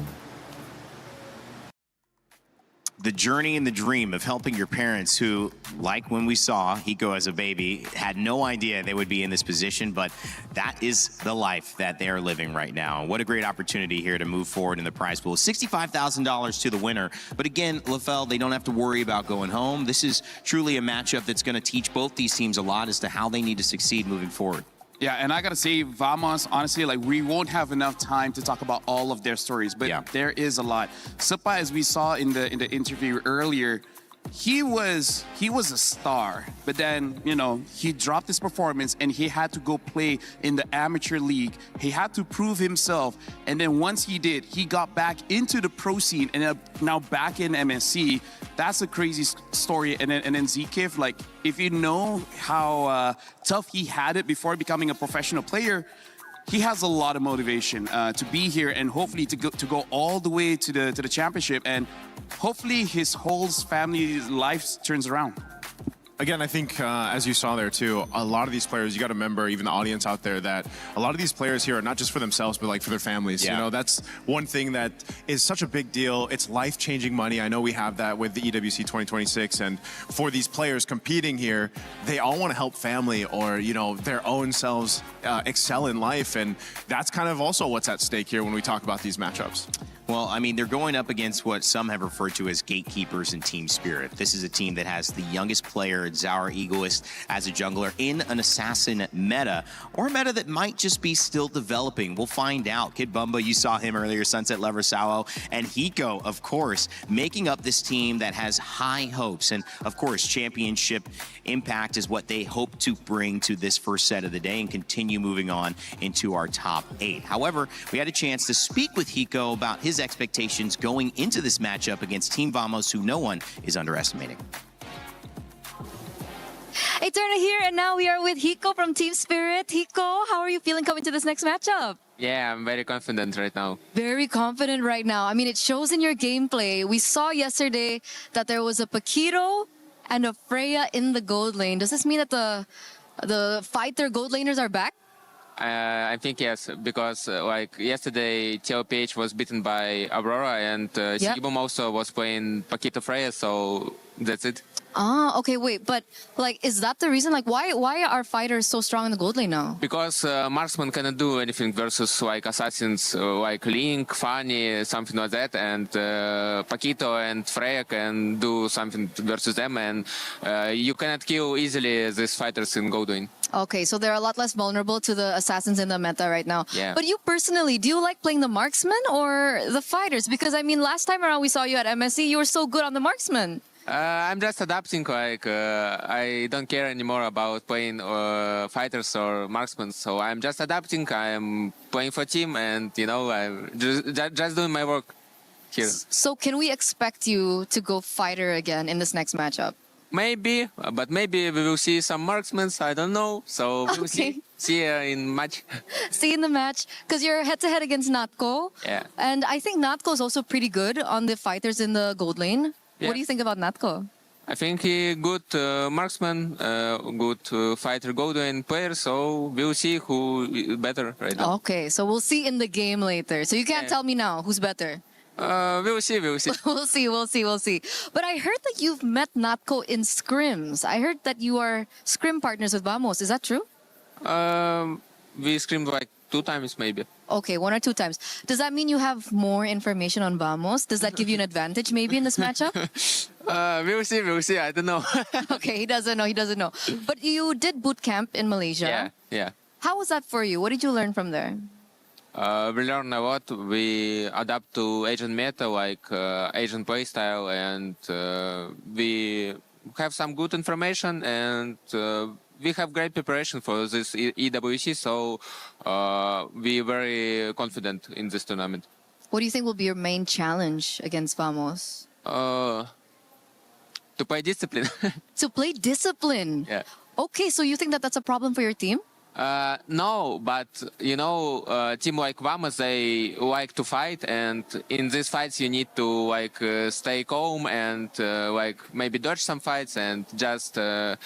The journey and the dream of helping your parents who, like when we saw Hiko as a baby, had no idea they would be in this position, but that is the life that they are living right now. What a great opportunity here to move forward in the prize pool. $65,000 to the winner. But again, LaFell, they don't have to worry about going home. This is truly a matchup that's going to teach both these teams a lot as to how they need to succeed moving forward. Yeah, and I gotta say, Vamos, honestly, like we won't have enough time to talk about all of their stories, but there is a lot. Supa, as we saw in the interview earlier, he was a star, but then, you know, he dropped his performance and he had to go play in the amateur league. He had to prove himself, and then once he did, he got back into the pro scene and now back in MSC. That's a crazy story. And then Zikif, like, if you know how tough he had it before becoming a professional player, he has a lot of motivation to be here and hopefully to go all the way to the championship, and hopefully his whole family's life turns around. Again, I think, as you saw there too, a lot of these players, you got to remember, even the audience out there, that a lot of these players here are not just for themselves, but like for their families. Yeah. You know, that's one thing that is such a big deal. It's life-changing money. I know we have that with the EWC 2026, and for these players competing here, they all want to help family or, you know, their own selves excel in life, and that's kind of also what's at stake here when we talk about these matchups. Well, I mean, they're going up against what some have referred to as gatekeepers in Team Spirit. This is a team that has the youngest player, Zaur Egoist, as a jungler in an assassin meta, or a meta that might just be still developing. We'll find out. Kid Bumba, you saw him earlier, Sunset Lover Sao, and Hiko, of course, making up this team that has high hopes. And, of course, championship impact is what they hope to bring to this first set of the day and continue moving on into our top 8. However, we had a chance to speak with Hiko about his expectations going into this matchup against Team Vamos, who no one is underestimating. Hey, Turner here, and now we are with Hiko from Team Spirit. Hiko, how are you feeling coming to this next matchup? Yeah, I'm very confident right now. Very confident right now. I mean, it shows in your gameplay. We saw yesterday that there was a Paquito and a Freya in the gold lane. Does this mean that the fighter gold laners are back? I think yes, because like yesterday, TLPH was beaten by Aurora, and Sigibum also was playing Paquito Freya, so that's it. Ah, okay, wait, but like, is that the reason? Like, why are fighters so strong in the gold lane now? Because marksman cannot do anything versus like assassins like Link, Fanny, something like that, and Paquito and Freya can do something versus them, and you cannot kill easily these fighters in gold lane. Okay, so they're a lot less vulnerable to the assassins in the meta right now. Yeah. But you personally, do you like playing the marksman or the fighters? Because I mean, last time around we saw you at MSC, you were so good on the marksman. I'm just adapting, like, I don't care anymore about playing fighters or marksmen, so I'm just adapting. I'm playing for team, and, you know, I'm just doing my work here. So can we expect you to go fighter again in this next matchup? Maybe, but maybe we will see some marksmen, I don't know, so we'll see in match. See in the match, because you're head-to-head against Natko. Yeah. And I think Natko is also pretty good on the fighters in the gold lane. Yeah. What do you think about Natko? I think he good marksman, good fighter gold lane player, so we'll see who is better right now. Okay, so we'll see in the game later. So you can't tell me now who's better. We'll see. we'll see. But I heard that you've met Natko in scrims. I heard that you are scrim partners with Vamos. Is that true? We scrimmed like 2 times maybe. Okay, 1 or 2 times. Does that mean you have more information on Vamos? Does that give you an advantage maybe in this matchup? We'll see. I don't know. Okay, he doesn't know. But you did boot camp in Malaysia. Yeah. How was that for you? What did you learn from there? We learn a lot. We adapt to Asian meta, like Asian playstyle, and we have some good information, and we have great preparation for this EWC, so we're very confident in this tournament. What do you think will be your main challenge against Vamos? To play discipline. To play discipline? Yeah. Okay, so you think that that's a problem for your team? No, but you know, team like Vamos, they like to fight, and in these fights you need to like stay calm and like maybe dodge some fights and just play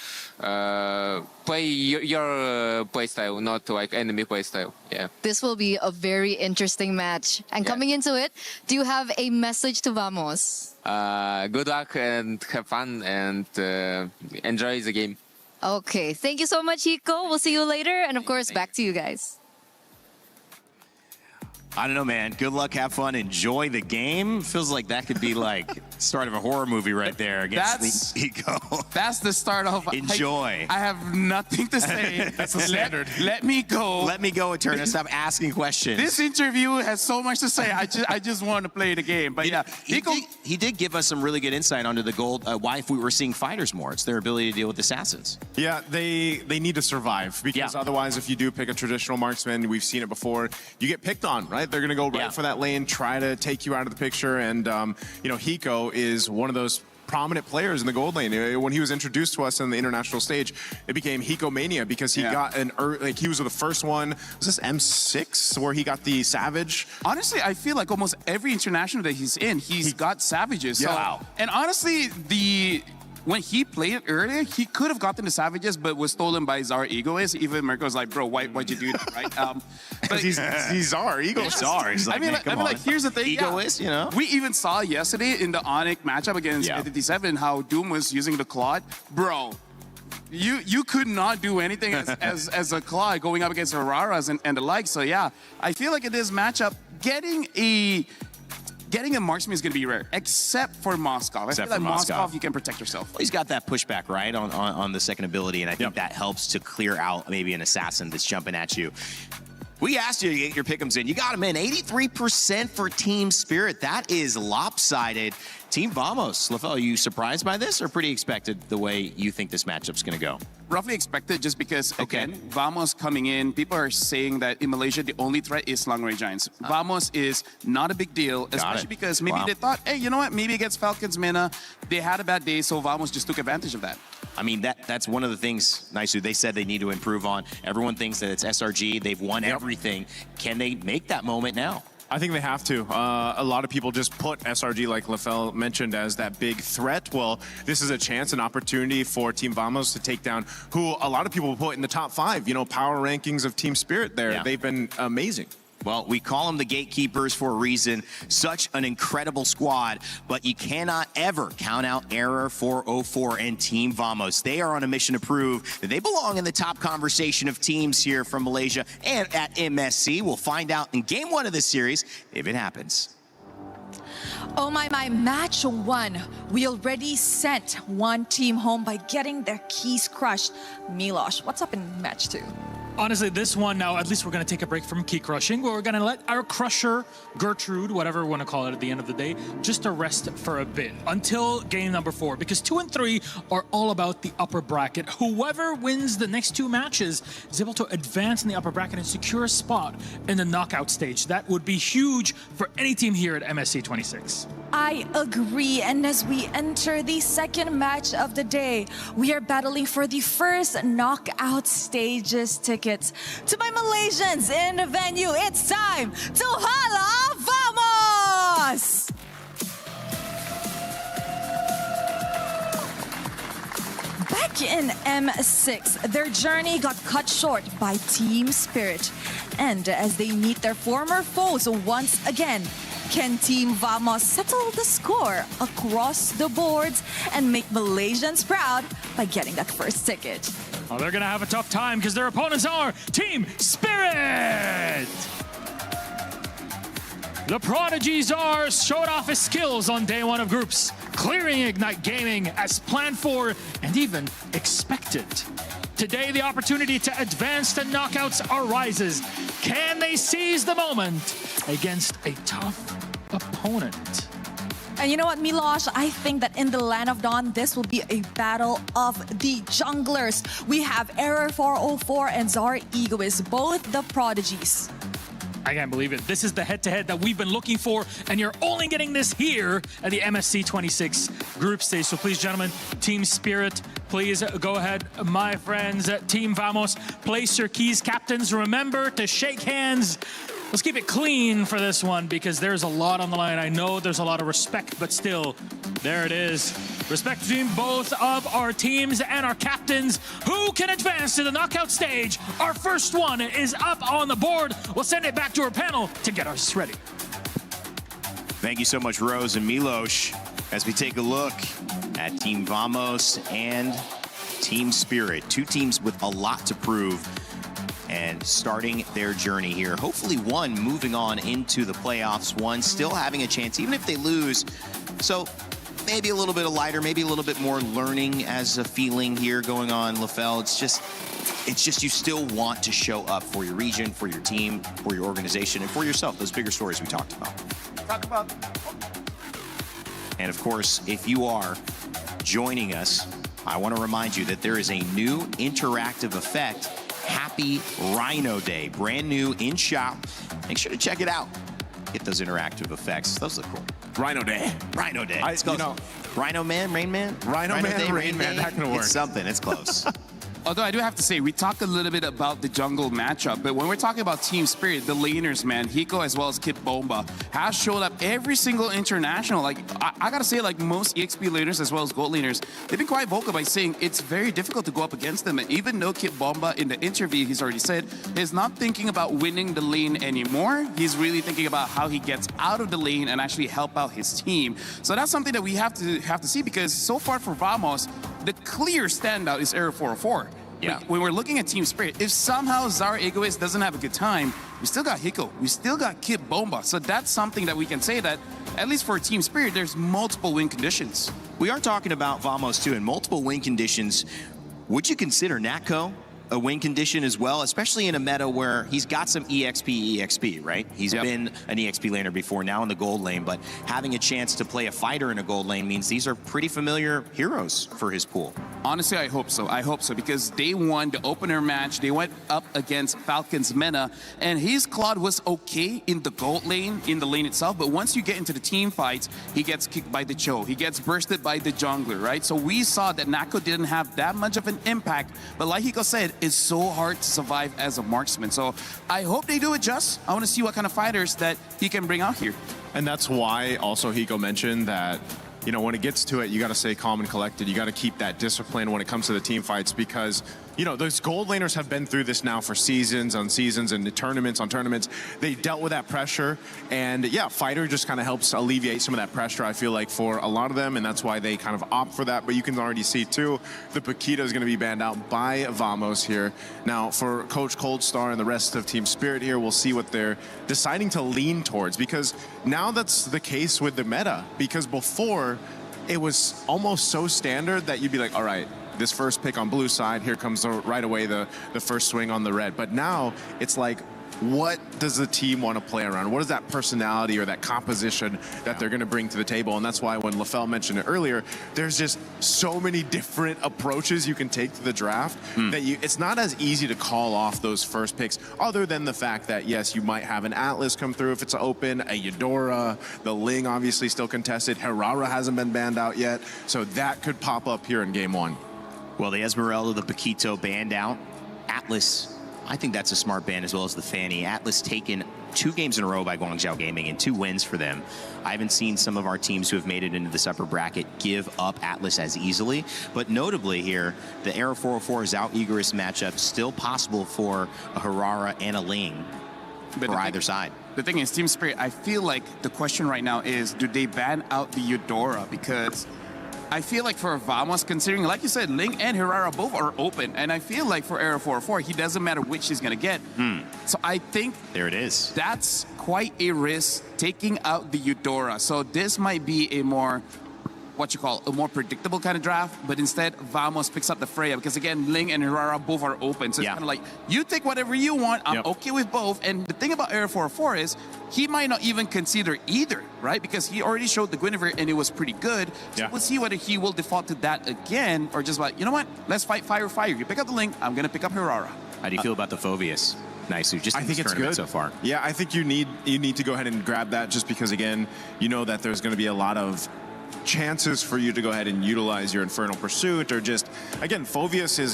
your playstyle, not like enemy playstyle. Yeah. This will be a very interesting match. And coming into it, do you have a message to Vamos? Good luck and have fun and enjoy the game. Okay, thank you so much, Hiko. We'll see you later. And of course, back to you guys. I don't know, man. Good luck, have fun, enjoy the game. Feels like that could be like start of a horror movie right there against the Ego. That's the start of enjoy. I have nothing to say. That's the standard. Let me go. Let me go, Eterna. Stop asking questions. This interview has so much to say. I just want to play the game. But yeah, he did give us some really good insight onto the gold. Why if we were seeing fighters more, it's their ability to deal with assassins. Yeah, they need to survive because otherwise, if you do pick a traditional marksman, we've seen it before, you get picked on, right? They're going to go right for that lane, try to take you out of the picture. And, you know, Hiko is one of those prominent players in the gold lane. When he was introduced to us on the international stage, it became Hiko Mania because he got he was the first one. Was this M6 where he got the Savage? Honestly, I feel like almost every international that he's in, he's got Savages. Yeah. So, Wow. And honestly, when he played it earlier, he could have gotten the Savages, but was stolen by Czar Egoist. Even Mirko's like, bro, why'd you do that, right? But he's Czar, Egoist. Czar. He's like, like, here's the thing. Egoist, you know? We even saw yesterday in the Onyx matchup against 57 how Doom was using the Claude. Bro, you could not do anything as a Claude going up against Auroras and the like. So yeah, I feel like in this matchup, getting a marksman is going to be rare, except for Moskov. Except I feel for like Moskov. you can protect yourself. Well, he's got that pushback, right, on the second ability, and I think that helps to clear out maybe an assassin that's jumping at you. We asked you to get your pick'ems in. You got them in. 83% for Team Spirit. That is lopsided. Team Vamos. Lafel, are you surprised by this or pretty expected the way you think this matchup's going to go? Roughly expected just because, again, Vamos coming in, people are saying that in Malaysia, the only threat is long-range giants. Vamos is not a big deal, especially because maybe they thought, hey, you know what, maybe against Falcons Mena, they had a bad day, so Vamos just took advantage of that. I mean, that's one of the things, Naisu, they said they need to improve on. Everyone thinks that it's SRG. They've won everything. Can they make that moment now? I think they have to. A lot of people just put SRG, like Lafel mentioned, as that big threat. Well, this is a chance, an opportunity for Team Vamos to take down who a lot of people put in the top 5, you know, power rankings of Team Spirit there. Yeah. They've been amazing. Well, we call them the gatekeepers for a reason. Such an incredible squad, but you cannot ever count out Error 404 and Team Vamos. They are on a mission to prove that they belong in the top conversation of teams here from Malaysia and at MSC. We'll find out in game 1 of this series if it happens. Oh my, match 1. We already sent one team home by getting their keys crushed. Milosh, what's up in match 2? Honestly, this one now, at least we're going to take a break from key crushing. We're going to let our crusher, Gertrude, whatever we want to call it at the end of the day, just to rest for a bit until game number 4. Because 2 and 3 are all about the upper bracket. Whoever wins the next 2 matches is able to advance in the upper bracket and secure a spot in the knockout stage. That would be huge for any team here at MSC 26. I agree, and as we enter the second match of the day, we are battling for the first knockout stages tickets. To my Malaysians in the venue, it's time to Hala Vamos! Back in M6, their journey got cut short by Team Spirit. And as they meet their former foes once again, can Team Vamos settle the score across the boards and make Malaysians proud by getting that first ticket? Well, they're going to have a tough time because their opponents are Team Spirit! The Prodigy Czars showed off his skills on day 1 of groups, clearing Ignite Gaming as planned for and even expected. Today, the opportunity to advance to knockouts arises. Can they seize the moment against a tough opponent? And you know what, Milosh? I think that in the Land of Dawn, this will be a battle of the junglers. We have Error 404 and Zar Egoist, both the prodigies. I can't believe it. This is the head-to-head that we've been looking for, and you're only getting this here at the MSC 26 group stage. So please, gentlemen, Team Spirit, please go ahead. My friends, Team Vamos, place your keys. Captains, remember to shake hands. Let's keep it clean for this one because there's a lot on the line. I know there's a lot of respect, but still, there it is. Respect between both of our teams and our captains. Who can advance to the knockout stage? Our first one is up on the board. We'll send it back to our panel to get us ready. Thank you so much, Rose and Milosh, as we take a look at Team Vamos and Team Spirit. Two teams with a lot to prove and starting their journey here. Hopefully one moving on into the playoffs, one still having a chance, even if they lose. So maybe a little bit of lighter, maybe a little bit more learning as a feeling here going on, LaFell. It's just you still want to show up for your region, for your team, for your organization, and for yourself. Those bigger stories we talked about. And of course, if you are joining us, I want to remind you that there is a new interactive effect. Happy Rhino Day, brand new in shop. Make sure to check it out. Get those interactive effects. Those look cool. Rhino Day. Rhino Day. It's close. Rhino Man, Rain Man? Rhino Man, Day, Rain Man. That can work. It's something. It's close. Although I do have to say, we talked a little bit about the jungle matchup, but when we're talking about Team Spirit, the laners, man, Hiko as well as Kit Bomba, has showed up every single international. Like, I gotta say, like most EXP laners as well as gold laners, they've been quite vocal by saying it's very difficult to go up against them. And even though Kit Bomba, in the interview, he's already said, is not thinking about winning the lane anymore. He's really thinking about how he gets out of the lane and actually help out his team. So that's something that we have to see, because so far for Vamos, the clear standout is Error 404. Yeah. When we're looking at Team Spirit, if somehow Zara Egoist doesn't have a good time, we still got Hiko, we still got Kid Bomba. So that's something that we can say that, at least for Team Spirit, there's multiple win conditions. We are talking about Vamos too, and multiple win conditions. Would you consider Natco a win condition as well, especially in a meta where he's got some EXP, right? He's been an EXP laner before, now in the gold lane, but having a chance to play a fighter in a gold lane means these are pretty familiar heroes for his pool. Honestly, I hope so. I hope so, because they won the opener match. They went up against Falcon's Mena, and his Claude was okay in the gold lane, in the lane itself, but once you get into the team fights, he gets kicked by the Cho. He gets bursted by the jungler, right? So we saw that Natco didn't have that much of an impact, but like Hiko said, it's so hard to survive as a marksman. So I hope they do adjust. I want to see what kind of fighters that he can bring out here. And that's why also Hiko mentioned that, you know, when it gets to it, you got to stay calm and collected. You got to keep that discipline when it comes to the team fights, because, you know, those gold laners have been through this now for seasons on seasons and tournaments on tournaments. They dealt with that pressure, and yeah, fighter just kind of helps alleviate some of that pressure, I feel like, for a lot of them, and that's why they kind of opt for that. But you can already see too, the Paquito is going to be banned out by Vamos here. Now for Coach Coldstar and the rest of Team Spirit here, we'll see what they're deciding to lean towards, because now that's the case with the meta, because before it was almost so standard that you'd be like, all right, this first pick on blue side, here comes right away the first swing on the red. But now it's like, what does the team want to play around? What is that personality or that composition that they're going to bring to the table? And that's why when LaFell mentioned it earlier, there's just so many different approaches you can take to the draft that it's not as easy to call off those first picks, other than the fact that, yes, you might have an Atlas come through if it's open, a Eudora, the Ling obviously still contested, Herrera hasn't been banned out yet, so that could pop up here in game one. Well, the Esmeralda, the Paquito banned out. Atlas, I think that's a smart ban, as well as the Fanny. Atlas taken 2 games in a row by Guangzhou Gaming and 2 wins for them. I haven't seen some of our teams who have made it into this upper bracket give up Atlas as easily. But notably here, the Era 404 Zhao Egoist matchup still possible for a Herrera and a Ling for either side. The thing is, Team Spirit, I feel like the question right now is, do they ban out the Eudora? Because I feel like for Vamos, considering, like you said, Ling and Herrera both are open, and I feel like for Era 404, he doesn't matter which he's going to get. So I think there it is. That's quite a risk, taking out the Eudora. So this might be a more what you call a more predictable kind of draft, but instead Vamos picks up the Freya because again, Ling and Herrera both are open. So it's kind of like, you take whatever you want, I'm okay with both. And the thing about Air 4-4 is he might not even consider either, right? Because he already showed the Guinevere and it was pretty good. So we'll see whether he will default to that again or just like, you know what, let's fight fire. You pick up the Ling, I'm gonna pick up Herrera. How do you feel about the Phoveus? Nice, just I think it's good so far. Yeah, I think you need to go ahead and grab that just because again, you know that there's going to be a lot of chances for you to go ahead and utilize your Infernal Pursuit or just again, Phoveus is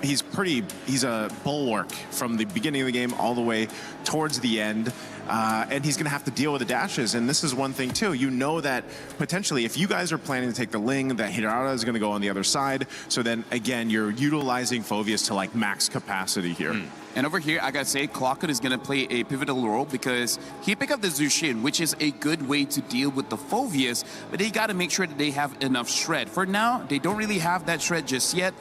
he's a bulwark from the beginning of the game all the way towards the end. And he's going to have to deal with the dashes. And this is one thing, too. You know that potentially if you guys are planning to take the Ling, that Hirara is going to go on the other side. So then, again, you're utilizing Phoveus to, like, max capacity here. And over here, I got to say, Clockwood is going to play a pivotal role because he picked up the Zushin, which is a good way to deal with the Phoveus, but they got to make sure that they have enough shred. For now, they don't really have that shred just yet,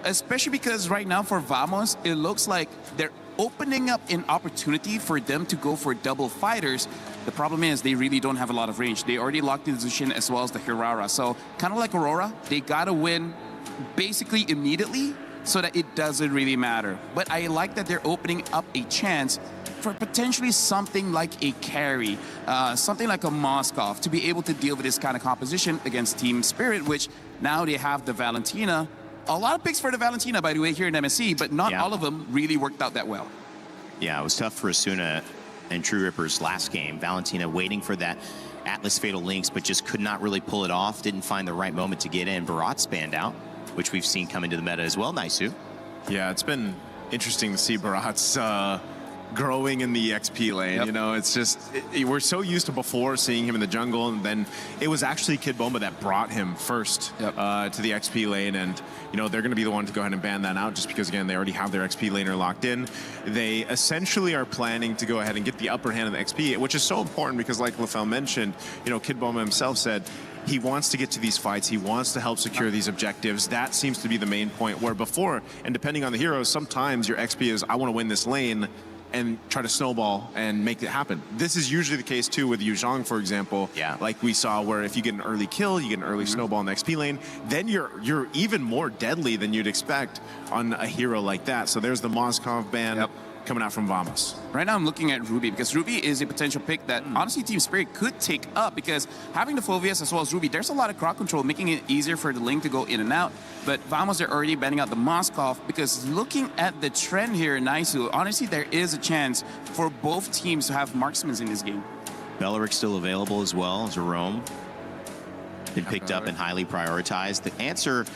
especially because right now for Vamos, it looks like they're opening up an opportunity for them to go for double fighters. The problem is they really don't have a lot of range. They already locked in the Zushin as well as the Hirara. So kind of like Aurora, they got to win basically immediately so that it doesn't really matter. But I like that they're opening up a chance for potentially something like a carry, something like a Moskov to be able to deal with this kind of composition against Team Spirit, which now they have the Valentina. A lot of picks for the Valentina, by the way, here in MSC, but not all of them really worked out that well. Yeah, it was tough for Asuna and True Rippers last game. Valentina waiting for that Atlas Fatal Links, but just could not really pull it off. Didn't find the right moment to get in. Barat spanned out, which we've seen come into the meta as well. Naisu. Yeah, it's been interesting to see Barat's growing in the XP lane. You know, it's just, we're so used to before seeing him in the jungle, and then it was actually Kid Bomba that brought him first to the XP lane, and you know, they're going to be the one to go ahead and ban that out just because, again, they already have their XP laner locked in. They essentially are planning to go ahead and get the upper hand of the XP, which is so important because, like Lefel mentioned, you know, Kid Bomba himself said he wants to get to these fights. He wants to help secure these objectives. That seems to be the main point, where before, and depending on the heroes, sometimes your XP is, I want to win this lane, and try to snowball and make it happen. This is usually the case too with Yu Zhang, for example. Yeah. Like we saw, where if you get an early kill, you get an early snowball in the XP lane, then you're even more deadly than you'd expect on a hero like that. So there's the Moskov ban coming out from Vamos. Right now I'm looking at Ruby because Ruby is a potential pick that honestly Team Spirit could take up because having the Phoveus as well as Ruby, there's a lot of crowd control, making it easier for the Ling to go in and out. But Vamos are already banning out the Moskov because looking at the trend here in Naisu, honestly there is a chance for both teams to have marksmen in this game. Beleric still available as well. Jerome been picked up and highly prioritized. The answer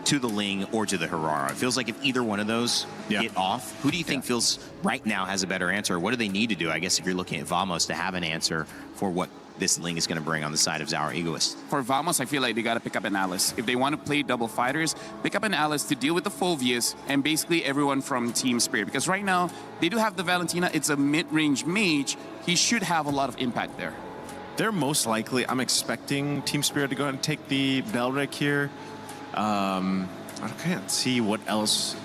to the Ling or to the Herrera. It feels like if either one of those get off, who do you think feels right now has a better answer? What do they need to do, I guess, if you're looking at Vamos to have an answer for what this Ling is going to bring on the side of Zauer Egoist? For Vamos, I feel like they got to pick up an Alice. If they want to play double fighters, pick up an Alice to deal with the Phoveus and basically everyone from Team Spirit. Because right now, they do have the Valentina. It's a mid-range mage. He should have a lot of impact there. They're most likely, I'm expecting Team Spirit to go ahead and take the Belric here. I can't see what else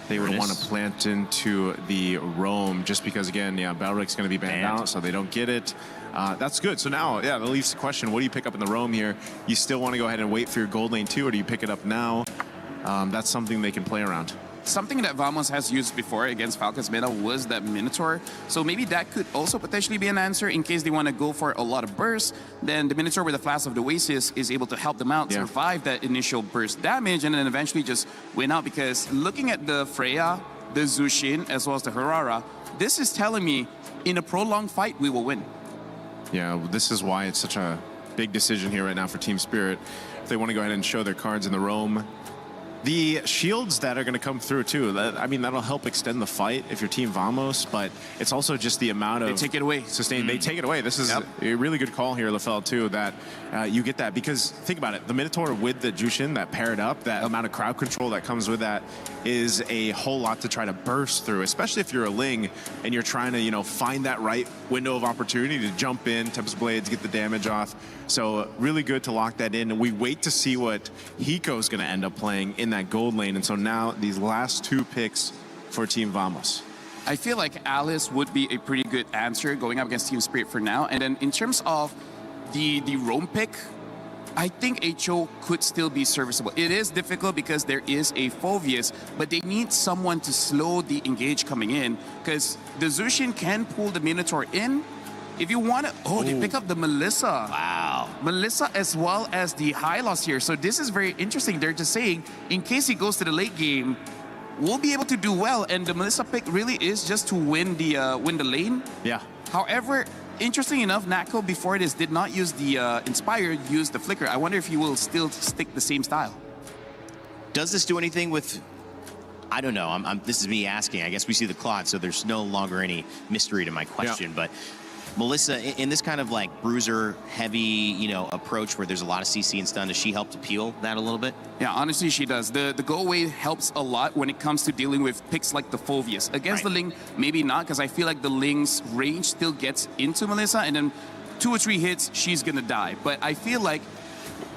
they would want to plant into the Roam, just because, again, Belric's going to be banned out, so they don't get it. That's good. So now, that leaves the question, what do you pick up in the Roam here? You still want to go ahead and wait for your gold lane too, or do you pick it up now? That's something they can play around. Something that Vamos has used before against Falcons meta was that Minotaur. So maybe that could also potentially be an answer in case they want to go for a lot of bursts. Then the Minotaur with the Flask of the Oasis is able to help them out, survive that initial burst damage, and then eventually just win out. Because looking at the Freya, the Zushin, as well as the Herrera, this is telling me in a prolonged fight, we will win. Yeah, this is why it's such a big decision here right now for Team Spirit. If they want to go ahead and show their cards in the Roam. The shields that are going to come through too, I mean, that'll help extend the fight if you're Team Vamos, but it's also just the amount of... They take it away. Sustain. They take it away. This is a really good call here, Lefel, too, that you get that. Because think about it, the Minotaur with the Jushin that paired up, that amount of crowd control that comes with that is a whole lot to try to burst through, especially if you're a Ling and you're trying to, find that right window of opportunity to jump in, Tempest Blades, get the damage off. So really good to lock that in. And we wait to see what Hiko's going to end up playing in that gold lane. And so now these last two picks for Team Vamos. I feel like Alice would be a pretty good answer going up against Team Spirit for now. And then in terms of the Roam pick, I think HO could still be serviceable. It is difficult because there is a Phoveus, but they need someone to slow the engage coming in because the Zushin can pull the Minotaur in. If you want to... Oh, they pick up the Melissa. Wow. Melissa as well as the Hylos here. So this is very interesting. They're just saying, in case he goes to the late game, we'll be able to do well. And the Melissa pick really is just to win the lane. Yeah. However, interesting enough, Natco before this did not use the Inspire, used the Flicker. I wonder if he will still stick the same style. Does this do anything with... I don't know. This is me asking. I guess we see the Claude, so there's no longer any mystery to my question. But Melissa, in this kind of like bruiser heavy, you know, approach where there's a lot of CC and stun, does she help to peel that a little bit? Yeah, honestly, she does. The go away helps a lot when it comes to dealing with picks like the Phoveus. Against the Ling, maybe not, because I feel like the Ling's range still gets into Melissa, and then 2 or 3 hits, she's gonna die. But I feel like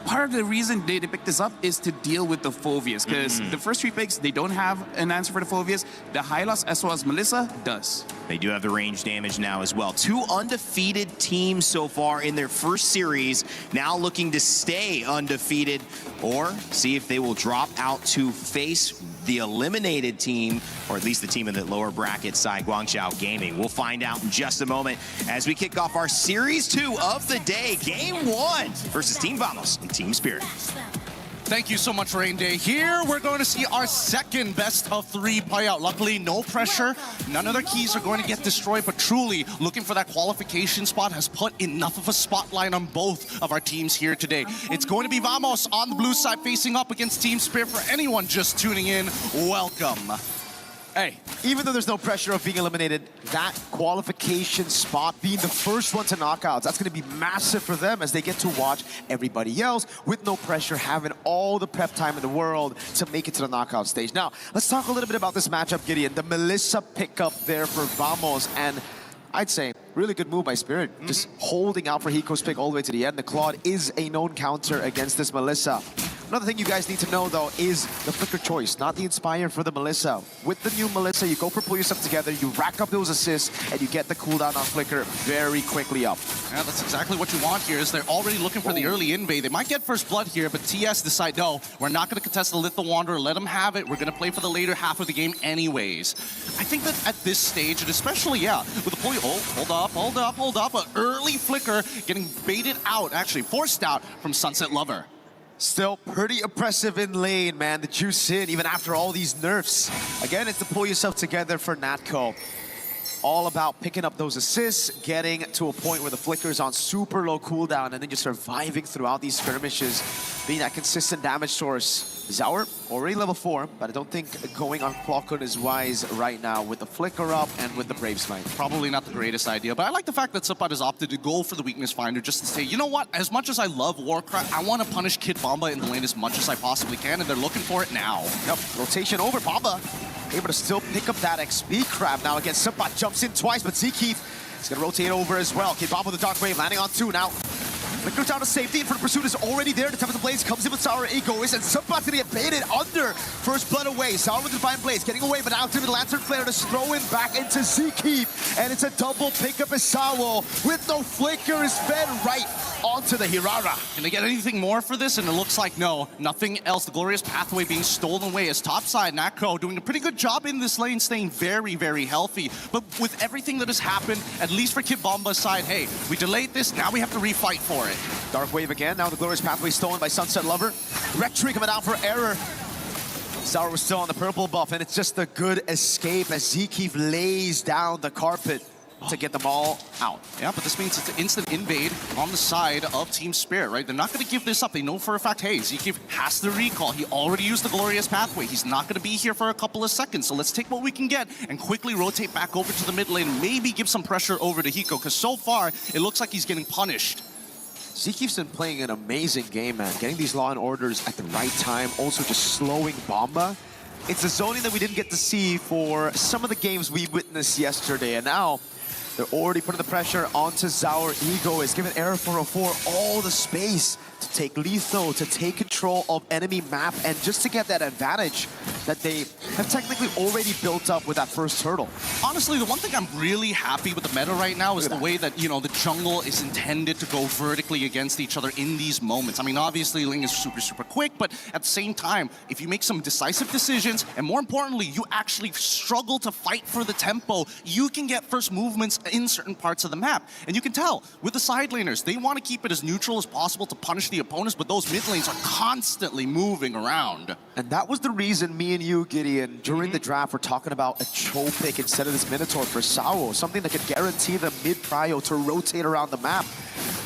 part of the reason they picked this up is to deal with the Phoveus, because the first 3 picks, they don't have an answer for the Phoveus. The Hylos as well as Melissa does. They do have the range damage now as well. 2 undefeated teams so far in their first series, now looking to stay undefeated or see if they will drop out to face the eliminated team, or at least the team in the lower bracket side, Guangzhou Gaming. We'll find out in just a moment as we kick off our Series 2 of the day, Game 1 versus Team Vamos and Team Spirit. Thank you so much, Rain Day. Here, we're going to see our second best of 3 play out. Luckily, no pressure. None of their keys are going to get destroyed, but truly, looking for that qualification spot has put enough of a spotlight on both of our teams here today. It's going to be Vamos on the blue side facing up against Team Spirit. For anyone just tuning in, welcome. Hey, even though there's no pressure of being eliminated, that qualification spot being the first one to knockouts, that's going to be massive for them as they get to watch everybody else with no pressure, having all the prep time in the world to make it to the knockout stage. Now, let's talk a little bit about this matchup, Gideon. The Melissa pickup there for Vamos, and I'd say really good move by Spirit. Just holding out for Hiko's pick all the way to the end. The Claude is a known counter against this Melissa. Another thing you guys need to know, though, is the Flicker choice, not the Inspire for the Melissa. With the new Melissa, you go for pull yourself together, you rack up those assists, and you get the cooldown on Flicker very quickly up. Yeah, that's exactly what you want here, is they're already looking for the early invade. They might get first blood here, but TS decide, no, we're not going to contest the Lethal Wanderer, let them have it, we're going to play for the later half of the game anyways. I think that at this stage, and especially, with the pull, hold up, an early Flicker getting baited out, actually forced out from Sunset Lover. Still pretty oppressive in lane, man. The juice in, even after all these nerfs. Again, it's to pull yourself together for Natco. All about picking up those assists, getting to a point where the Flicker is on super low cooldown, and then just surviving throughout these skirmishes, being that consistent damage source. Zaur, already level 4, but I don't think going on Clockon is wise right now with the Flicker up and with the Brave Smite. Probably not the greatest idea, but I like the fact that Supat has opted to go for the Weakness Finder just to say, you know what, as much as I love Warcraft, I want to punish Kid Bomba in the lane as much as I possibly can, and they're looking for it now. Yep, rotation over, Bomba able to still pick up that XP crab now against Supat, jumps in twice, but Zekeith is going to rotate over as well. Kid Bomba with the Dark Wave landing on 2 now. Flickers down to safety, and for the pursuit is already there. The Tempest Blaze comes in with Sour Egoist, and Sumpat's gonna get baited under. First blood away. Sour with the Divine Blaze getting away, but out to the Lantern Flare to throw him back into Zekeith. And it's a double pickup as Sawo with no Flicker is fed right onto the Hirara. Can they get anything more for this? And it looks like no, nothing else. The Glorious Pathway being stolen away as topside. Natco doing a pretty good job in this lane, staying very, very healthy. But with everything that has happened, at least for Kid Bomba's side, hey, we delayed this, now we have to refight for it. Dark Wave again, now the Glorious Pathway stolen by Sunset Lover. Rectree coming out for Error. Sour was still on the purple buff, and it's just a good escape as Zekeith lays down the carpet to get them all out. Yeah, but this means it's an instant invade on the side of Team Spirit, right? They're not going to give this up. They know for a fact, hey, Zekeith has the recall. He already used the Glorious Pathway. He's not going to be here for a couple of seconds. So let's take what we can get and quickly rotate back over to the mid lane. Maybe give some pressure over to Hiko, because so far, it looks like he's getting punished. Zekeith's been playing an amazing game, man. Getting these Law and Orders at the right time, also just slowing Bomba. It's a zoning that we didn't get to see for some of the games we witnessed yesterday, and now they're already putting the pressure onto Zaur. Ego is giving Error 404 all the space to take lethal, to take control of enemy map, and just to get that advantage that they have technically already built up with that first turtle. Honestly, the one thing I'm really happy with the meta right now is the way that, you know, the jungle is intended to go vertically against each other in these moments. I mean, obviously, Ling is super quick, but at the same time, if you make some decisive decisions, and more importantly, you actually struggle to fight for the tempo, you can get first movements in certain parts of the map. And you can tell, with the side laners, they want to keep it as neutral as possible to punish the opponents, but those mid lanes are constantly moving around. And that was the reason me and you, Gideon, during the draft, were talking about a Cho pick instead of this Minotaur for Sao, something that could guarantee the mid-prio to rotate around the map.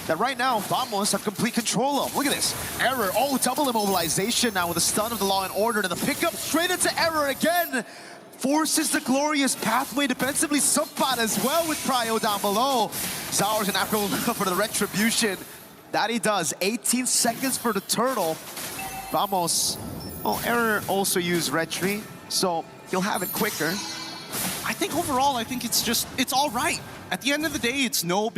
That right now, Vamos have complete control of. Look at this. Error. Oh, double immobilization now with a stun of the Law and Order. And the pickup straight into Error again. Forces the glorious pathway defensively. Subbat as well with Prio down below. Zaur's gonna have to go for the retribution. That he does. 18 seconds for the turtle. Vamos. Oh, Error also used retry, so he'll have it quicker. I think overall, it's all right. At the end of the day, it's no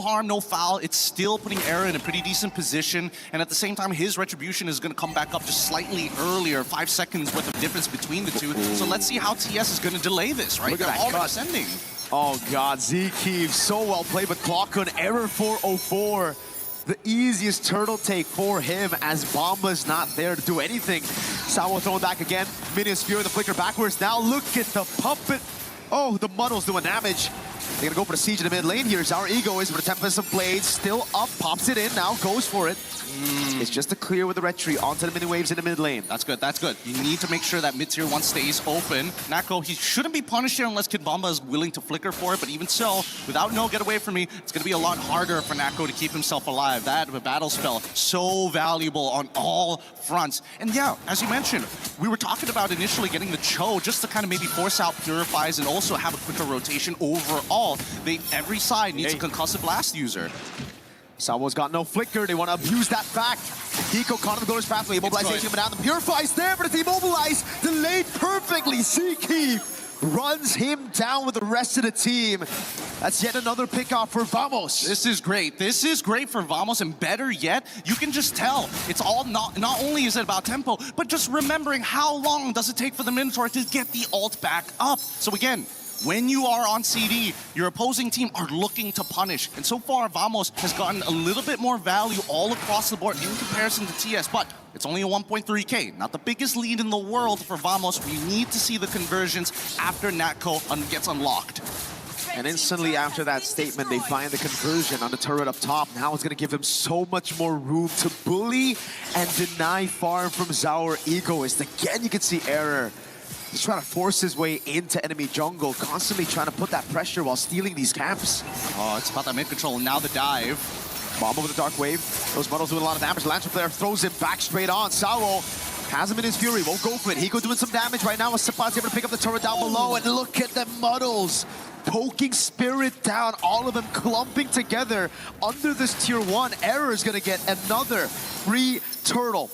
harm, no foul. It's still putting Error in a pretty decent position, and at the same time, his retribution is going to come back up just slightly earlier, 5 seconds worth of difference between the two. So let's see how TS is going to delay this, right? Look at They're that all ascending. Oh God, Zkeev, so well played, but clock on Error 404. The easiest turtle take for him as Bomba's not there to do anything. Sao throwing back again. Minions Fury the flicker backwards. Now look at the puppet. Oh, the Muddle's doing damage. They're gonna go for the siege in the mid lane here. Our ego is with the Tempest of Blades still up, pops it in, now goes for it. It's just a clear with the retry onto the mini waves in the mid lane. That's good, that's good. You need to make sure that mid-tier 1 stays open. Nako, he shouldn't be punished here unless Kid Bomba is willing to flicker for it, but even so, without no get away from me, it's gonna be a lot harder for Nako to keep himself alive. That battle spell, so valuable on all fronts. And yeah, as you mentioned, we were talking about initially getting the Cho just to kind of maybe force out Purifies and also have a quicker rotation overall. Every side needs a concussive blast user. Sawo's got no flicker. They want to abuse that fact. Hiko caught on the Glorious Pathway. Immobilization coming down. The Purify's there, but it's immobilized. Delayed perfectly. Zkeev runs him down with the rest of the team. That's yet another pick-off for Vamos. This is great. This is great for Vamos, and better yet, you can just tell. It's all not only is it about tempo, but just remembering how long does it take for the Minotaur to get the ult back up. So again, when you are on CD, your opposing team are looking to punish. And so far, Vamos has gotten a little bit more value all across the board in comparison to TS, but it's only a 1.3K. Not the biggest lead in the world for Vamos. We need to see the conversions after Natco gets unlocked. And instantly after that statement, they find the conversion on the turret up top. Now it's going to give him so much more room to bully and deny farm from Zaur Egoist. Again, you can see Error. He's trying to force his way into enemy jungle, constantly trying to put that pressure while stealing these camps. Oh, it's about that mid control. Now the dive. Bomb over the Dark Wave. Those Muddles doing a lot of damage. Lantern Flare throws him back straight on. Sao has him in his fury. Won't go for it. Hiko doing some damage right now. Sapat's able to pick up the turret down below. And look at the Muddles poking Spirit down. All of them clumping together under this tier 1. Error is going to get another free turtle.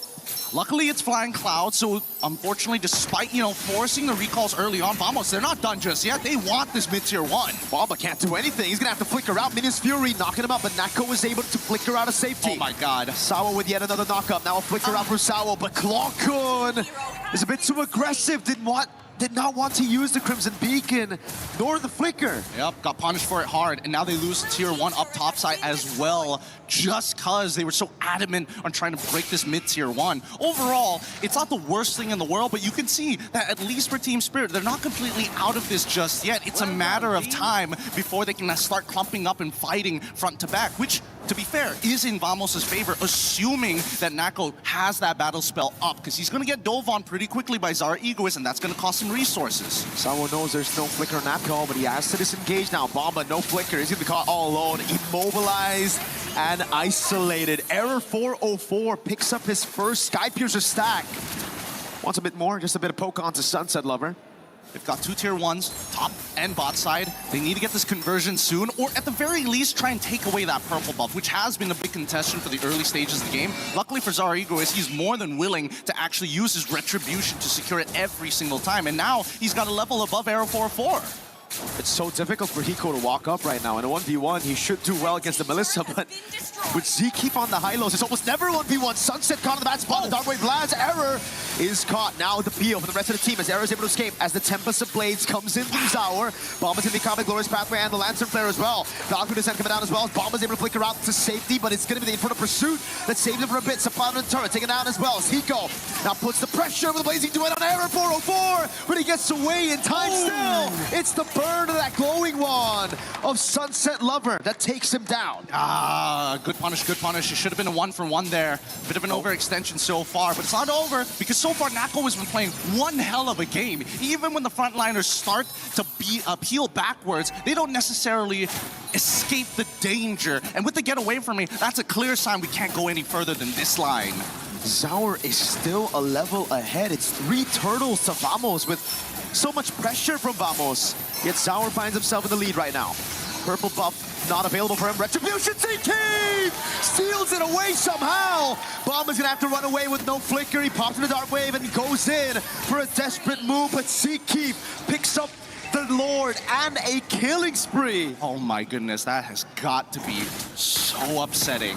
Luckily, it's Flying Cloud, so unfortunately, despite, forcing the recalls early on, Vamos, they're not done just yet. They want this mid-tier 1. Bomba can't do anything. He's going to have to flicker out. Minions Fury knocking him up, but Nako is able to flicker out of safety. Oh my god. Sao with yet another knock-up. Now a flicker out for Sao, but Klonkun is a bit too aggressive. Did not want to use the Crimson Beacon, nor the flicker. Yep, got punished for it hard, and now they lose tier 1 up top side as well, just because they were so adamant on trying to break this mid-tier 1. Overall, it's not the worst thing in the world, but you can see that at least for Team Spirit, they're not completely out of this just yet. It's a matter of time before they can start clumping up and fighting front to back, which, to be fair, is in Vamos' favor, assuming that Nako has that battle spell up, because he's going to get dove on pretty quickly by Zaur Egoist, and that's going to cost him resources. Someone knows there's no flicker on that call, but he has to disengage now. Bomba, no flicker. He's going to be caught all alone, immobilized and isolated. Error 404 picks up his first Sky Piercer stack. Wants a bit more, just a bit of poke onto Sunset Lover. They've got 2 tier 1s, top and bot side. They need to get this conversion soon, or at the very least, try and take away that purple buff, which has been a big contestation for the early stages of the game. Luckily for Zaur Egoist, he's more than willing to actually use his retribution to secure it every single time, and now he's got a level above Arrow 4-4. It's so difficult for Hiko to walk up right now. In a 1v1, he should do well against the Melissa, but with Z keep on the high lows, it's almost never 1v1. Sunset caught on the bad spot. The Darkwave lands. Error is caught. Now the peel for the rest of the team as Error is able to escape as the Tempest of Blades comes in from Zaur. Bomb is in the combat, Glorious Pathway, and the Lantern Flare as well. Valkyrie descent coming down as well. Bomb is able to flicker out to safety, but it's going to be the Inferno Pursuit that saves him for a bit. Supply and turret taken down as well. As Hiko now puts the pressure with the Blazing Duet on Error 404, but he gets away in time still. It's the burn of that glowing one of Sunset Lover that takes him down. Good punish, good punish. It should have been a 1-for-1 there. Bit of an overextension so far, but it's not over because so far Nako has been playing one hell of a game. Even when the frontliners start to peel backwards, they don't necessarily escape the danger. And with the get away from me, that's a clear sign we can't go any further than this line. Zaur is still a level ahead. It's 3 turtles to Vamos with so much pressure from Vamos. Yet Zaur finds himself in the lead right now. Purple buff not available for him. Retribution Seeking steals it away somehow. Bomb is gonna have to run away with no flicker. He pops in the dark wave and goes in for a desperate move, but Seekeep picks up the Lord and a killing spree. Oh my goodness, that has got to be so upsetting.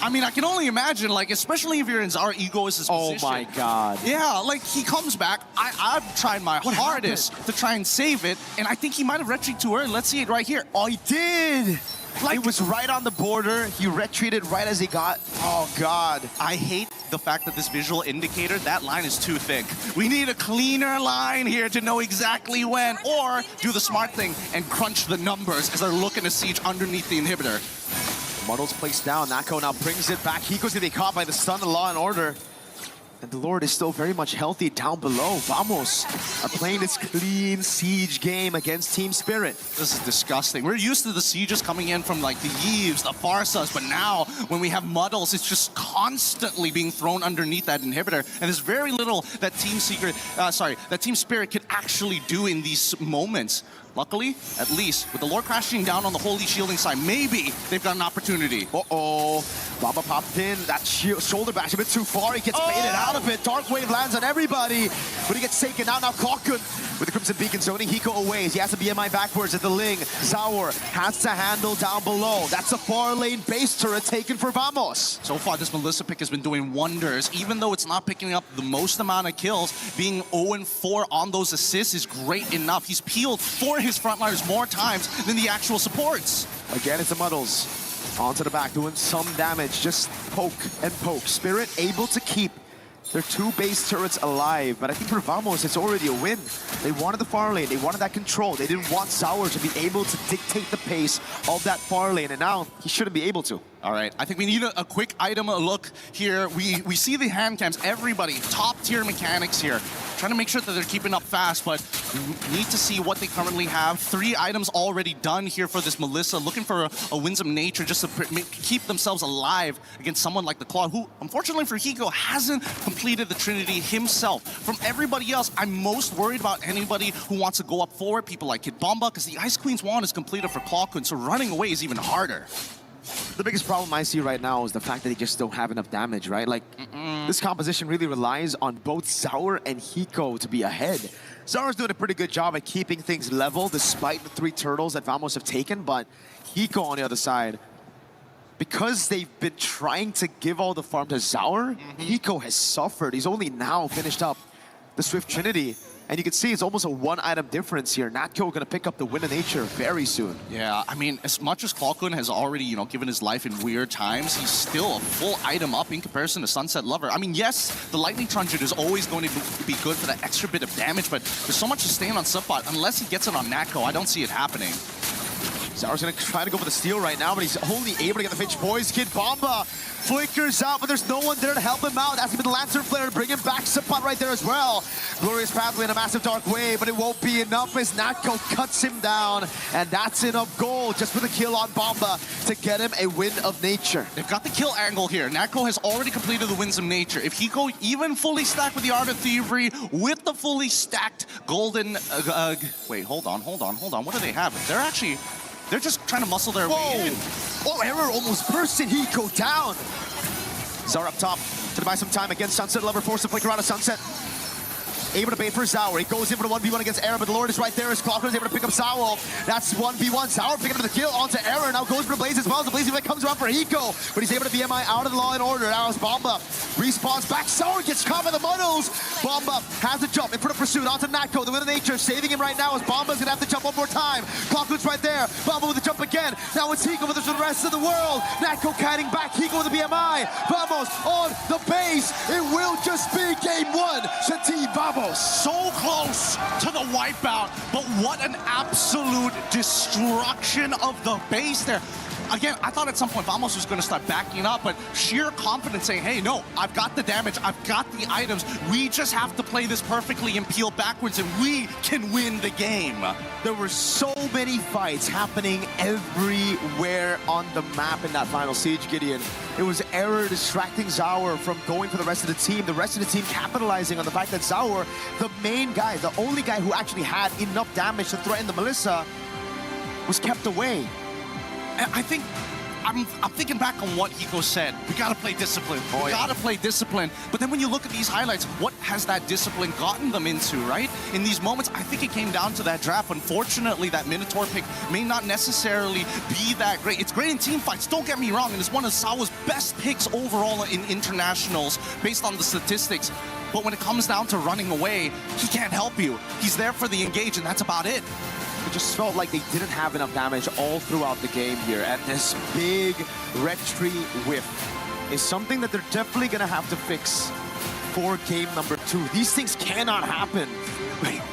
I mean, I can only imagine, like, especially if you're in Zaur Egoist's position. Oh my god. Yeah, like, he comes back. I've tried my hardest to try and save it, and I think he might have retreated too early. Let's see it right here. Oh, he did! Like, it was right on the border. He retreated right as he got. Oh god. I hate the fact that this visual indicator, that line is too thick. We need a cleaner line here to know exactly when, or do the smart thing and crunch the numbers as they're looking to siege underneath the inhibitor. Muddle's placed down. Nako now brings it back. Hiko's gonna be caught by the stun of Law and Order. And the Lord is still very much healthy down below. Vamos are playing this clean siege game against Team Spirit. This is disgusting. We're used to the sieges coming in from like the Yves, the Farsas, but now when we have Muddles, it's just constantly being thrown underneath that inhibitor. And there's very little that Team Spirit can actually do in these moments. Luckily, at least, with the Lord crashing down on the Holy Shielding side, maybe they've got an opportunity. Uh-oh. Baba popped in. That shoulder bash a bit too far. He gets baited out of it. Dark Wave lands on everybody, but he gets taken out. Now Cocoon with the Crimson Beacon zoning Hiko away. He has to BMI backwards at the Ling. Zaur has to handle down below. That's a far lane base turret taken for Vamos. So far, this Melissa pick has been doing wonders. Even though it's not picking up the most amount of kills, being 0-4 on those assists is great enough. He's peeled for his frontliners more times than the actual supports. Again, it's the Muddles. Onto the back, doing some damage. Just poke and poke. Spirit able to keep their 2 base turrets alive, but I think for Vamos, it's already a win. They wanted the far lane. They wanted that control. They didn't want Zaur to be able to dictate the pace of that far lane, and now he shouldn't be able to. All right, I think we need a quick item look here. We see the hand cams, everybody, top tier mechanics here. Trying to make sure that they're keeping up fast, but we need to see what they currently have. 3 items already done here for this Melissa, looking for a winsome nature just to keep themselves alive against someone like the Claw, who, unfortunately for Hiko, hasn't completed the Trinity himself. From everybody else, I'm most worried about anybody who wants to go up forward, people like Kid Bomba, because the Ice Queen's wand is completed for Clawkun, so running away is even harder. The biggest problem I see right now is the fact that they just don't have enough damage, right? Like, this composition really relies on both Zaur and Hiko to be ahead. Zaur's doing a pretty good job at keeping things level despite the 3 turtles that Vamos have taken, but Hiko on the other side, because they've been trying to give all the farm to Zaur, Hiko has suffered. He's only now finished up the Swift Trinity. And you can see it's almost a 1-item difference here. Natko gonna pick up the Win of Nature very soon. Yeah, I mean, as much as Clawkun has already, given his life in weird times, he's still a full item up in comparison to Sunset Lover. I mean, yes, the Lightning Truncheon is always going to be good for that extra bit of damage, but there's so much to stay on Subbot. Unless he gets it on Natko, I don't see it happening. Zaur's gonna try to go for the steal right now, but he's only able to get the Finch Boys. Kid Bomba flickers out, but there's no one there to help him out. That's gonna be the Lantern Flare to bring him back. Suppot right there as well. Glorious Pathway and a massive Dark Wave, but it won't be enough as Natko cuts him down, and that's enough gold just for the kill on Bomba to get him a Win of Nature. They've got the kill angle here. Natko has already completed the Winds of Nature. If Hiko even fully stacked with the Art of Thievery, with the fully stacked golden... wait, hold on. What do they have? They're just trying to muscle their way in. Oh, Error almost bursted Hiko down. Zaur up top to buy some time against Sunset Lover, forced to flicker out of Sunset. able to bait for Zauer. He goes in for the 1v1 against Aaron, but the Lord is right there as Clockers is able to pick up Zauer. That's 1v1. Zauer picking up the kill onto Aaron. Now goes for the Blaze as well. The Blaze event comes around for Hiko, but he's able to BMI out of the Law and Order. Now it's Bomba. Respawns back. Zauer gets caught by the muddles. Bomba has to jump in front of pursuit onto Natko. The Will of Nature saving him right now as Bomba's gonna have to jump one more time. Clockers right there. Bomba with the jump again. Now it's Hiko with the rest of the world. Natko catting back. Hiko with the BMI. Vamos on the base. It will just be game one. Team Vamos so close to the wipeout, but what an absolute destruction of the base there. Again, I thought at some point Vamos was going to start backing up, but sheer confidence saying, hey, no, I've got the damage, I've got the items, we just have to play this perfectly and peel backwards and we can win the game. There were so many fights happening everywhere on the map in that final siege, Gideon. It was Error distracting Zauer from going for the rest of the team. The rest of the team capitalizing on the fact that Zauer, the main guy, the only guy who actually had enough damage to threaten the Melissa, was kept away. And I think, I'm thinking back on what Hiko said. We gotta play discipline. We gotta play discipline. But then when you look at these highlights, what has that discipline gotten them into, right? In these moments, I think it came down to that draft. Unfortunately, that Minotaur pick may not necessarily be that great. It's great in team fights, don't get me wrong, and it's one of Sawa's best picks overall in internationals based on the statistics. But when it comes down to running away, he can't help you. He's there for the engage, and that's about it. It just felt like they didn't have enough damage all throughout the game here. And this big red tree whiff is something that they're definitely going to have to fix for game number 2. These things cannot happen.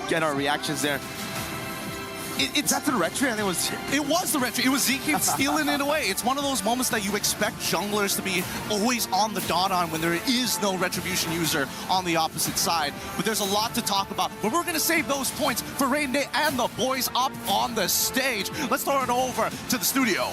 Get our reactions there. It's after the red tree, and it was the red tree. It was Zeke stealing it away. It's one of those moments that you expect junglers to be always on the dot on when there is no retribution user on the opposite side. But there's a lot to talk about. But we're gonna save those points for Rain Day and the boys up on the stage. Let's throw it over to the studio.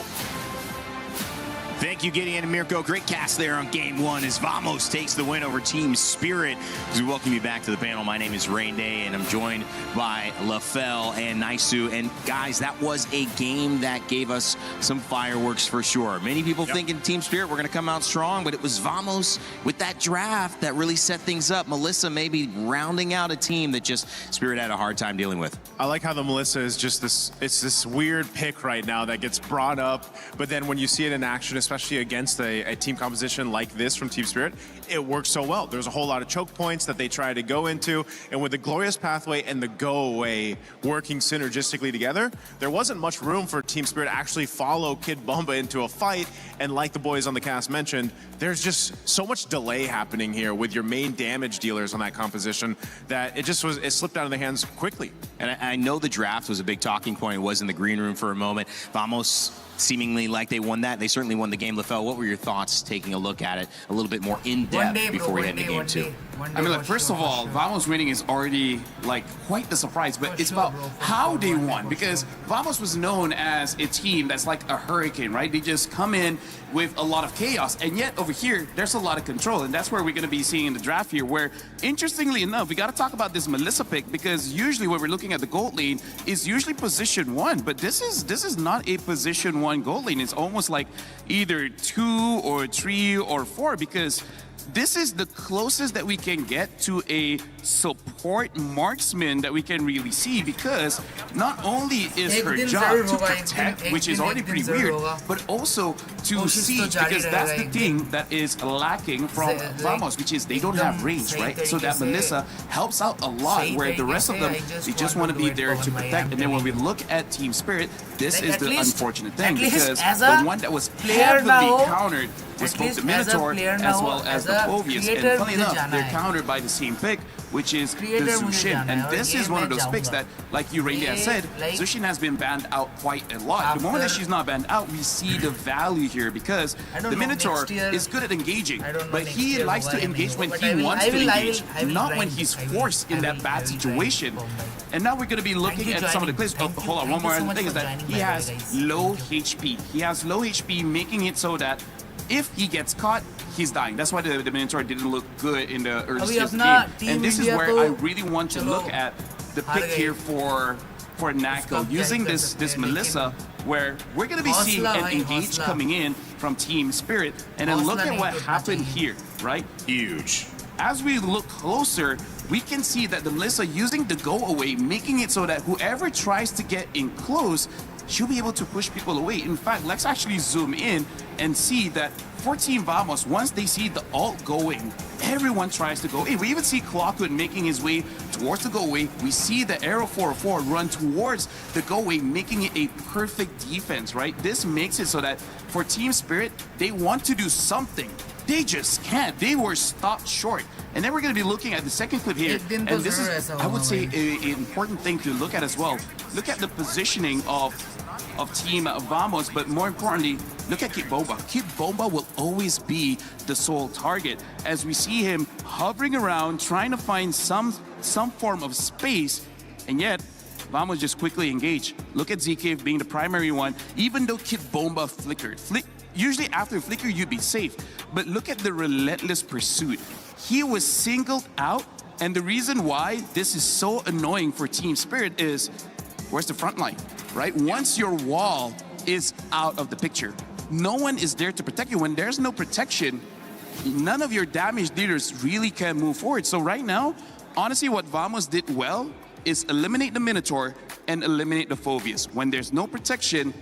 Thank you, Gideon and Mirko. Great cast there on game 1 as Vamos takes the win over Team Spirit. As we welcome you back to the panel, my name is Rain Day, and I'm joined by LaFell and Naisu. And guys, that was a game that gave us some fireworks for sure. Many people thinking Team Spirit were going to come out strong, but it was Vamos with that draft that really set things up. Melissa maybe rounding out a team that just Spirit had a hard time dealing with. I like how the Melissa is just this weird pick right now that gets brought up, but then when you see it in action, especially against a team composition like this from Team Spirit, it works so well. There's a whole lot of choke points that they try to go into, and with the Glorious Pathway and the Go Away working synergistically together, there wasn't much room for Team Spirit to actually follow Kid Bomba into a fight, and like the boys on the cast mentioned, there's just so much delay happening here with your main damage dealers on that composition that it slipped out of the hands quickly. And I know the draft was a big talking point. It was in the green room for a moment. Vamos seemingly like they won that. They certainly won the game. LaFell, what were your thoughts taking a look at it a little bit more in depth before we head into game 2? I mean, look, first of all, Vamos winning is already like quite the surprise, but it's about how they won, because Vamos was known as a team that's like a hurricane, right? They just come in with a lot of chaos, and yet over here, there's a lot of control, and that's where we're going to be seeing in the draft here, where, interestingly enough, we got to talk about this Melissa pick, because usually when we're looking at the gold lane, is usually position 1, but this is not a position 1 gold lane. It's almost like either 2 or 3 or 4, because this is the closest that we can get to a support marksman that we can really see, because not only is her job to protect, which is already pretty weird, but also to siege, because that's the thing that is lacking from Vamos, which is they don't have range, right? So that Melissa helps out a lot, where the rest of them, they just want to be there to protect. And then when we look at Team Spirit, this is the unfortunate thing, because the one that was heavily countered was both the Minotaur as well as the Phobius. And funny enough, they're countered by the same pick, which is the Zushin. And this is one of those picks that, like you, Randy, has said, Zushin has been banned out quite a lot. The moment that she's not banned out, we see the value here, because the Minotaur is good at engaging, but he likes to engage when he wants to engage, not when he's forced in that bad situation. And now we're going to be looking at some of the clips. Oh, hold on, one more thing is that he has low HP. He has low HP, making it so that if he gets caught, he's dying. That's why the Minotaur didn't look good in the early stage of the game. And this is where I really want to look at the pick here for Natko, using this Melissa, where we're going to be seeing an engage coming in from Team Spirit. And then look at what happened here, right? Huge. As we look closer, we can see that the Melissa using the go away, making it so that whoever tries to get in close, she'll be able to push people away. In fact, let's actually zoom in and see that for Team Vamos, once they see the ult going, everyone tries to go in. We even see Clockwood making his way towards the go-away. We see the Arrow 404 run towards the go-away, making it a perfect defense, right? This makes it so that for Team Spirit, they want to do something. They just can't. They were stopped short. And then we're going to be looking at the second clip here. And this is, I would say, an important thing to look at as well. Look at the positioning of Team Vamos, but more importantly, look at Kit Bomba. Kit Bomba will always be the sole target as we see him hovering around, trying to find some form of space, and yet Vamos just quickly engage. Look at ZK being the primary one, even though Kit Bomba flickered. Usually after flicker, you'd be safe, but look at the relentless pursuit. He was singled out, and the reason why this is so annoying for Team Spirit is, where's the front line, right? Once your wall is out of the picture, no one is there to protect you. When there's no protection, none of your damage dealers really can move forward. So right now, honestly, what Vamos did well is eliminate the Minotaur and eliminate the Phobias. When there's no protection,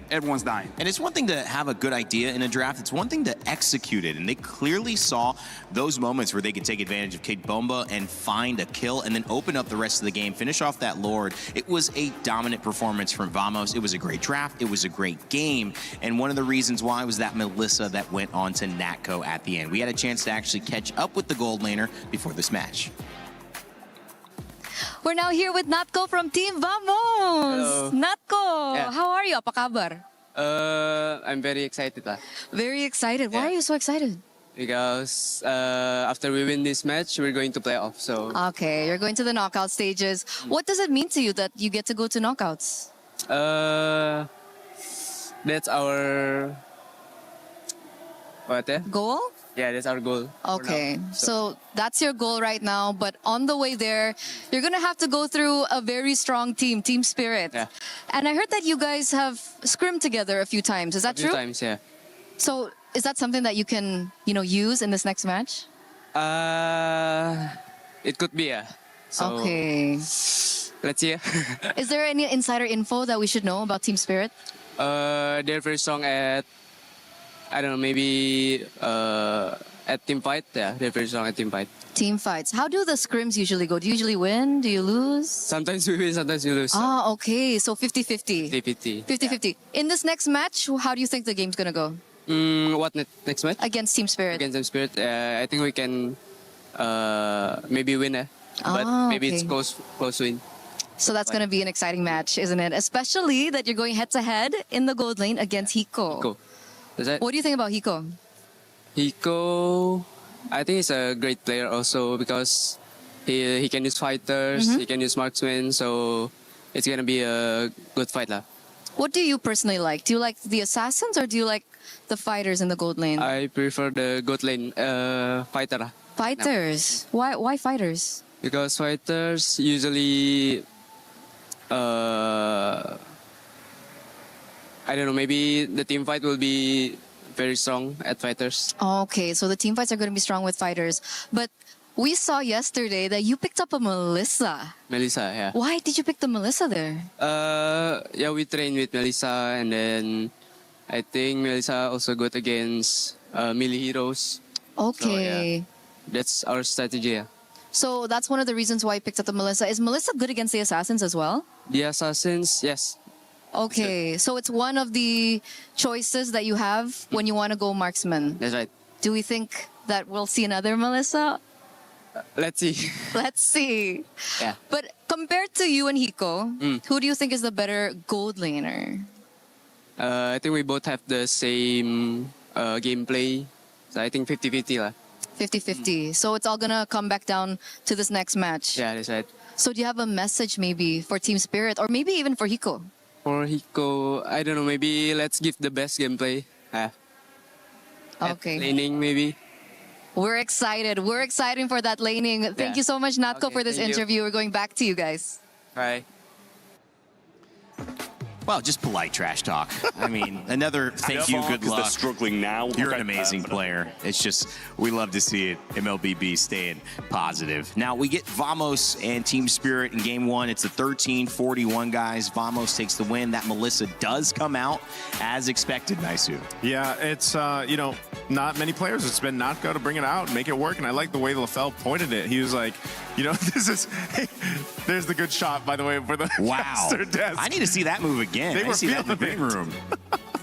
everyone's dying. And it's one thing to have a good idea in a draft. It's one thing to execute it. And they clearly saw those moments where they could take advantage of Kate Bomba and find a kill and then open up the rest of the game, finish off that Lord. It was a dominant performance from Vamos. It was a great draft. It was a great game. And one of the reasons why was that Melissa that went on to Natco at the end. We had a chance to actually catch up with the gold laner before this match. We're now here with Natko from Team Vamos. Hello. Natko, Yeah. how are you? Apa kabar? I'm very excited Very excited. Why are you so excited? because after we win this match, we're going to play off. So Okay, you're going to the knockout stages. What does it mean to you that you get to go to knockouts? that's our Goal? Yeah, that's our goal. for Okay, now. so that's your goal right now. But on the way there, you're going to have to go through a very strong team, Team Spirit. Yeah. And I heard that you guys have scrimmed together a few times. Is that a few true? times, yeah. So is that something that you can, use in this next match? It could be, yeah. So Okay. let's see. Is there any insider info that we should know about Team Spirit? They're very strong at, I don't know, maybe at team fight. Yeah, they're very strong at team fight. Team fights. How do the scrims usually go? Do you usually win? Do you lose? Sometimes we win, sometimes we lose. Ah, okay. So 50-50. 50-50. 50-50. In this next match, how do you think the game's going to go? What next match? Against Team Spirit. Against Team Spirit. I think we can maybe win, but Ah, maybe it's okay. close win. So that's going to be an exciting match, isn't it? Especially that you're going head-to-head in the gold lane against Hiko. Hiko. Is that? What do you think about Hiko? Hiko, I think he's a great player also because he can use fighters, he can use marksmen, so it's gonna be a good fight lah. What do you personally like? Do you like the assassins or do you like the fighters in the gold lane? I prefer the gold lane fighter lah. Fighters? Why fighters? Because fighters usually I don't know, maybe the team fight will be very strong at fighters. Okay, so the team fights are going to be strong with fighters. But we saw yesterday that you picked up a Melissa. Melissa, yeah. Why did you pick the Melissa there? Yeah, we train with Melissa, and then I think Melissa also good against melee heroes. Okay. That's our strategy. Yeah. So that's one of the reasons why you picked up the Melissa. Is Melissa good against the assassins as well? The assassins, yes. Okay, so it's one of the choices that you have when you want to go marksman. That's right. Do we think that we'll see another Melissa? Let's see. Let's see. Yeah. But compared to you and Hiko, who do you think is the better gold laner? I think we both have the same gameplay. So I think 50-50 lah. 50-50. So it's all gonna come back down to this next match. Yeah, that's right. So do you have a message maybe for Team Spirit or maybe even for Hiko? For Hiko, I don't know, maybe let's give the best gameplay. Okay. Laning maybe. We're excited. We're excited for that laning. Thank you so much, Natko, Okay, for this thank you. interview. We're going back to you guys. Bye. Well, just polite trash talk. I mean, another thank you, good luck. They're struggling now. You're an amazing player. It's just, we love to see it. MLBB staying positive. Now, we get Vamos and Team Spirit in game one. It's the 13-41, guys. Vamos takes the win. That Melissa does come out as expected, Naisu. Yeah, it's, you know, not many players. It's been not go to bring it out, make it work. And I like the way LaFell pointed it. He was like, you know, this is, hey, there's the good shot, by the way, for the caster desk. I need to see that move again. They were see that in the feeling green room.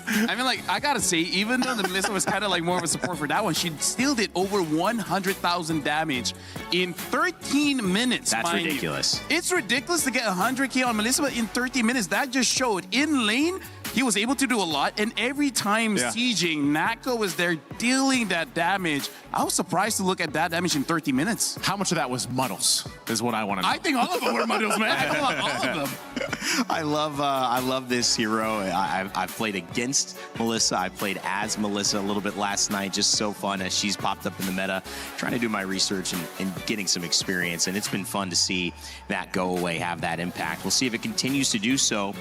I mean, like, I gotta say, even though the Melissa was kind of like more of a support for that one, she still did over 100,000 damage in 13 minutes. That's mind ridiculous. You. It's ridiculous to get 100K on Melissa, but in 30 minutes, that just showed in lane. He was able to do a lot, and every time sieging, Nako was there dealing that damage. I was surprised to look at that damage in 30 minutes. How much of that was muddles is what I want to know. I think all of them were muddles, man. I think all of them. I love this hero. I've played against Melissa. I played as Melissa a little bit last night. Just so fun as she's popped up in the meta. Trying to do my research and getting some experience, and it's been fun to see that go away, have that impact. We'll see if it continues to do so.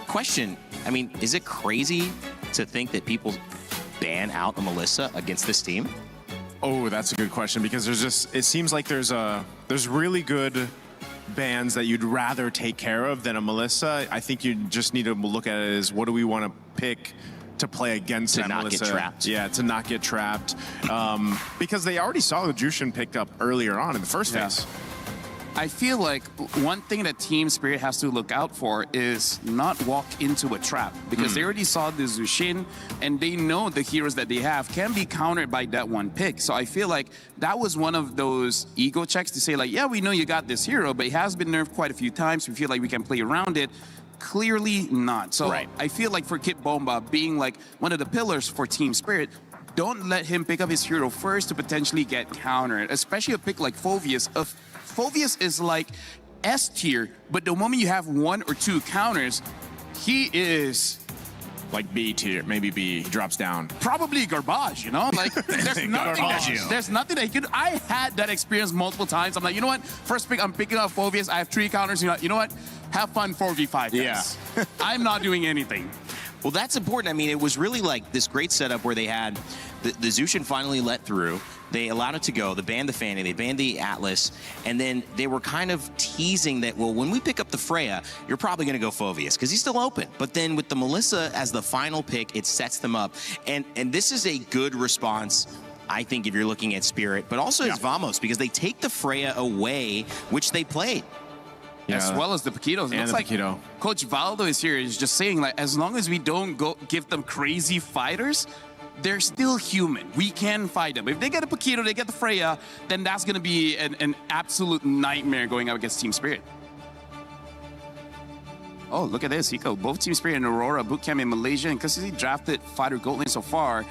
Question, I mean, is it crazy to think that people ban out a Melissa against this team? Oh, that's a good question, because there's just, it seems like there's really good bans that you'd rather take care of than a Melissa. I think you just need to look at it as, what do we want to pick to play against that Melissa? To not get trapped. Yeah, to not get trapped. Because they already saw the Jushin picked up earlier on in the first phase. I feel like one thing that Team Spirit has to look out for is not walk into a trap, because they already saw the Zushin and they know the heroes that they have can be countered by that one pick. So I feel like that was one of those ego checks to say, like, yeah, we know you got this hero, but it has been nerfed quite a few times. We feel like we can play around it. Clearly not. So I feel like for Kit Bomba being like one of the pillars for Team Spirit, don't let him pick up his hero first to potentially get countered, especially a pick like Phoveus. Phoveus is like S tier, but the moment you have one or two counters, he is like B tier, maybe B. He drops down. Probably garbage, you know? Like, there's nothing that he could. I had that experience multiple times. I'm like, you know what? First pick, I'm picking up Phoveus. I have 3 counters. You know what? Have fun 4v5. Yeah. I'm not doing anything. Well, that's important. I mean, it was really like this great setup where they had the Zushin finally let through. They allowed it to go. They banned the Fanny. They banned the Atlas. And then they were kind of teasing that, well, when we pick up the Freya, you're probably going to go Phoveus because he's still open. But then with the Melissa as the final pick, it sets them up. And this is a good response, I think, if you're looking at Spirit, but also as Vamos, because they take the Freya away, which they played. As well as the Paquitos. It looks like Coach Valdo is here. He's just saying, like, as long as we don't go give them crazy fighters, they're still human. We can fight them. If they get a Paquito, they get the Freya, then that's going to be an absolute nightmare going up against Team Spirit. Oh, look at this, Hiko. Both Team Spirit and Aurora bootcamp in Malaysia, and because he drafted Fighter Gold Lane so far,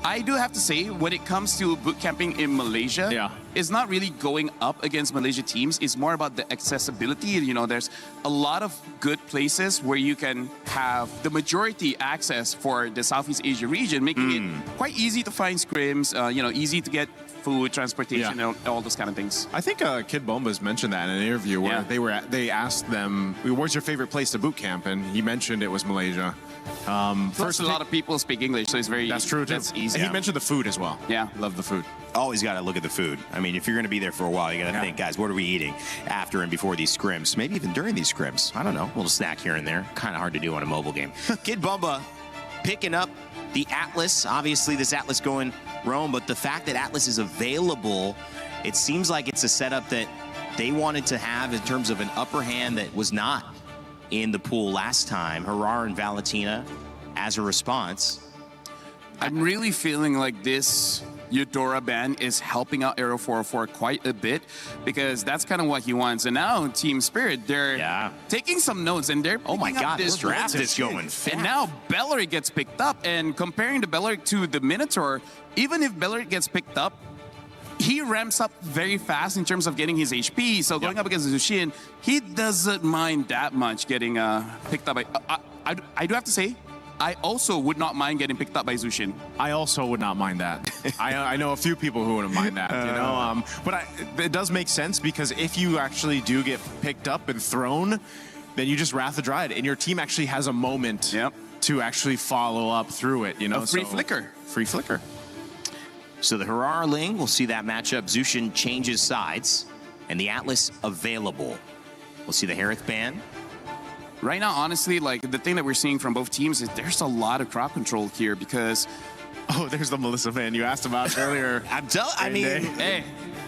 I do have to say, when it comes to boot camping in Malaysia, it's not really going up against Malaysia teams. It's more about the accessibility. You know, there's a lot of good places where you can have the majority access for the Southeast Asia region, making it quite easy to find scrims, you know, easy to get food, transportation, and all those kind of things. I think Kid Bomba's mentioned that in an interview where they asked them, where's your favorite place to boot camp? And he mentioned it was Malaysia. First, a lot of people speak English, so it's very That's true, too. That's easy. And he mentioned the food as well. Yeah. Love the food. Always got to look at the food. I mean, if you're going to be there for a while, you got to think, guys, what are we eating after and before these scrims? Maybe even during these scrims. I don't know. A little snack here and there. Kind of hard to do on a mobile game. Kid Bomba picking up the Atlas. Obviously, this Atlas going roam, but the fact that Atlas is available, it seems like it's a setup that they wanted to have in terms of an upper hand that was not in the pool last time. Harar and Valentina as a response. I'm really feeling like this Eudora ban is helping out Aero 404 quite a bit, because that's kind of what he wants. And now Team Spirit, they're taking some notes, and they're oh my god, this draft is going fast. And now Bellary gets picked up, and comparing the Bellary to the Minotaur, even if Bellary gets picked up, he ramps up very fast in terms of getting his HP. So going up against Zushin, he doesn't mind that much getting picked up by... I do have to say, I also would not mind getting picked up by Zushin. I also would not mind that. I know a few people who wouldn't mind that, you know. But it does make sense, because if you actually do get picked up and thrown, then you just Wrath the Dryad, and your team actually has a moment to actually follow up through it. You know, a free flicker. Free flicker. So the Harara Ling, we'll see that matchup. Zushin changes sides, and the Atlas available. We'll see the Harith ban. Right now, honestly, like the thing that we're seeing from both teams is there's a lot of crowd control here because. Oh, there's the Melissa fan you asked about earlier. I mean, hey,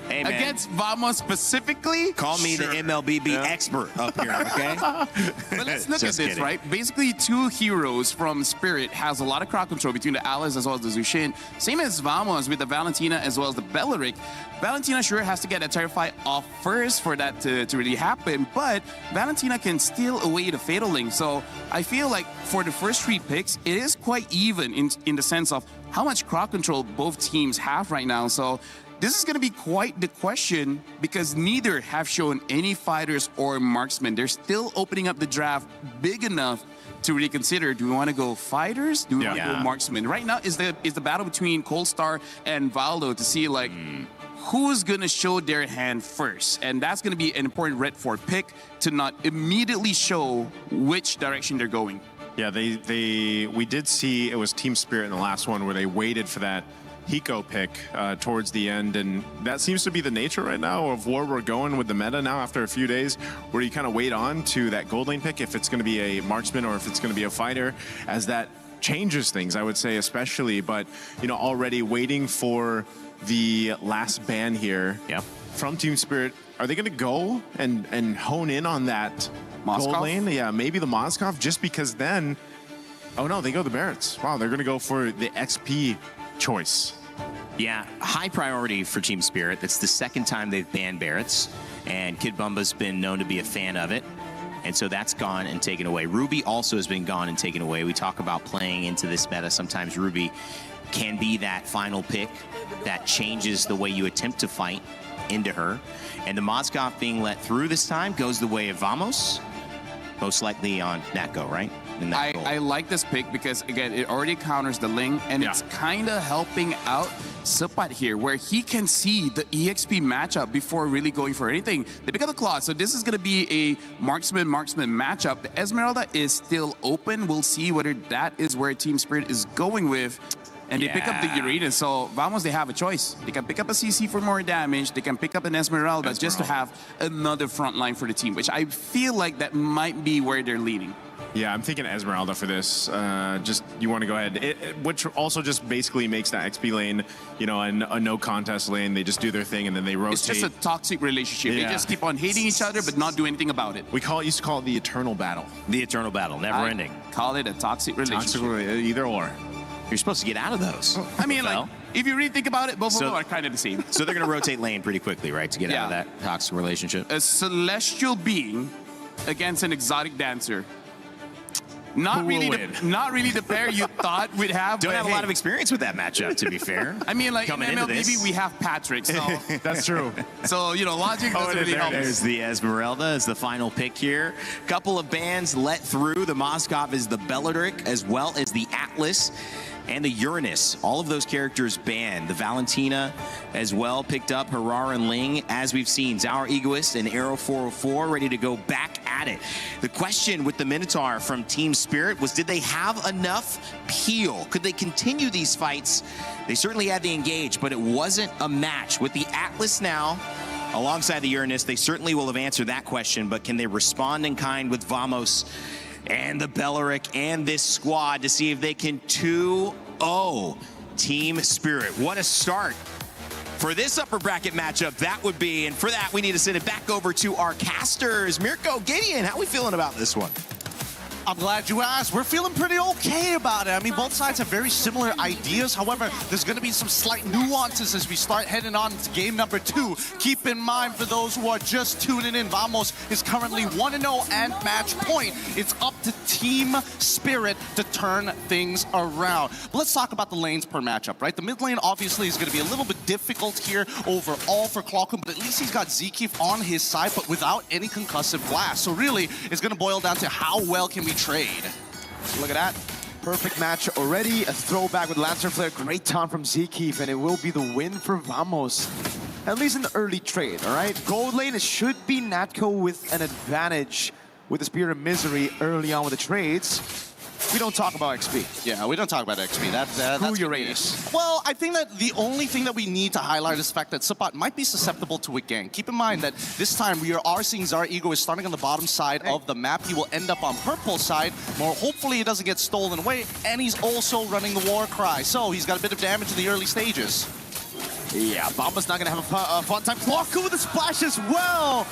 man. Against Vamos specifically. Call me the MLBB expert up here, okay? But let's look at this, right? Basically, two heroes from Spirit has a lot of crowd control between the Atlas as well as the Zushin. Same as Vamos with the Valentina as well as the Belleric. Valentina sure has to get a Terrify off first for that to really happen, but Valentina can steal away the Fatal Link. So I feel like for the first 3 picks, it is quite even in the sense of how much crowd control both teams have right now. So this is going to be quite the question because neither have shown any fighters or marksmen. They're still opening up the draft big enough to really consider, do we want to go fighters? Do we want to go marksmen? Right now is the battle between Coalstar and Valdo to see like who's going to show their hand first. And that's going to be an important Red 4 pick to not immediately show which direction they're going. Yeah, we did see it was Team Spirit in the last one where they waited for that Hiko pick towards the end, and that seems to be the nature right now of where we're going with the meta now after a few days, where you kind of wait on to that gold lane pick if it's going to be a marksman or if it's going to be a fighter, as that changes things, I would say, especially. But, you know, already waiting for the last ban here from Team Spirit. Are they going to go and hone in on that gold lane? Yeah, maybe the Moskov, just because then, oh no, they go the Barretts. Wow, they're going to go for the XP choice. Yeah, high priority for Team Spirit. That's the second time they've banned Barretts, and Kid Bumba's been known to be a fan of it. And so that's gone and taken away. Ruby also has been gone and taken away. We talk about playing into this meta. Sometimes Ruby can be that final pick that changes the way you attempt to fight into her. And the Moskov being let through this time goes the way of Vamos, most likely on Natko, right? I like this pick because, again, it already counters the Ling, and it's kind of helping out Silpat here, where he can see the EXP matchup before really going for anything. They pick up the Claw, so this is going to be a marksman matchup. The Esmeralda is still open. We'll see whether that is where Team Spirit is going with. And they pick up the Uranus, so Vamos, they have a choice. They can pick up a CC for more damage. They can pick up an Esmeralda just to have another front line for the team, which I feel like that might be where they're leading. Yeah, I'm thinking Esmeralda for this. Just, you want to go ahead. Which also just basically makes that XP lane, you know, a no contest lane. They just do their thing and then they rotate. It's just a toxic relationship. They just keep on hating each other but not do anything about it. We used to call it the eternal battle. The eternal battle, never ending. Call it a toxic relationship. Either or. You're supposed to get out of those. I mean, like, if you really think about it, both of them are kind of the same. So they're going to rotate lane pretty quickly, right, to get out of that toxic relationship? A celestial being against an exotic dancer. Not really the pair you thought we'd have. Don't have a lot of experience with that matchup, to be fair. I mean, like, in MLBB, we have Patrick, so... That's true. So, you know, logic doesn't really help. There's the Esmeralda as the final pick here. Couple of bans let through. The Moskov is the Belleric, as well as the Atlas and the Uranus. All of those characters banned. The Valentina as well picked up. Harara and Ling, as we've seen. Zauer Egoist and Arrow 404 ready to go back at it. The question with the Minotaur from Team Spirit was, did they have enough peel? Could they continue these fights? They certainly had the engage, but it wasn't a match. With the Atlas now, alongside the Uranus, they certainly will have answered that question, but can they respond in kind with Vamos and the Belleric and this squad to see if they can 2-0 Team Spirit? What a start for this upper bracket matchup that would be. And for that, we need to send it back over to our casters. Mirko, Gideon, how are we feeling about this one? I'm glad you asked. We're feeling pretty okay about it. I mean, both sides have very similar ideas. However, there's going to be some slight nuances as we start heading on to game number 2. Keep in mind, for those who are just tuning in, Vamos is currently 1-0 and match point. It's up to Team Spirit to turn things around. But let's talk about the lanes per matchup, right? The mid lane obviously is going to be a little bit difficult here overall for Clockman, but at least he's got Zekeef on his side, but without any concussive blast. So really, it's going to boil down to how well can we trade. Look at that. Perfect match already. A throwback with Lancer Flare. Great taunt from Zekeef, and it will be the win for Vamos. At least in the early trade, all right? Gold lane, it should be Natko with an advantage. with the Spear of Misery early on with the trades. We don't talk about XP. Yeah, we don't talk about XP. That's Uranus. Well, I think that the only thing that we need to highlight is the fact that Sapat might be susceptible to a gank. Keep in mind that this time we are seeing Zara Ego is starting on the bottom side of the map. He will end up on purple side. More hopefully he doesn't get stolen away. And he's also running the war cry. So he's got a bit of damage in the early stages. Yeah, Bomba's not gonna have a fun time. Flocka with the splash as well.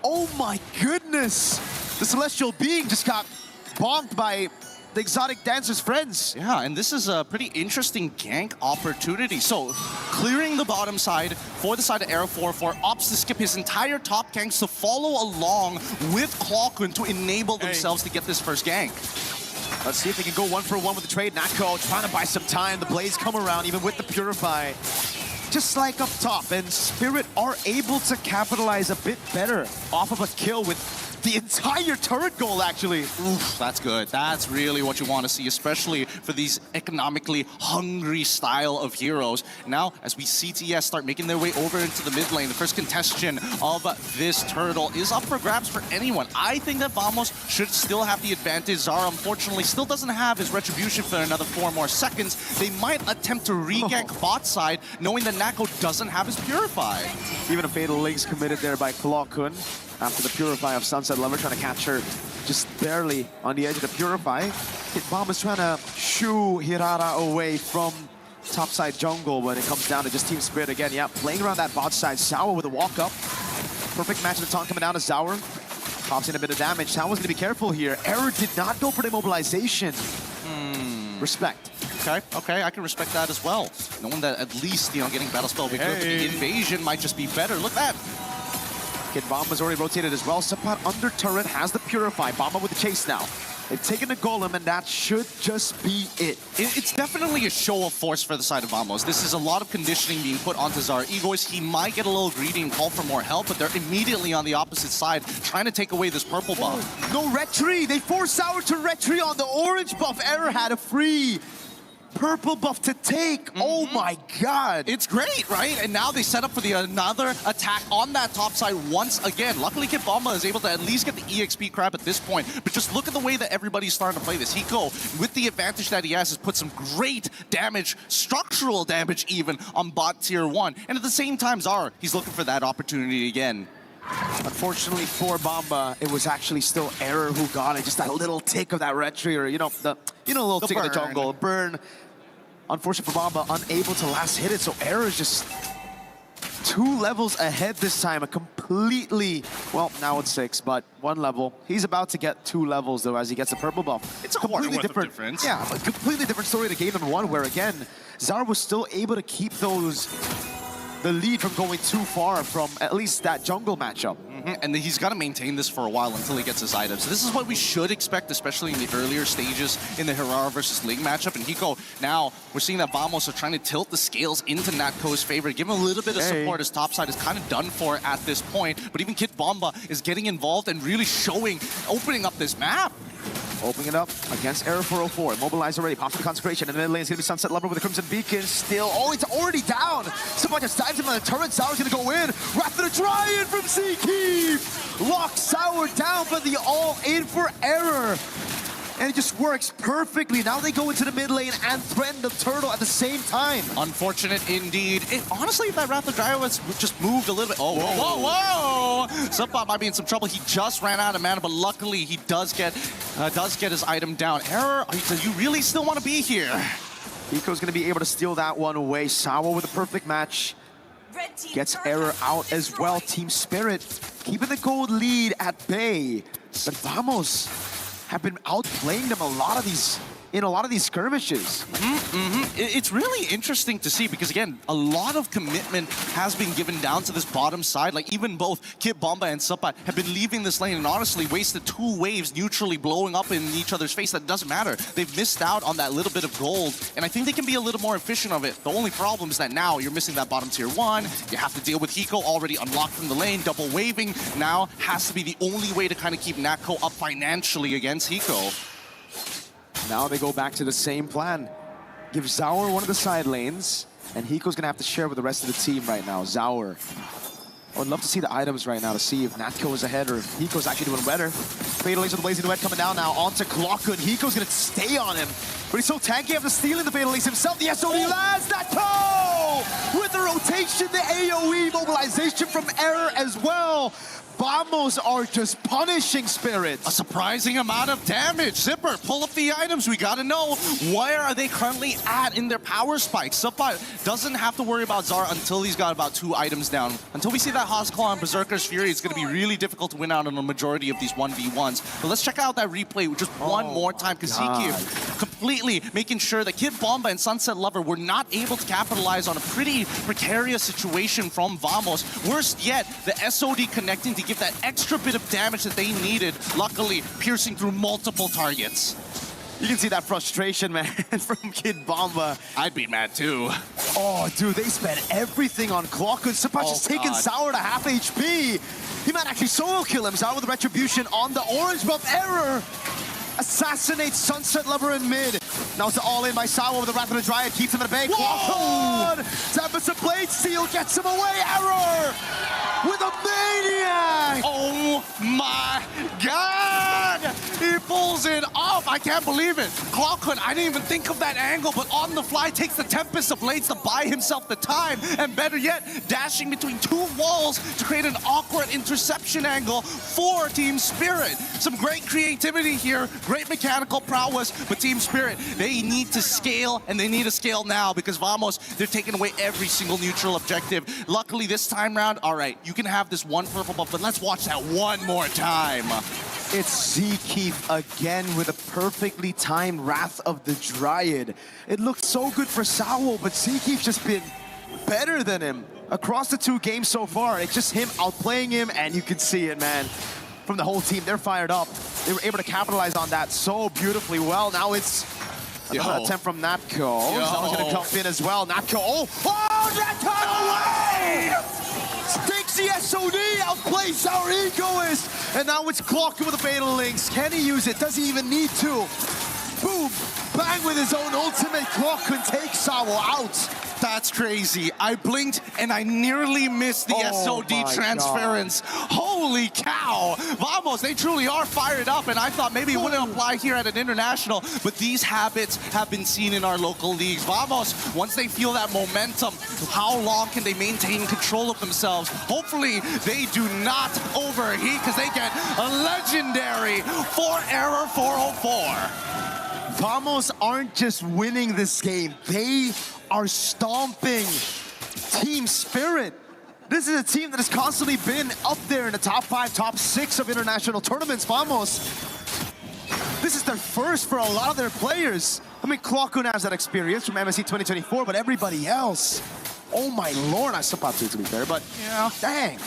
Oh my goodness. The Celestial Being just got bonked by the Exotic Dancer's friends. Yeah, and this is a pretty interesting gank opportunity. So, clearing the bottom side for the side of Arrow 4 Ops to skip his entire top ganks to follow along with Clockun to enable themselves to get this first gank. Let's see if they can go 1-for-1 with the trade. Nako trying to buy some time. The Blades come around even with the Purify. Just like up top, and Spirit are able to capitalize a bit better off of a kill with the entire turret goal, actually. Oof, that's good. That's really what you want to see, especially for these economically hungry style of heroes. Now, as we see TS start making their way over into the mid lane, the first contestation of this turtle is up for grabs for anyone. I think that Vamos should still have the advantage. Zara, unfortunately, still doesn't have his retribution for another 4 more seconds. They might attempt to re-gank bot side, knowing that Nako doesn't have his Purify. Even a Fatal Links committed there by Clockun. After the Purify of Sunset Lover, trying to catch her just barely on the edge of the Purify. Hit Bomb is trying to shoo Hirara away from topside jungle when it comes down to just Team Spirit again. Yeah, playing around that bot side. Sour with a walk up. Perfect match of the taunt coming down to Sour. Pops in a bit of damage. Sour's gonna be careful here. Error did not go for the immobilization. Respect. Okay, I can respect that as well. Knowing that at least, getting Battle Spell will be good, but the invasion might just be better. Look at that. Kid Bomba's already rotated as well. Sapat under turret has the Purify. Bomba with the chase now. They've taken the Golem, and that should just be it. It's definitely a show of force for the side of Vamos. This is a lot of conditioning being put onto Zara Egoist. He might get a little greedy and call for more help, but they're immediately on the opposite side trying to take away this purple buff. No retry! They forced Sour to retry on the orange buff. Error had a free purple buff to take. Oh my god. It's great, right? And now they set up for another attack on that top side once again. Luckily, Kid Bomba is able to at least get the EXP crab at this point. But just look at the way that everybody's starting to play this. Hiko, with the advantage that he has put some great damage, structural damage even, on bot tier 1. And at the same time, Zara, he's looking for that opportunity again. Unfortunately for Bomba, it was actually still Error who got it. Just that little tick of that retry, or a little tick of the jungle. Burn. Unfortunately for Bomba, unable to last hit it, so Error is just 2 levels ahead this time. A completely, well, now it's 6, but 1 level. He's about to get 2 levels, though, as he gets a purple buff. It's a completely different difference. Yeah, a completely different story to game number 1, where, again, Zara was still able to keep the lead from going too far from at least that jungle matchup. And he's got to maintain this for a while until he gets his items. So this is what we should expect, especially in the earlier stages in the Hirara versus Ling matchup. And Hiko, now we're seeing that Vamos are trying to tilt the scales into Natko's favor, give him a little bit of support. His topside is kind of done for at this point. But even Kid Bomba is getting involved and really opening up this map. Opening it up against Error 404. Immobilized already. Pops the Consecration. And then lane is going to be Sunset Lover with the Crimson Beacon. Still. Oh, it's already down. Someone just dives him on the turret. Sour's going to go in. Wrath of the Dryad from Seakeep. Locks Sour down, but the all-in for Error. And it just works perfectly. Now they go into the mid lane and threaten the turtle at the same time. Unfortunate indeed. Honestly, if that Wrath of Dryad was just moved a little bit. Oh, whoa. Subbot might be in some trouble. He just ran out of mana, but luckily he does get his item down. Error, do you really still want to be here? Hiko's going to be able to steal that one away. Sour with a perfect match. Gets Error out as well. Team Spirit keeping the gold lead at bay. But Vamos have been outplaying them in a lot of these skirmishes. It's really interesting to see because, again, a lot of commitment has been given down to this bottom side. Like, even both Kid Bomba and Sapat have been leaving this lane and honestly wasted 2 waves neutrally blowing up in each other's face. That doesn't matter. They've missed out on that little bit of gold, and I think they can be a little more efficient of it. The only problem is that now you're missing that bottom tier 1. You have to deal with Hiko already unlocked from the lane. Double waving now has to be the only way to kind of keep Natko up financially against Hiko. Now they go back to the same plan. Give Zaur one of the side lanes, and Hiko's gonna have to share with the rest of the team right now. Zaur I would love to see the items right now to see if Natko is ahead or if Hiko's actually doing better. Fatal Links with the Blazing Duet coming down now onto Clockhood. Hiko's gonna stay on him, but he's so tanky after stealing the Fatal Links himself. The SOD lands Natko! With the rotation, the AoE mobilization from Error as well. Vamos are just punishing Spirit. A surprising amount of damage. Zipper, pull up the items. We gotta know, where are they currently at in their power spikes? Suppa doesn't have to worry about Zara until he's got about 2 items down. Until we see that Haas Claw and Berserker's Fury, it's gonna be really difficult to win out on a majority of these 1v1s. But let's check out that replay just one more time, because Ziki completely making sure that Kid Bomba and Sunset Lover were not able to capitalize on a pretty precarious situation from Vamos. Worst yet, the SOD connecting to give that extra bit of damage that they needed, luckily piercing through multiple targets. You can see that frustration, man, from Kid Bomba. I'd be mad too. Oh, dude, they spent everything on Clockhood. Suppa just taking Sour to half HP. He might actually solo kill him. Sour with Retribution on the orange buff. Error assassinates Sunset Lover in mid. Now it's all in by Sour with the Wrath of the Dryad. Keeps him at bay. Clockhood! Tempest Blade Steel gets him away. Error with a maniac! Oh my god! He pulls it off. I can't believe it. Clockhood, I didn't even think of that angle, but on the fly takes the Tempest of Blades to buy himself the time. And better yet, dashing between 2 walls to create an awkward interception angle for Team Spirit. Some great creativity here, great mechanical prowess, but Team Spirit, they need to scale, and they need to scale now, because Vamos, they're taking away every single neutral objective. Luckily, this time round, all right, you can have this one purple buff, but let's watch that one more time. It's Zkeef again with a perfectly timed Wrath of the Dryad. It looked so good for Sawo, but Zkeef's just been better than him across the 2 games so far. It's just him outplaying him, and you can see it, man. From the whole team, they're fired up. They were able to capitalize on that so beautifully well. Now it's another attempt from Natko. Someone's gonna jump in as well. Natko, oh, Natko away! Stakes the SOD, outplays our Egoist. And now it's Clockhood with the Fatal Links. Can he use it? Does he even need to? Boom, bang with his own ultimate. Clockhood takes Sawo out. That's crazy. I blinked and I nearly missed the SOD transference. Holy cow. Vamos, they truly are fired up, and I thought maybe it wouldn't apply here at an international, but these habits have been seen in our local leagues. Vamos, once they feel that momentum, how long can they maintain control of themselves? Hopefully they do not overheat, because they get a legendary 4-error 404. Vamos aren't just winning this game, they are stomping Team Spirit. This is a team that has constantly been up there in the top 5, top 6 of international tournaments. Vamos, this is their first for a lot of their players. I mean, Clockhood has that experience from MSC 2024, but everybody else, oh my lord, I suppose to be fair, but yeah, dang.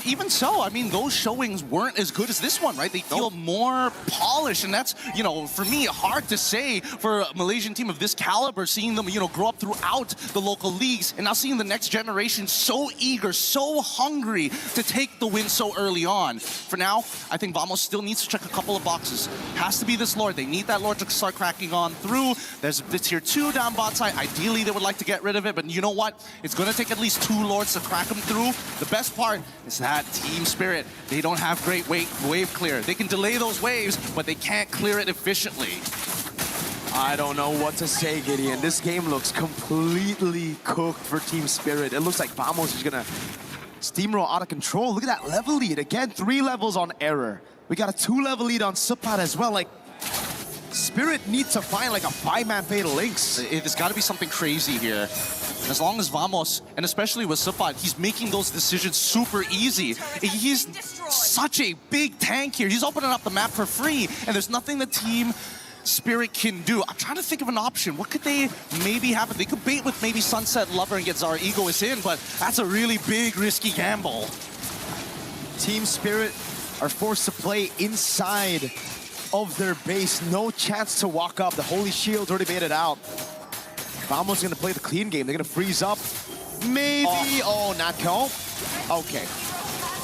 Even so, I mean, those showings weren't as good as this one, right? They feel more polished, and that's, you know, for me, hard to say for a Malaysian team of this caliber, seeing them, you know, grow up throughout the local leagues, and now seeing the next generation so eager, so hungry to take the win so early on. For now, I think Vamos still needs to check a couple of boxes. Has to be this Lord. They need that Lord to start cracking on through. There's the tier 2 down bot side. Ideally, they would like to get rid of it, but you know what? It's going to take at least 2 Lords to crack them through. The best part is that Team Spirit, they don't have great wave clear. They can delay those waves, but they can't clear it efficiently. I don't know what to say, Gideon. This game looks completely cooked for Team Spirit. It looks like Vamos is gonna steamroll out of control. Look at that level lead. Again, 3 levels on Error. We got a 2-level lead on Suppat as well. Like, Spirit needs to find like a 5-man Fatal Links. There's got to be something crazy here. As long as Vamos, and especially with Suppat, he's making those decisions super easy. He's such a big tank here. He's opening up the map for free, and there's nothing the Team Spirit can do. I'm trying to think of an option. What could they maybe happen? They could bait with maybe Sunset Lover and get Zara Egoist in, but that's a really big, risky gamble. Team Spirit are forced to play inside of their base. No chance to walk up. The Holy Shield's already made it out. Vamos gonna play the clean game. They're gonna freeze up. Maybe. Oh, Natko. Okay.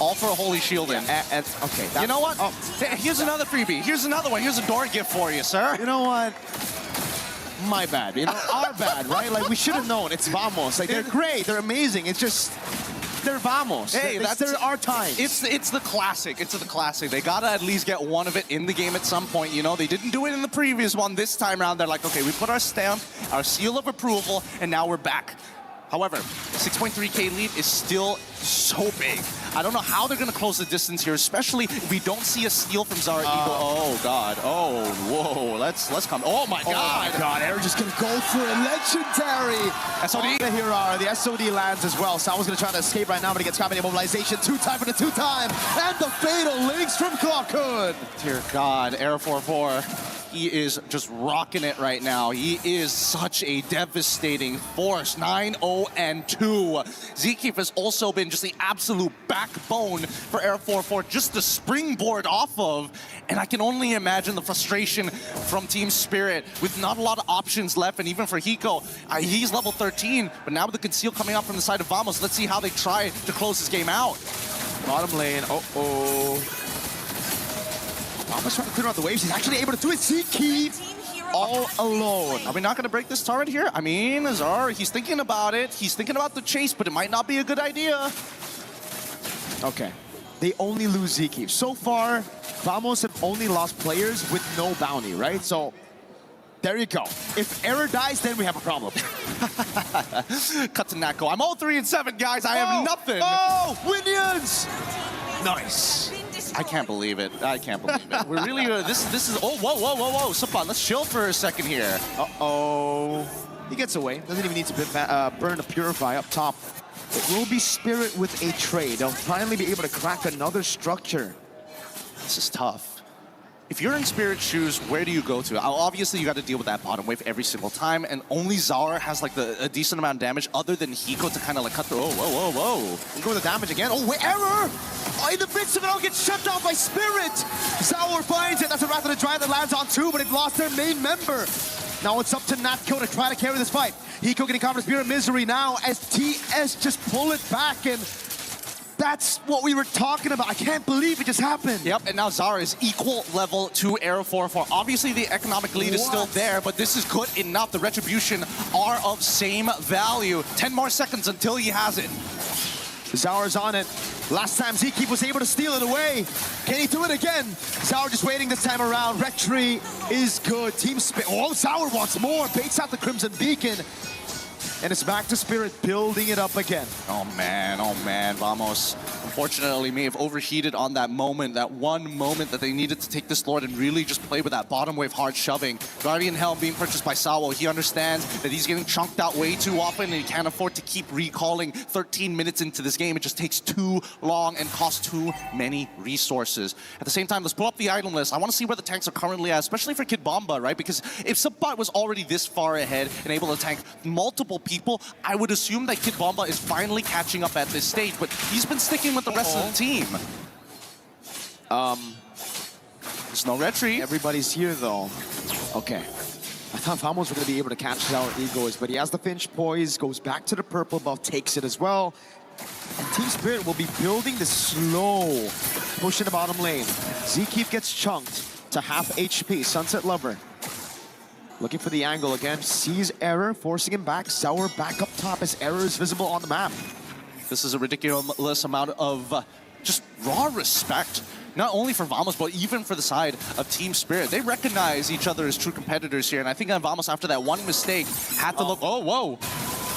All for a Holy Shield in. Okay. You know what? Hey, here's another freebie. Here's another one. Here's a door gift for you, sir. You know what? My bad. You know, our bad, right? Like, we should have known. It's Vamos. Like, they're great. They're amazing. It's just they're Vamos. Hey, they're our time. It's the classic. It's the classic. They gotta at least get one of it in the game at some point. You know, they didn't do it in the previous one. This time around, they're like, okay, we put our stamp, our seal of approval, and now we're back. However, 6.3K lead is still so big. I don't know how they're going to close the distance here, especially if we don't see a steal from Zara Eagle. Oh, God. Oh, whoa. Let's come. Oh, my God. Oh, my God. They're just going to go for a legendary. SOD. Here are the SOD lands as well. Salvo's going to try to escape right now, but he gets caught in immobilization. Two-time for the two-time. And the fatal links from Clockhood. Dear God, Air 4-4. He is just rocking it right now. He is such a devastating force. 9-0-2. Zekeef has also been just the absolute backbone for Air 4-4, just the springboard off of. And I can only imagine the frustration from Team Spirit with not a lot of options left. And even for Hiko, he's level 13, but now with the conceal coming out from the side of Vamos, let's see how they try to close this game out. Bottom lane, Vamos trying to clear out the waves. He's actually able to do it. Zekeef all alone. Are we not going to break this turret here? I mean, Azar, he's thinking about it. He's thinking about the chase, but it might not be a good idea. Okay. They only lose Zekeef. So far, Vamos have only lost players with no bounty, right? So, there you go. If Error dies, then we have a problem. Cut to Nako. I'm 0-3-7, guys. I have nothing. Oh, Winions! Nice. I can't believe it. I can't believe it. We're really, this is, oh, whoa. Supan, let's chill for a second here. Uh-oh. He gets away. Doesn't even need to burn the Purify up top. It will be Spirit with a trade. They'll finally be able to crack another structure. This is tough. If you're in Spirit's shoes, where do you go to? Obviously, you got to deal with that bottom wave every single time, and only Zara has like a decent amount of damage other than Hiko to kind of like cut through. Oh, whoa. Go with the damage again. Oh, wait, Error! Oh, in the midst of it all, gets shut down by Spirit. Zara finds it. That's a Wrath of the Dry that lands on two, but they've lost their main member. Now it's up to Natko to try to carry this fight. Hiko getting caught in Spirit Misery now as TS just pull it back, and that's what we were talking about. I can't believe it just happened. Yep, and now Zara is equal level to Air 4-4. Obviously, the economic lead is still there, but this is good enough. The Retribution are of same value. 10 more seconds until he has it. Zara's on it. Last time Zekeef was able to steal it away. Can he do it again? Zara just waiting this time around. Retry is good. Team Spirit. Oh, Zara wants more. Baits out the Crimson Beacon. And it's back to Spirit, building it up again. Oh man, Vamos. Unfortunately, may have overheated on that moment, that one moment that they needed to take this Lord and really just play with that bottom wave hard shoving. Guardian Helm being purchased by Sawo. He understands that he's getting chunked out way too often and he can't afford to keep recalling 13 minutes into this game. It just takes too long and costs too many resources. At the same time, let's pull up the item list. I want to see where the tanks are currently at, especially for Kid Bomba, right? Because if Subbot was already this far ahead and able to tank multiple people, I would assume that Kid Bomba is finally catching up at this stage, but he's been sticking with the rest of the team. There's no retreat. Everybody's here though. Okay. I thought Vamos were going to be able to catch our egos, but he has the Finch poise, goes back to the purple buff, takes it as well. And Team Spirit will be building the slow push in the bottom lane. Zekeef gets chunked to half HP. Sunset Lover looking for the angle again, sees Error, forcing him back. Sour back up top as Error is visible on the map. This is a ridiculous amount of just raw respect, not only for Vamos, but even for the side of Team Spirit. They recognize each other as true competitors here, and I think Vamos, after that one mistake, had to look... Oh, whoa.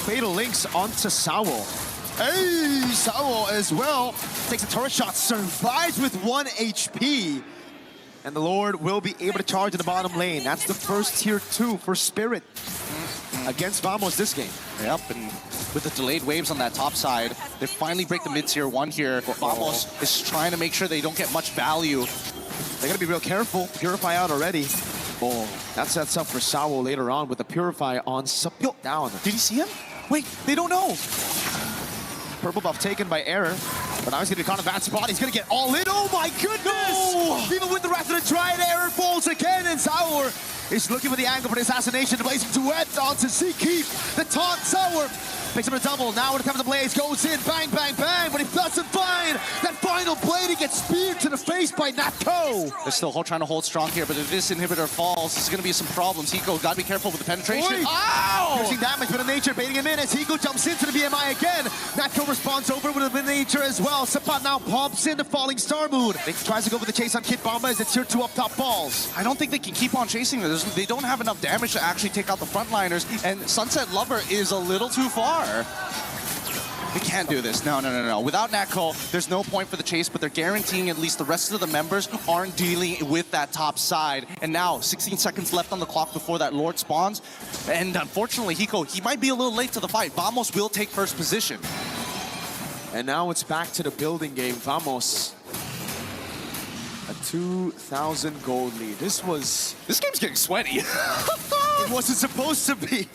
Fatal links onto Sawo. Hey, Sawo as well. Takes a turret shot, survives with 1 HP. And the Lord will be able to charge in the bottom lane. That's the first tier 2 for Spirit against Vamos this game. Yep, and with the delayed waves on that top side, they finally break the mid-tier 1 here. Vamos is trying to make sure they don't get much value. They gotta be real careful. Purify out already. Oh, that sets up for Sawo later on with the Purify on down. Did he see him? Wait, they don't know. Purple buff taken by Error. But now he's going to be caught in a bad spot. He's going to get all in. Oh my goodness! No! Even with the Wrath of the Triad, Error falls again. And Sour is looking for the angle for the assassination. The blazing duet onto Zekeef. The taunt Sour Picks up a double. Now when it comes to Blaze, goes in, bang, bang, bang, but he doesn't find that final blade. He gets speared to the face by Natko. They're still trying to hold strong here, but if this inhibitor falls, there's going to be some problems. Hiko, got to be careful with the penetration. Ow! Piercing damage, but Nature baiting him in as Hiko jumps into the BMI again. Natko responds over with a Nature as well. Sapat now pops in the Falling Star Moon. They tries to go for the chase on Kid Bomba as it's tier 2 up top balls. I don't think they can keep on chasing this. They don't have enough damage to actually take out the frontliners, and Sunset Lover is a little too far. We can't do this. No. Without Natko, there's no point for the chase, but they're guaranteeing at least the rest of the members aren't dealing with that top side. And now, 16 seconds left on the clock before that Lord spawns. And unfortunately, Hiko, he might be a little late to the fight. Vamos will take first position. And now it's back to the building game. Vamos. A 2,000 gold lead. This game's getting sweaty. It wasn't supposed to be.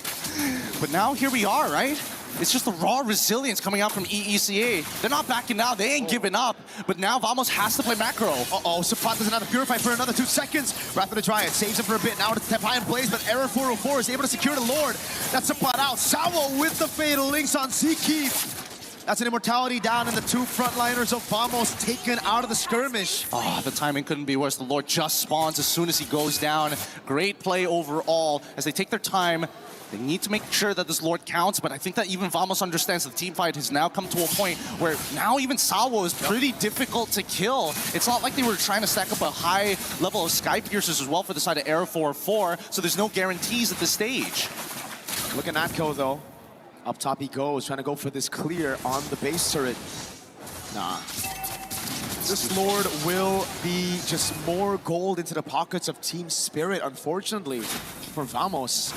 But now here we are, right? It's just the raw resilience coming out from EECA. They're not backing down. They ain't giving up. But now Vamos has to play macro. Uh-oh, Sapat doesn't have to purify for another 2 seconds. Wrath of the Dryad saves him for a bit. Now it's Step High in Blaze, but Error 404 is able to secure the Lord. That's Sapat out. Sawo with the Fatal Links on Zkeef. That's an immortality down, and the 2 frontliners of Vamos taken out of the skirmish. Oh, the timing couldn't be worse. The Lord just spawns as soon as he goes down. Great play overall as they take their time. They need to make sure that this Lord counts, but I think that even Vamos understands the team fight has now come to a point where now even Sawo is pretty difficult to kill. It's not like they were trying to stack up a high level of Sky Piercers as well for the side of Arrow 404, so there's no guarantees at this stage. Look at Natko, though. Up top he goes, trying to go for this clear on the base turret. Nah. This Lord will be just more gold into the pockets of Team Spirit, unfortunately, for Vamos.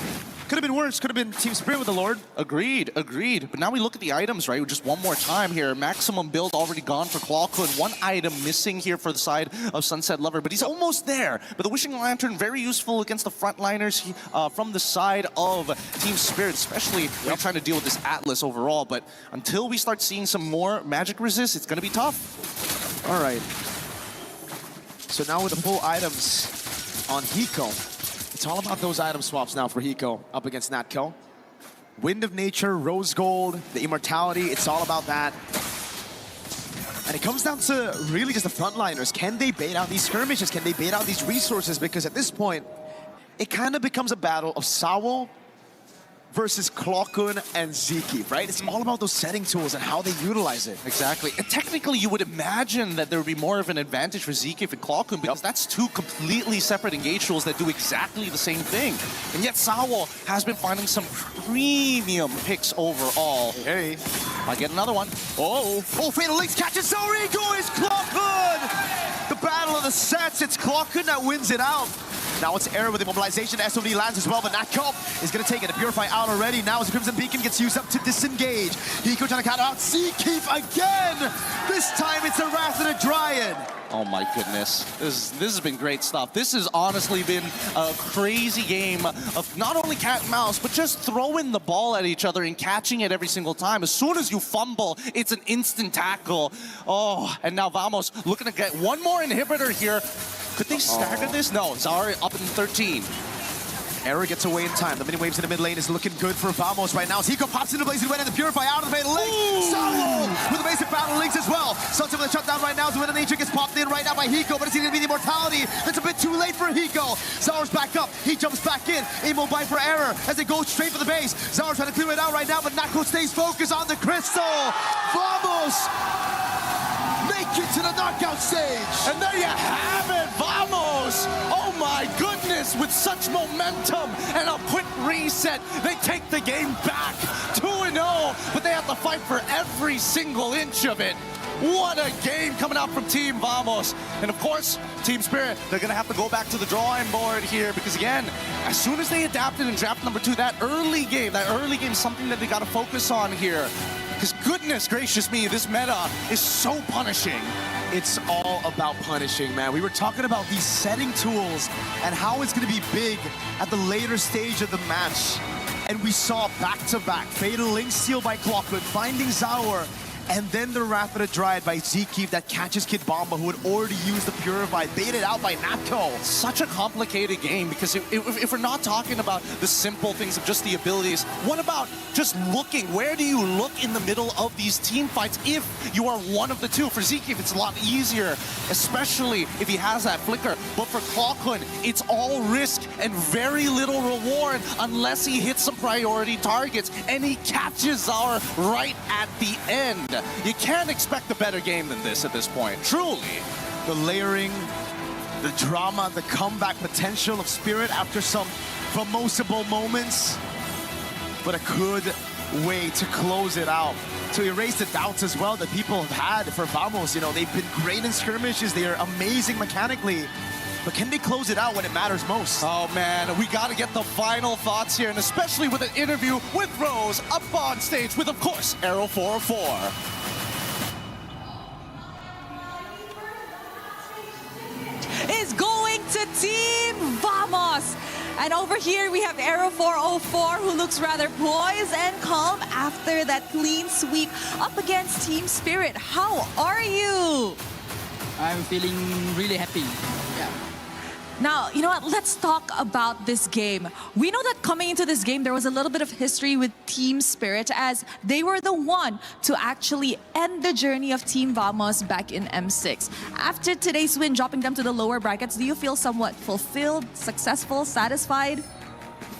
Could have been worse. Could have been Team Spirit with the Lord. Agreed. But now we look at the items, right? Just one more time here. Maximum build already gone for Clawkun. One item missing here for the side of Sunset Lover, but he's almost there. But the Wishing Lantern, very useful against the frontliners from the side of Team Spirit, especially when you're trying to deal with this Atlas overall. But until we start seeing some more magic resist, it's going to be tough. All right. So now with the full items on Hiko, it's all about those item swaps now for Hiko up against Natko. Wind of Nature, Rose Gold, the Immortality, it's all about that. And it comes down to really just the frontliners. Can they bait out these skirmishes? Can they bait out these resources? Because at this point, it kind of becomes a battle of Sawo versus Clawkun and Zkeef, right? It's all about those setting tools and how they utilize it. Exactly. And technically, you would imagine that there would be more of an advantage for Zkeef and Clawkun because that's 2 completely separate engage tools that do exactly the same thing. And yet Sawo has been finding some premium picks overall. Hey. I get another one. Oh, Fatal Links catches Zorigo is Clawkun! The battle of the sets, it's Clawkun that wins it out. Now it's Error with immobilization. SOD lands as well, but Natko is going to take it. The Purify out already. Now as the Crimson Beacon gets used up to disengage. Hiko trying to counter out. Zkeef again! This time it's a Wrath of the Dryad. Oh my goodness. This has been great stuff. This has honestly been a crazy game of not only cat and mouse, but just throwing the ball at each other and catching it every single time. As soon as you fumble, it's an instant tackle. Oh, and now Vamos looking to get one more inhibitor here. Could they stagger this? No, Zara up in 13. Error gets away in time. The mini waves in the mid lane is looking good for Vamos right now. As Hiko pops into Blazing Wind and the Purify out of the Fatal Link. Sawo with the basic Battle Links as well. Sunset with a shutdown right now. The Wind of Nature gets popped in right now by Hiko, but it's going to be the Immortality. That's a bit too late for Hiko. Zaur's back up. He jumps back in. Immobile for Error as they go straight for the base. Zaur trying to clear it out right now, but Natko stays focused on the crystal. Vamos make it to the knockout stage. And there you have it, Vamos! Oh my goodness, with such momentum and a quick reset, they take the game back 2-0, but they have to fight for every single inch of it. What a game coming out from Team Vamos. And of course, Team Spirit, they're gonna have to go back to the drawing board here because again, as soon as they adapted in draft number 2, that early game is something that they gotta focus on here. Because goodness gracious me, this meta is so punishing. It's all about punishing, man. We were talking about these setting tools and how it's going to be big at the later stage of the match. And we saw back-to-back Fatal Link steal by Clawkun, finding Zaur, and then the Rapid Dryad by Zeke that catches Kid Bomba, who had already used the Purify, baited out by Napto. Such a complicated game, because if we're not talking about the simple things of just the abilities, what about just looking? Where do you look in the middle of these team fights if you are one of the two? For Zeke, it's a lot easier, especially if he has that flicker. But for Klokun, it's all risk and very little reward unless he hits some priority targets, and he catches Zaur right at the end. You can't expect a better game than this at this point, truly. The layering, the drama, the comeback potential of Spirit after some famosable moments, but a good way to close it out, to erase the doubts as well that people have had for Vamos. You know, they've been great in skirmishes, they are amazing mechanically, but can they close it out when it matters most? Oh man, we gotta get the final thoughts here, and especially with an interview with Rose up on stage with, of course, Arrow 404. Is going to Team Vamos. And over here we have Arrow 404, who looks rather poised and calm after that clean sweep up against Team Spirit. How are you? I'm feeling really happy. Yeah. Now, you know what? Let's talk about this game. We know that coming into this game, there was a little bit of history with Team Spirit, as they were the one to actually end the journey of Team Vamos back in M6. After today's win, dropping them to the lower brackets, do you feel somewhat fulfilled, successful, satisfied?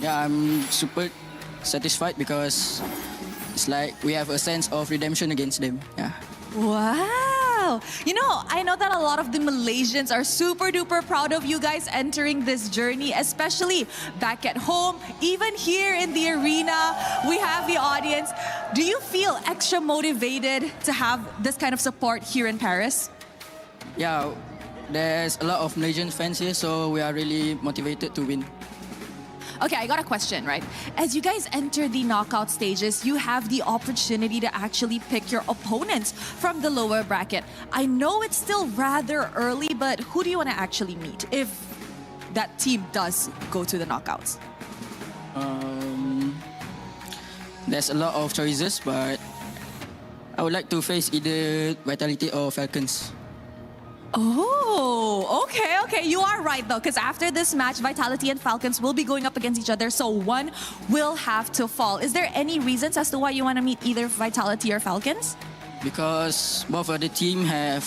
Yeah, I'm super satisfied because it's like we have a sense of redemption against them. Yeah. Wow. You know, I know that a lot of the Malaysians are super duper proud of you guys entering this journey, especially back at home, even here in the arena. We have the audience. Do you feel extra motivated to have this kind of support here in Paris? Yeah, there's a lot of Malaysian fans here, so we are really motivated to win. Okay, I got a question, right? As you guys enter the knockout stages, you have the opportunity to actually pick your opponents from the lower bracket. I know it's still rather early, but who do you want to actually meet if that team does go to the knockouts? There's a lot of choices, but I would like to face either Vitality or Falcons. Oh, okay. You are right, though, because after this match, Vitality and Falcons will be going up against each other, so one will have to fall. Is there any reasons as to why you want to meet either Vitality or Falcons? Because both of the team have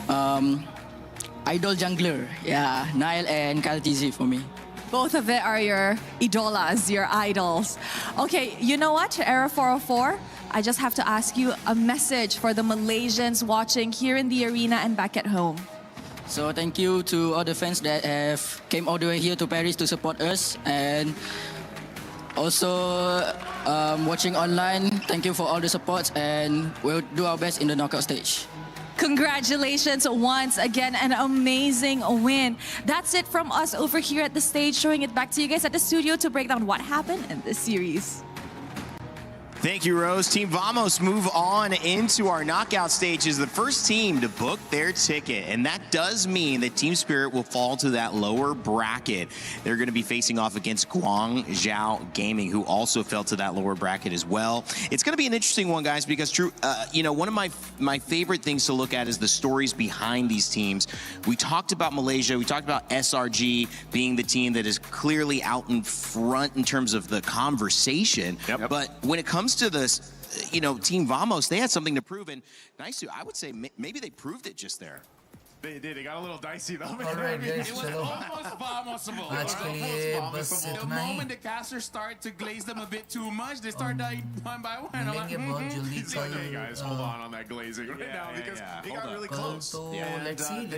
idol jungler. Yeah, Nile and Kaltizi for me. Both of it are your idolas, your idols. Okay, you know what, Era 404? I just have to ask you a message for the Malaysians watching here in the arena and back at home. So thank you to all the fans that have came all the way here to Paris to support us, and also watching online. Thank you for all the support, and we'll do our best in the knockout stage. Congratulations once again, an amazing win. That's it from us over here at the stage, showing it back to you guys at the studio to break down what happened in this series. Thank you, Rose. Team Vamos move on into our knockout stages, the first team to book their ticket. And that does mean that Team Spirit will fall to that lower bracket. They're going to be facing off against Guangzhou Gaming, who also fell to that lower bracket as well. It's going to be an interesting one, guys, because one of my favorite things to look at is the stories behind these teams. We talked about Malaysia. We talked about SRG being the team that is clearly out in front in terms of the conversation. Yep. But when it comes to this, Team Vamos, they had something to prove, and I would say maybe they proved it just there. They did. It got a little dicey though. Alright, guys, it was almost Vamos-able. The moment the casters start to glaze them a bit too much, they start dying one by one. I'm like, okay, guys, hold on that glazing right now because they got really close. Let's see.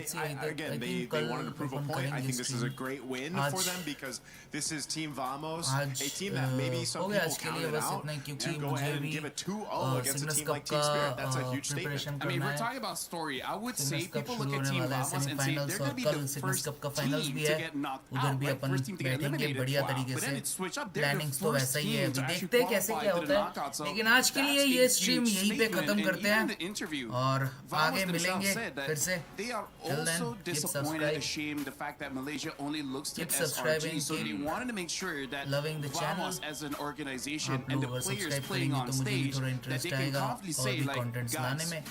Again, they wanted to prove a point. I think this is a great win for them because this is Team Vamos, a team that maybe some people counted out to go ahead and give a 2-0 against a team like Team Spirit. That's a huge statement. I mean, if we're talking about story, I would say people look at होने वाला है semifinals और कल Cygnus cup का finals भी है उधर भी अपन बैठेंगे बढ़िया तरीके से प्लानिंग्स तो वैसा ही है अभी देखते हैं कैसे क्या होता है लेकिन आज के लिए ये स्ट्रीम यहीं पे खत्म करते हैं और आगे मिलेंगे फिर से till then keep subscribing keep loving the channel आप लोग अगर सब्सक्राइब करेंगे तो मुझे भी थोड़ा इंटरेस्ट आएगा और भी कंटेंट्स लाने में